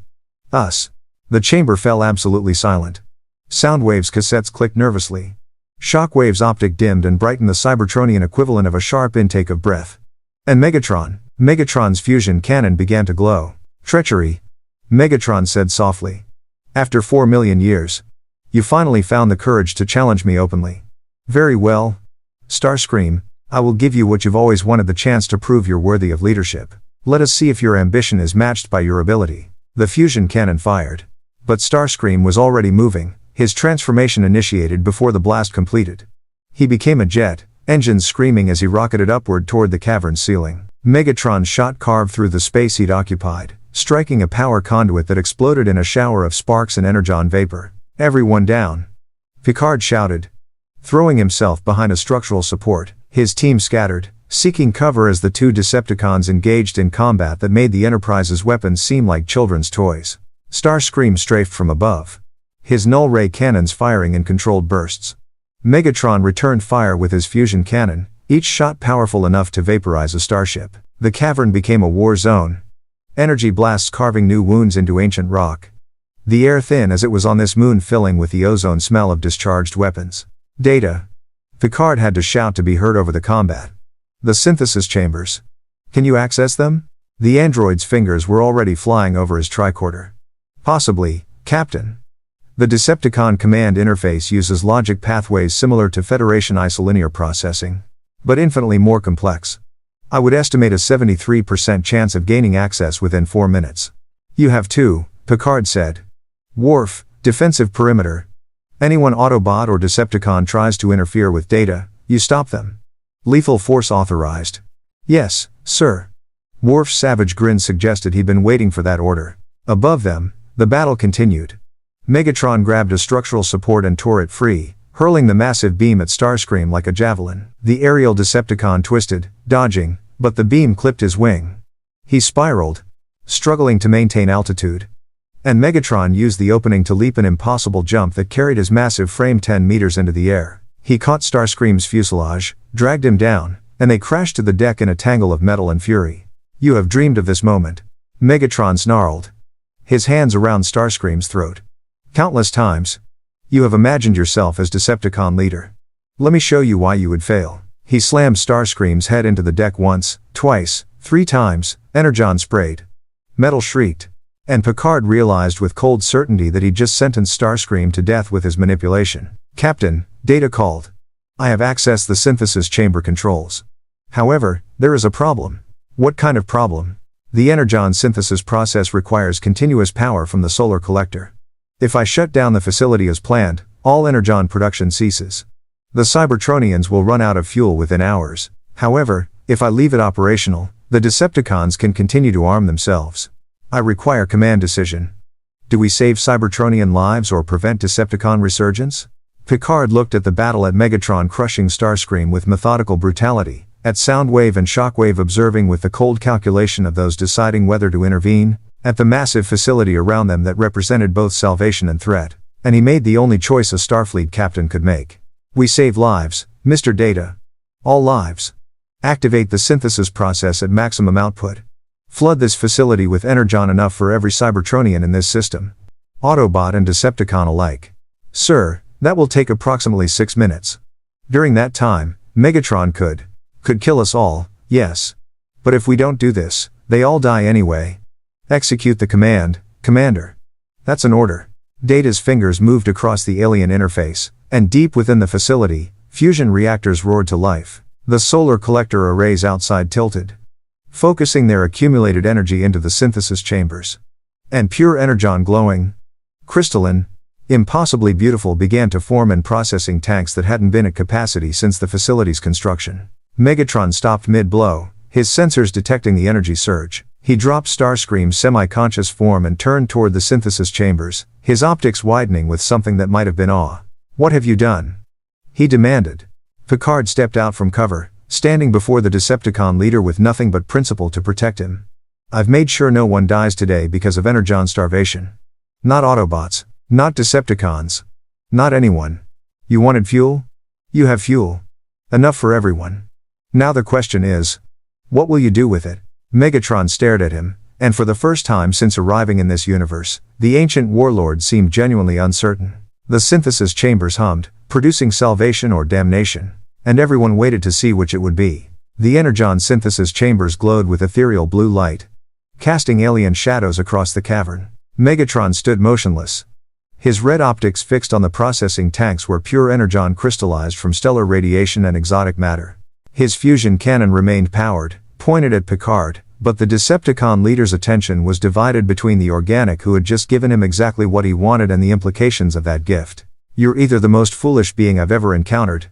Us. The chamber fell absolutely silent. Soundwave's cassettes clicked nervously. Shockwave's optic dimmed and brightened, the Cybertronian equivalent of a sharp intake of breath. And Megatron's fusion cannon began to glow. Treachery, Megatron said softly. After 4 million years, you finally found the courage to challenge me openly. Very well, Starscream, I will give you what you've always wanted, the chance to prove you're worthy of leadership. Let us see if your ambition is matched by your ability. The fusion cannon fired. But Starscream was already moving, his transformation initiated before the blast completed. He became a jet, engines screaming as he rocketed upward toward the cavern's ceiling. Megatron's shot carved through the space he'd occupied, striking a power conduit that exploded in a shower of sparks and energon vapor. Everyone down, Picard shouted. Throwing himself behind a structural support, his team scattered, seeking cover as the two Decepticons engaged in combat that made the Enterprise's weapons seem like children's toys. Starscream strafed from above, his null-ray cannons firing in controlled bursts. Megatron returned fire with his fusion cannon, each shot powerful enough to vaporize a starship. The cavern became a war zone. Energy blasts carving new wounds into ancient rock. The air thin as it was on this moon, filling with the ozone smell of discharged weapons. Data. Picard had to shout to be heard over the combat. The synthesis chambers. Can you access them? The android's fingers were already flying over his tricorder. Possibly, Captain. The Decepticon command interface uses logic pathways similar to Federation isolinear processing, but infinitely more complex. I would estimate a 73% chance of gaining access within 4 minutes. You have 2, Picard said. Worf, defensive perimeter. Anyone Autobot or Decepticon tries to interfere with data, you stop them. Lethal force authorized. Yes, sir. Worf's savage grin suggested he'd been waiting for that order. Above them, the battle continued. Megatron grabbed a structural support and tore it free, hurling the massive beam at Starscream like a javelin. The aerial Decepticon twisted, dodging, but the beam clipped his wing. He spiraled, struggling to maintain altitude. And Megatron used the opening to leap an impossible jump that carried his massive frame 10 meters into the air. He caught Starscream's fuselage, dragged him down, and they crashed to the deck in a tangle of metal and fury. You have dreamed of this moment, Megatron snarled, his hands around Starscream's throat. Countless times. You have imagined yourself as Decepticon leader. Let me show you why you would fail. He slammed Starscream's head into the deck once, twice, 3 times, Energon sprayed. Metal shrieked. And Picard realized with cold certainty that he'd just sentenced Starscream to death with his manipulation. Captain, Data called. I have accessed the synthesis chamber controls. However, there is a problem. What kind of problem? The Energon synthesis process requires continuous power from the solar collector. If I shut down the facility as planned, all Energon production ceases. The Cybertronians will run out of fuel within hours. However, if I leave it operational, the Decepticons can continue to arm themselves. I require command decision. Do we save Cybertronian lives or prevent Decepticon resurgence? Picard looked at the battle, at Megatron crushing Starscream with methodical brutality, at Soundwave and Shockwave observing with the cold calculation of those deciding whether to intervene, at the massive facility around them that represented both salvation and threat, and he made the only choice a Starfleet captain could make. We save lives, Mr. Data. All lives. Activate the synthesis process at maximum output. Flood this facility with energon enough for every Cybertronian in this system. Autobot and Decepticon alike. Sir, that will take approximately 6 minutes. During that time, Megatron could kill us all, yes. But if we don't do this, they all die anyway. Execute the command, Commander. That's an order. Data's fingers moved across the alien interface, and deep within the facility, fusion reactors roared to life. The solar collector arrays outside tilted, focusing their accumulated energy into the synthesis chambers. And pure Energon, glowing, crystalline, impossibly beautiful, began to form in processing tanks that hadn't been at capacity since the facility's construction. Megatron stopped mid-blow, his sensors detecting the energy surge. He dropped Starscream's semi-conscious form and turned toward the synthesis chambers, his optics widening with something that might have been awe. "What have you done?" he demanded. Picard stepped out from cover, standing before the Decepticon leader with nothing but principle to protect him. "I've made sure no one dies today because of Energon starvation. Not Autobots, not Decepticons, not anyone. You wanted fuel? You have fuel. Enough for everyone. Now the question is, what will you do with it?" Megatron stared at him, and for the first time since arriving in this universe, the ancient warlord seemed genuinely uncertain. The synthesis chambers hummed, producing salvation or damnation, and everyone waited to see which it would be. The Energon synthesis chambers glowed with ethereal blue light, casting alien shadows across the cavern. Megatron stood motionless, his red optics fixed on the processing tanks where pure Energon crystallized from stellar radiation and exotic matter. His fusion cannon remained powered, pointed at Picard, but the Decepticon leader's attention was divided between the organic who had just given him exactly what he wanted and the implications of that gift. "You're either the most foolish being I've ever encountered,"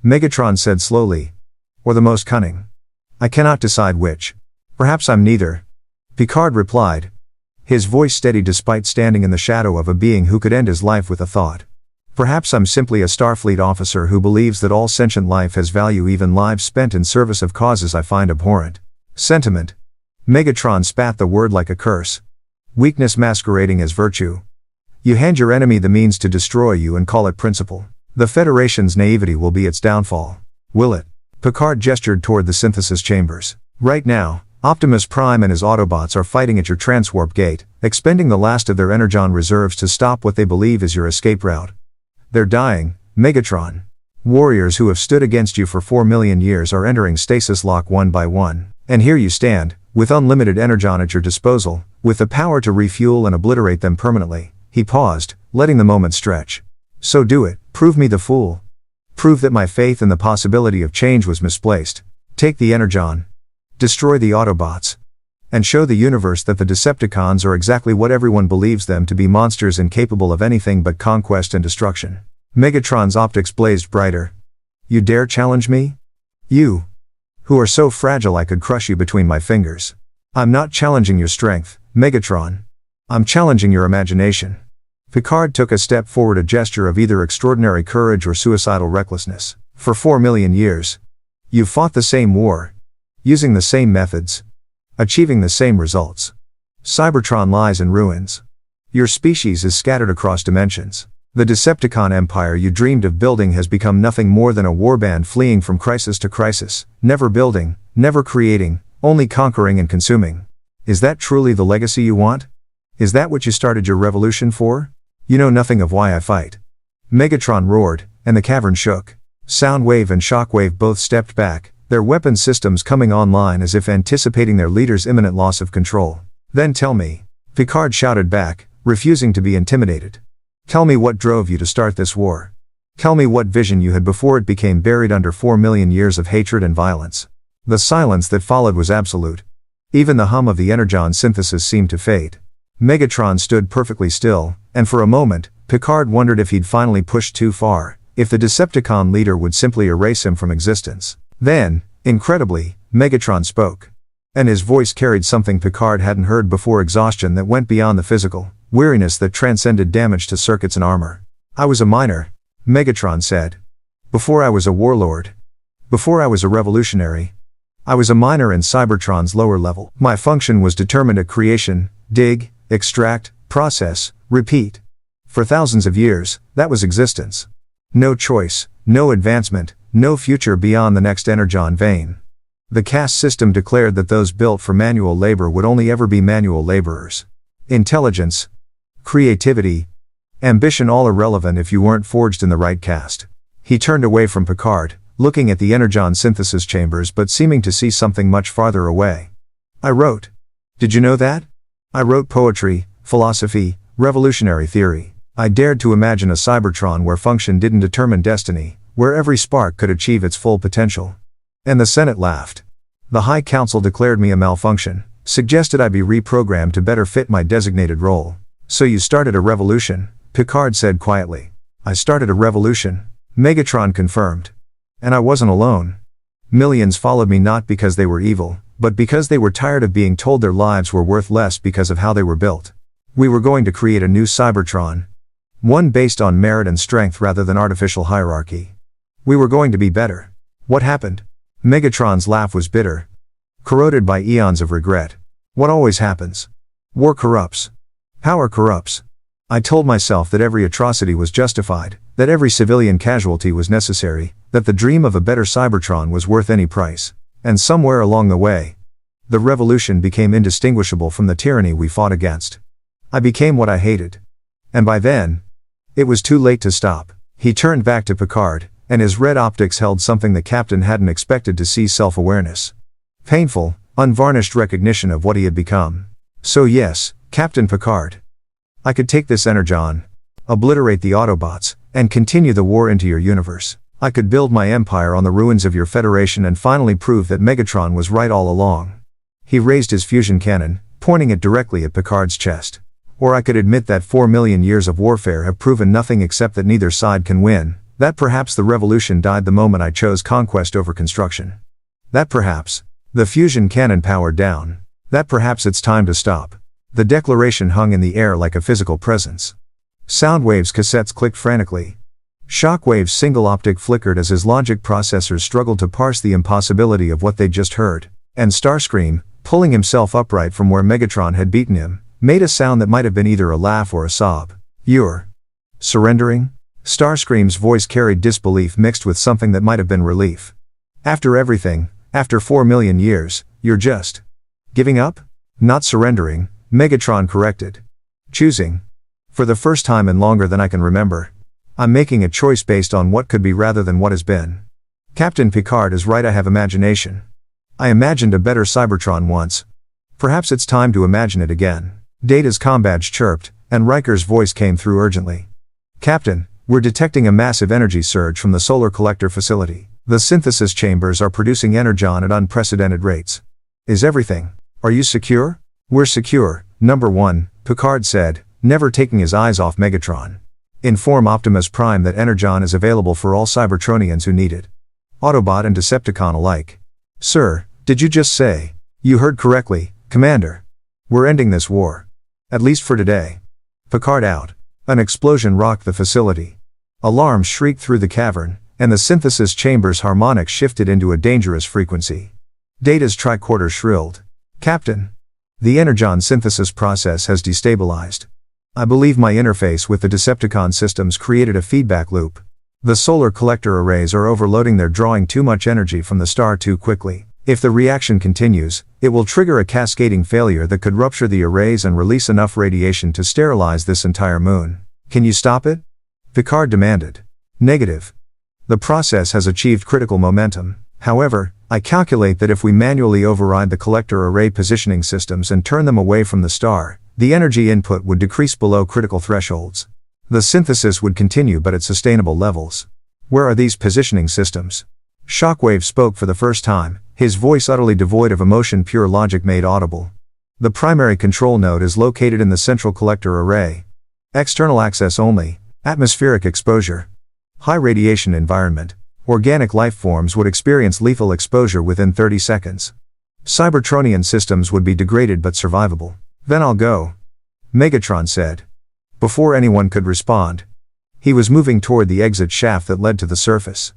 Megatron said slowly, "or the most cunning. I cannot decide which. Perhaps I'm neither," Picard replied, his voice steady despite standing in the shadow of a being who could end his life with a thought. "Perhaps I'm simply a Starfleet officer who believes that all sentient life has value, even lives spent in service of causes I find abhorrent." Sentiment. Megatron spat the word like a curse. Weakness masquerading as virtue. You hand your enemy the means to destroy you and call it principle. The Federation's naivety will be its downfall. Will it? Picard gestured toward the synthesis chambers. "Right now, Optimus Prime and his Autobots are fighting at your transwarp gate, expending the last of their Energon reserves to stop what they believe is your escape route. They're dying, Megatron. Warriors who have stood against you for 4 million years are entering stasis lock one by one, and here you stand, with unlimited Energon at your disposal, with the power to refuel and obliterate them permanently." He paused, letting the moment stretch. "So do it, prove me the fool. Prove that my faith in the possibility of change was misplaced. Take the Energon. Destroy the Autobots. And show the universe that the Decepticons are exactly what everyone believes them to be, monsters incapable of anything but conquest and destruction." Megatron's optics blazed brighter. "You dare challenge me? You, who are so fragile I could crush you between my fingers." "I'm not challenging your strength, Megatron. I'm challenging your imagination." Picard took a step forward, a gesture of either extraordinary courage or suicidal recklessness. "For 4 million years, you've fought the same war, using the same methods, achieving the same results. Cybertron lies in ruins. Your species is scattered across dimensions. The Decepticon empire you dreamed of building has become nothing more than a warband fleeing from crisis to crisis, never building, never creating, only conquering and consuming. Is that truly the legacy you want? Is that what you started your revolution for? You know nothing of why I fight." Megatron roared, and the cavern shook. Soundwave and Shockwave both stepped back, their weapon systems coming online as if anticipating their leader's imminent loss of control. "Then tell me," Picard shouted back, refusing to be intimidated. "Tell me what drove you to start this war. Tell me what vision you had before it became buried under 4 million years of hatred and violence." The silence that followed was absolute. Even the hum of the Energon synthesis seemed to fade. Megatron stood perfectly still, and for a moment, Picard wondered if he'd finally pushed too far, if the Decepticon leader would simply erase him from existence. Then, incredibly, Megatron spoke. And his voice carried something Picard hadn't heard before, exhaustion that went beyond the physical, weariness that transcended damage to circuits and armor. "I was a miner," Megatron said. "Before I was a warlord. Before I was a revolutionary. I was a miner in Cybertron's lower level. My function was determined at creation, dig, extract, process, repeat. For thousands of years, that was existence. No choice, no advancement, no future beyond the next Energon vein. The caste system declared that those built for manual labor would only ever be manual laborers. Intelligence, creativity, ambition, all irrelevant if you weren't forged in the right caste. He turned away from Picard, looking at the Energon synthesis chambers but seeming to see something much farther away. I wrote. Did you know that? I wrote poetry, philosophy, revolutionary theory. I dared to imagine a Cybertron where function didn't determine destiny, where every spark could achieve its full potential. And the Senate laughed. The High Council declared me a malfunction, suggested I be reprogrammed to better fit my designated role. So you started a revolution, Picard said quietly. I started a revolution, Megatron confirmed. And I wasn't alone. Millions followed me not because they were evil, but because they were tired of being told their lives were worth less because of how they were built. We were going to create a new Cybertron. One based on merit and strength rather than artificial hierarchy. We were going to be better. What happened? Megatron's laugh was bitter. Corroded by eons of regret. What always happens? War corrupts. Power corrupts. I told myself that every atrocity was justified, that every civilian casualty was necessary, that the dream of a better Cybertron was worth any price. And somewhere along the way, the revolution became indistinguishable from the tyranny we fought against. I became what I hated. And by then, it was too late to stop. He turned back to Picard, and his red optics held something the captain hadn't expected to see: self-awareness. Painful, unvarnished recognition of what he had become. So yes, Captain Picard. I could take this Energon, obliterate the Autobots, and continue the war into your universe. I could build my empire on the ruins of your Federation and finally prove that Megatron was right all along. He raised his fusion cannon, pointing it directly at Picard's chest. Or I could admit that 4 million years of warfare have proven nothing except that neither side can win, that perhaps the revolution died the moment I chose conquest over construction. That perhaps the fusion cannon powered down. That perhaps it's time to stop. The declaration hung in the air like a physical presence. Soundwaves cassettes clicked frantically. Shockwaves single optic flickered as his logic processors struggled to parse the impossibility of what they'd just heard. And Starscream, pulling himself upright from where Megatron had beaten him, made a sound that might have been either a laugh or a sob. You're surrendering? Starscream's voice carried disbelief mixed with something that might have been relief. After everything, after 4 million years, you're just giving up? Not surrendering, Megatron corrected. Choosing. For the first time in longer than I can remember. I'm making a choice based on what could be rather than what has been. Captain Picard is right, I have imagination. I imagined a better Cybertron once. Perhaps it's time to imagine it again. Data's comm badge chirped, and Riker's voice came through urgently. Captain, we're detecting a massive energy surge from the solar collector facility. The synthesis chambers are producing Energon at unprecedented rates. Is everything? Are you secure? We're secure, number one, Picard said, never taking his eyes off Megatron. Inform Optimus Prime that Energon is available for all Cybertronians who need it. Autobot and Decepticon alike. Sir, did you just say? You heard correctly, Commander. We're ending this war. At least for today. Picard out. An explosion rocked the facility. Alarms shrieked through the cavern, and the synthesis chamber's harmonics shifted into a dangerous frequency. Data's tricorder shrilled. Captain. The Energon synthesis process has destabilized. I believe my interface with the Decepticon systems created a feedback loop. The solar collector arrays are overloading, they're drawing too much energy from the star too quickly. If the reaction continues, it will trigger a cascading failure that could rupture the arrays and release enough radiation to sterilize this entire moon. Can you stop it? Picard demanded. Negative. The process has achieved critical momentum. However, I calculate that if we manually override the collector array positioning systems and turn them away from the star, the energy input would decrease below critical thresholds. The synthesis would continue but at sustainable levels. Where are these positioning systems? Shockwave spoke for the first time, his voice utterly devoid of emotion, pure logic made audible. The primary control node is located in the central collector array. External access only, atmospheric exposure. High radiation environment. Organic life forms would experience lethal exposure within 30 seconds. Cybertronian systems would be degraded but survivable. Then I'll go. Megatron said. Before anyone could respond. He was moving toward the exit shaft that led to the surface.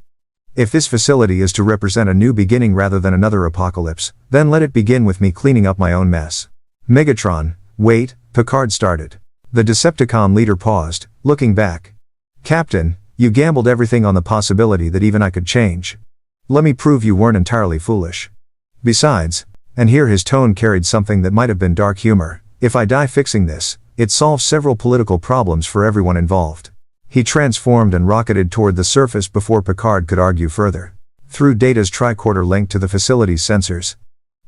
If this facility is to represent a new beginning rather than another apocalypse, then let it begin with me cleaning up my own mess. Megatron, wait, Picard started. The Decepticon leader paused, looking back. Captain, you gambled everything on the possibility that even I could change. Let me prove you weren't entirely foolish. Besides, and here his tone carried something that might have been dark humor, if I die fixing this, it solved several political problems for everyone involved. He transformed and rocketed toward the surface before Picard could argue further. Through Data's tricorder linked to the facility's sensors,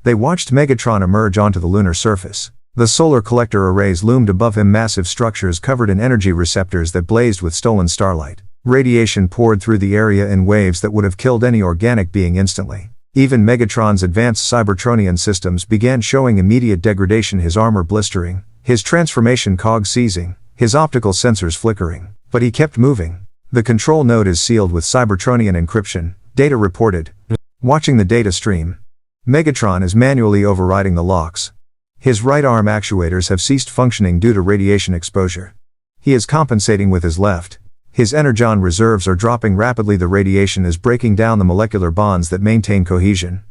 they watched Megatron emerge onto the lunar surface. The solar collector arrays loomed above him, massive structures covered in energy receptors that blazed with stolen starlight. Radiation poured through the area in waves that would have killed any organic being instantly. Even Megatron's advanced Cybertronian systems began showing immediate degradation, his armor blistering, his transformation cogs seizing, his optical sensors flickering. But he kept moving. The control node is sealed with Cybertronian encryption, Data reported. Watching the data stream, Megatron is manually overriding the locks. His right arm actuators have ceased functioning due to radiation exposure. He is compensating with his left. His Energon reserves are dropping rapidly. The radiation is breaking down the molecular bonds that maintain cohesion.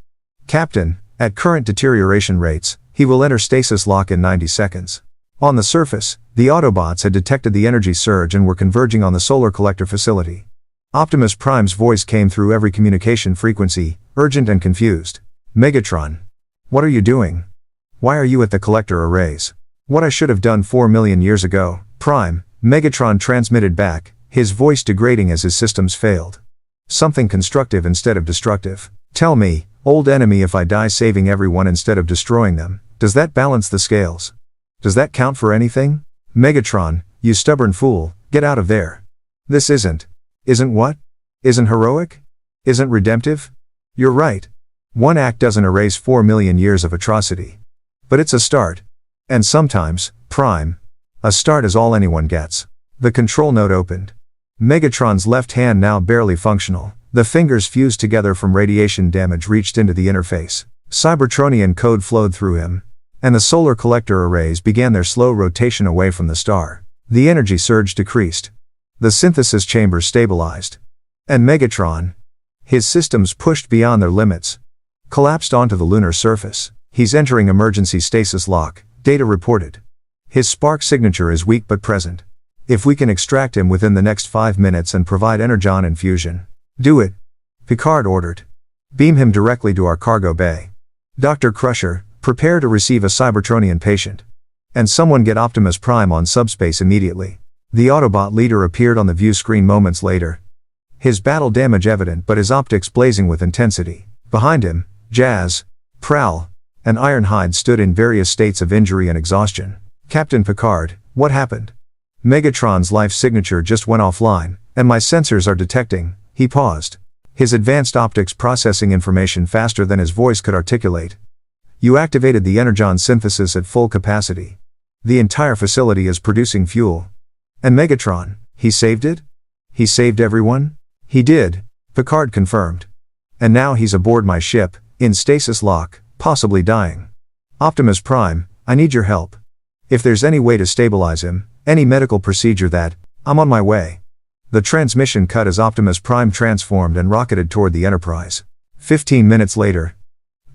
Captain, at current deterioration rates, he will enter stasis lock in 90 seconds. On the surface, the Autobots had detected the energy surge and were converging on the solar collector facility. Optimus Prime's voice came through every communication frequency, urgent and confused. Megatron. What are you doing? Why are you at the collector arrays? What I should have done 4 million years ago, Prime, Megatron transmitted back, his voice degrading as his systems failed. Something constructive instead of destructive. Tell me, old enemy, if I die saving everyone instead of destroying them, does that balance the scales? Does that count for anything? Megatron, you stubborn fool, get out of there. This isn't what? Isn't heroic? Isn't redemptive? You're right. One act doesn't erase 4 million years of atrocity. But it's a start. And sometimes, Prime, a start is all anyone gets. The control node opened. Megatron's left hand, now barely functional, the fingers fused together from radiation damage, reached into the interface. Cybertronian code flowed through him, and the solar collector arrays began their slow rotation away from the star. The energy surge decreased. The synthesis chambers stabilized. And Megatron, his systems pushed beyond their limits, collapsed onto the lunar surface. He's entering emergency stasis lock, Data reported. His spark signature is weak but present. If we can extract him within the next 5 minutes and provide Energon infusion. Do it, Picard ordered. Beam him directly to our cargo bay. Dr. Crusher, prepare to receive a Cybertronian patient. And someone get Optimus Prime on subspace immediately. The Autobot leader appeared on the view screen moments later. His battle damage evident but his optics blazing with intensity. Behind him, Jazz, Prowl, and Ironhide stood in various states of injury and exhaustion. Captain Picard, what happened? Megatron's life signature just went offline, and my sensors are detecting. He paused. His advanced optics processing information faster than his voice could articulate. You activated the Energon synthesis at full capacity. The entire facility is producing fuel. And Megatron, he saved it? He saved everyone? He did, Picard confirmed. And now he's aboard my ship, in stasis lock, possibly dying. Optimus Prime, I need your help. If there's any way to stabilize him, any medical procedure, I'm on my way. The transmission cut as Optimus Prime transformed and rocketed toward the Enterprise. 15 minutes later,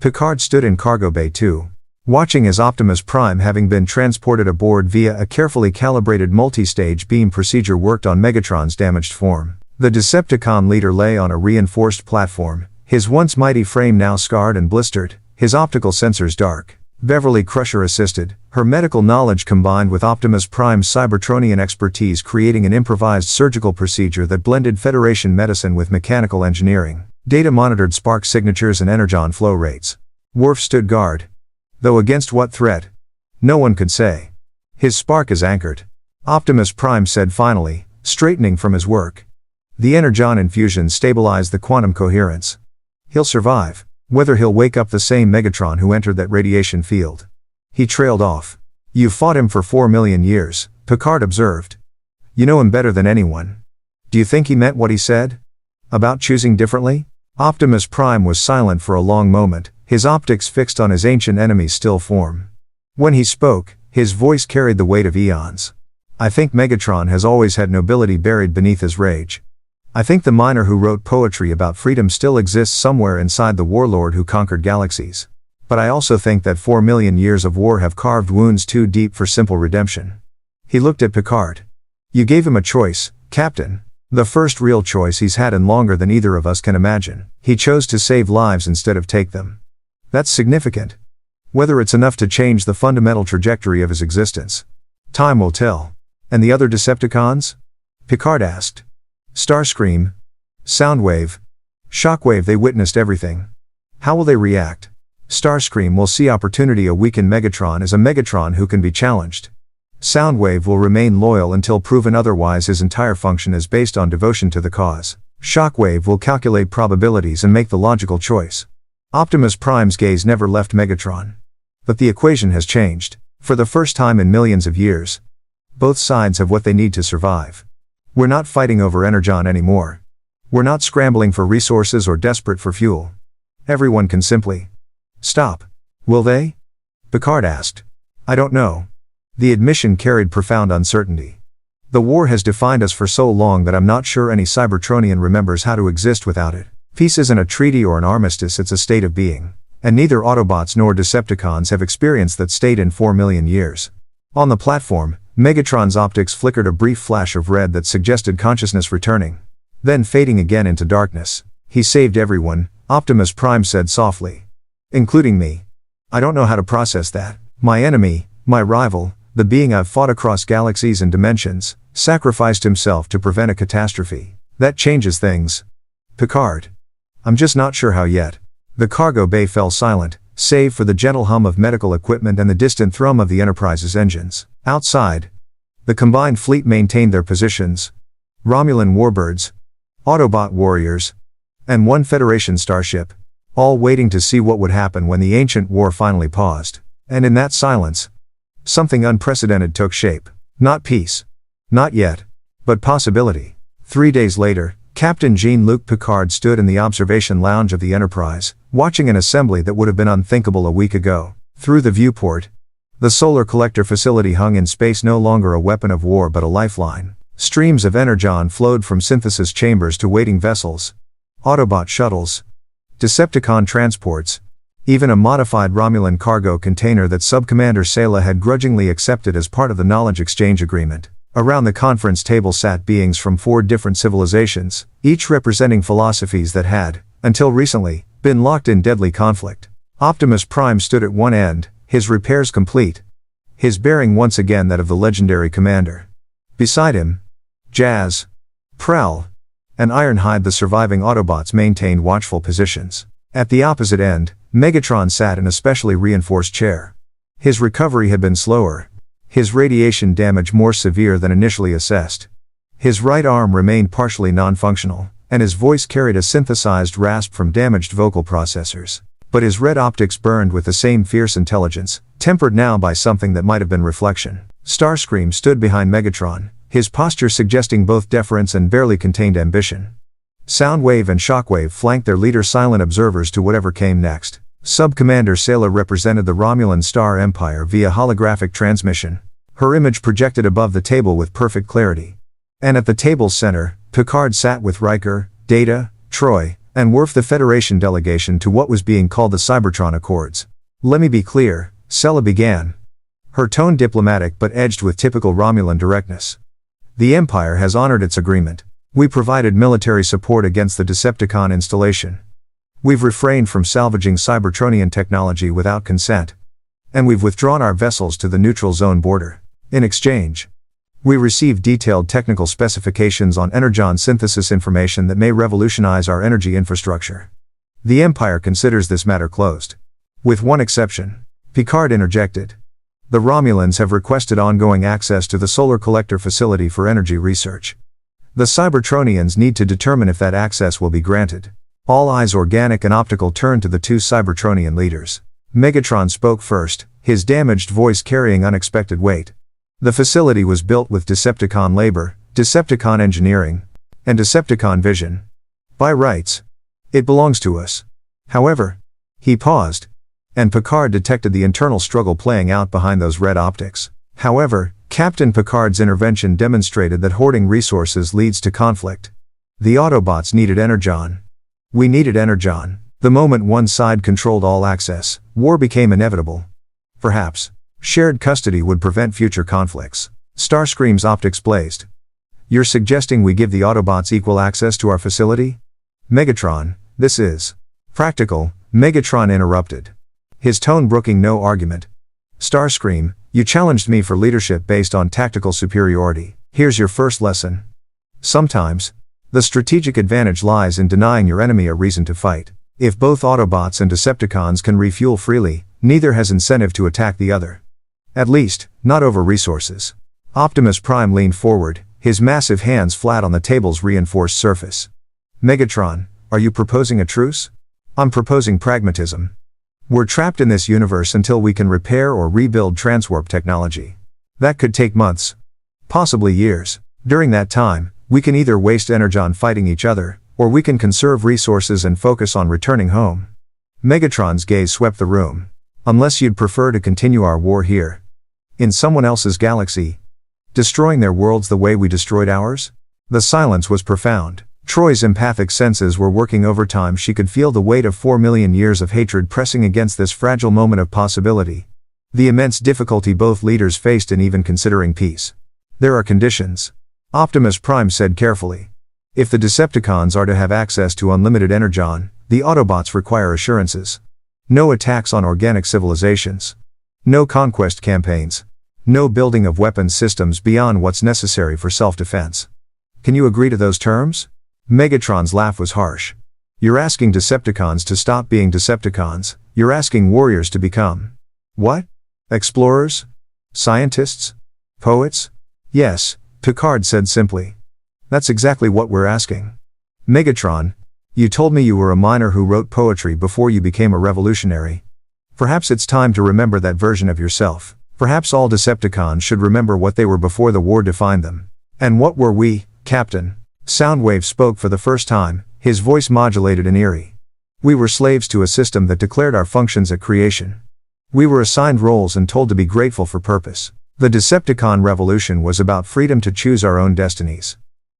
Picard stood in cargo bay 2, watching as Optimus Prime, having been transported aboard via a carefully calibrated multi-stage beam procedure, worked on Megatron's damaged form. The Decepticon leader lay on a reinforced platform, his once mighty frame now scarred and blistered, his optical sensors dark. Beverly Crusher assisted, her medical knowledge combined with Optimus Prime's Cybertronian expertise, creating an improvised surgical procedure that blended Federation medicine with mechanical engineering. Data monitored spark signatures and Energon flow rates. Worf stood guard. Though against what threat? No one could say. His spark is anchored. Optimus Prime said finally, straightening from his work. The Energon infusion stabilized the quantum coherence. He'll survive. Whether he'll wake up the same Megatron who entered that radiation field. He trailed off. You fought him for 4 million years, Picard observed. You know him better than anyone. Do you think he meant what he said? About choosing differently? Optimus Prime was silent for a long moment, his optics fixed on his ancient enemy's still form. When he spoke, his voice carried the weight of eons. I think Megatron has always had nobility buried beneath his rage. I think the miner who wrote poetry about freedom still exists somewhere inside the warlord who conquered galaxies. But I also think that 4 million years of war have carved wounds too deep for simple redemption. He looked at Picard. You gave him a choice, Captain. The first real choice he's had in longer than either of us can imagine. He chose to save lives instead of take them. That's significant. Whether it's enough to change the fundamental trajectory of his existence. Time will tell. And the other Decepticons? Picard asked. Starscream, Soundwave, Shockwave, they witnessed everything. How will they react? Starscream will see opportunity. A weakened Megatron is a Megatron who can be challenged. Soundwave will remain loyal until proven otherwise. His entire function is based on devotion to the cause. Shockwave will calculate probabilities and make the logical choice. Optimus Prime's gaze never left Megatron. But the equation has changed. For the first time in millions of years, both sides have what they need to survive. We're not fighting over Energon anymore. We're not scrambling for resources or desperate for fuel. Everyone can simply stop. Will they? Picard asked. I don't know. The admission carried profound uncertainty. The war has defined us for so long that I'm not sure any Cybertronian remembers how to exist without it. Peace isn't a treaty or an armistice, it's a state of being. And neither Autobots nor Decepticons have experienced that state in 4 million years. On the platform, Megatron's optics flickered a brief flash of red that suggested consciousness returning. Then fading again into darkness. He saved everyone, Optimus Prime said softly. Including me. I don't know how to process that. My enemy, my rival, the being I've fought across galaxies and dimensions, sacrificed himself to prevent a catastrophe. That changes things. Picard. I'm just not sure how yet. The cargo bay fell silent, save for the gentle hum of medical equipment and the distant thrum of the Enterprise's engines. Outside, the combined fleet maintained their positions. Romulan warbirds, Autobot warriors, and one Federation starship, all waiting to see what would happen when the ancient war finally paused. And in that silence, something unprecedented took shape. Not peace. Not yet. But possibility. 3 days later, Captain Jean-Luc Picard stood in the observation lounge of the Enterprise, watching an assembly that would have been unthinkable a week ago. Through the viewport, the solar collector facility hung in space, no longer a weapon of war but a lifeline. Streams of Energon flowed from synthesis chambers to waiting vessels, Autobot shuttles, Decepticon transports, even a modified Romulan cargo container that Subcommander Sela had grudgingly accepted as part of the knowledge exchange agreement. Around the conference table sat beings from 4 different civilizations, each representing philosophies that had, until recently, been locked in deadly conflict. Optimus Prime stood at one end, his repairs complete, his bearing once again that of the legendary commander. Beside him, Jazz, Prowl, and Ironhide, the surviving Autobots, maintained watchful positions. At the opposite end, Megatron sat in a specially reinforced chair. His recovery had been slower, his radiation damage more severe than initially assessed. His right arm remained partially non-functional, and his voice carried a synthesized rasp from damaged vocal processors. But his red optics burned with the same fierce intelligence, tempered now by something that might have been reflection. Starscream stood behind Megatron, his posture suggesting both deference and barely contained ambition. Soundwave and Shockwave flanked their leader, silent observers to whatever came next. Sub-Commander Sela represented the Romulan Star Empire via holographic transmission, her image projected above the table with perfect clarity. And at the table's center, Picard sat with Riker, Data, Troy, and Worf, the Federation delegation to what was being called the Cybertron Accords. Let me be clear, Sela began, her tone diplomatic but edged with typical Romulan directness. The Empire has honored its agreement. We provided military support against the Decepticon installation. We've refrained from salvaging Cybertronian technology without consent. And we've withdrawn our vessels to the neutral zone border. In exchange, we received detailed technical specifications on Energon synthesis information that may revolutionize our energy infrastructure. The Empire considers this matter closed. With one exception, Picard interjected. The Romulans have requested ongoing access to the solar collector facility for energy research. The Cybertronians need to determine if that access will be granted. All eyes, organic and optical, turned to the 2 Cybertronian leaders. Megatron spoke first, his damaged voice carrying unexpected weight. The facility was built with Decepticon labor, Decepticon engineering, and Decepticon vision. By rights, it belongs to us. However, he paused, and Picard detected the internal struggle playing out behind those red optics. However, Captain Picard's intervention demonstrated that hoarding resources leads to conflict. The Autobots needed Energon. We needed Energon. The moment one side controlled all access, war became inevitable. Perhaps, shared custody would prevent future conflicts. Starscream's optics blazed. You're suggesting we give the Autobots equal access to our facility? Megatron, this is practical, Megatron interrupted, his tone brooking no argument. Starscream, you challenged me for leadership based on tactical superiority. Here's your first lesson. Sometimes, the strategic advantage lies in denying your enemy a reason to fight. If both Autobots and Decepticons can refuel freely, neither has incentive to attack the other. At least, not over resources. Optimus Prime leaned forward, his massive hands flat on the table's reinforced surface. Megatron, are you proposing a truce? I'm proposing pragmatism. We're trapped in this universe until we can repair or rebuild transwarp technology. That could take months. Possibly years. During that time, we can either waste Energon fighting each other, or we can conserve resources and focus on returning home. Megatron's gaze swept the room. Unless you'd prefer to continue our war here. In someone else's galaxy. Destroying their worlds the way we destroyed ours? The silence was profound. Troy's empathic senses were working overtime. She could feel the weight of 4 million years of hatred pressing against this fragile moment of possibility. The immense difficulty both leaders faced in even considering peace. There are conditions. Optimus Prime said carefully. If the Decepticons are to have access to unlimited Energon, the Autobots require assurances. No attacks on organic civilizations. No conquest campaigns. No building of weapons systems beyond what's necessary for self-defense. Can you agree to those terms? Megatron's laugh was harsh. You're asking Decepticons to stop being Decepticons, you're asking warriors to become. What? Explorers? Scientists? Poets? Yes, Picard said simply. That's exactly what we're asking. Megatron, you told me you were a miner who wrote poetry before you became a revolutionary. Perhaps it's time to remember that version of yourself. Perhaps all Decepticons should remember what they were before the war defined them. And what were we, Captain? Soundwave spoke for the first time, his voice modulated and eerie. We were slaves to a system that declared our functions at creation. We were assigned roles and told to be grateful for purpose. The Decepticon revolution was about freedom to choose our own destinies.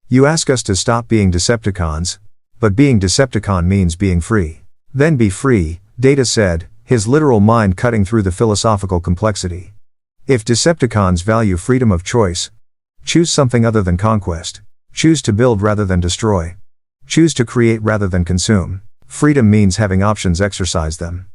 You ask us to stop being Decepticons, but being Decepticon means being free. Then be free, Data said, his literal mind cutting through the philosophical complexity. If Decepticons value freedom of choice, choose something other than conquest. Choose to build rather than destroy. Choose to create rather than consume. Freedom means having options, exercise them.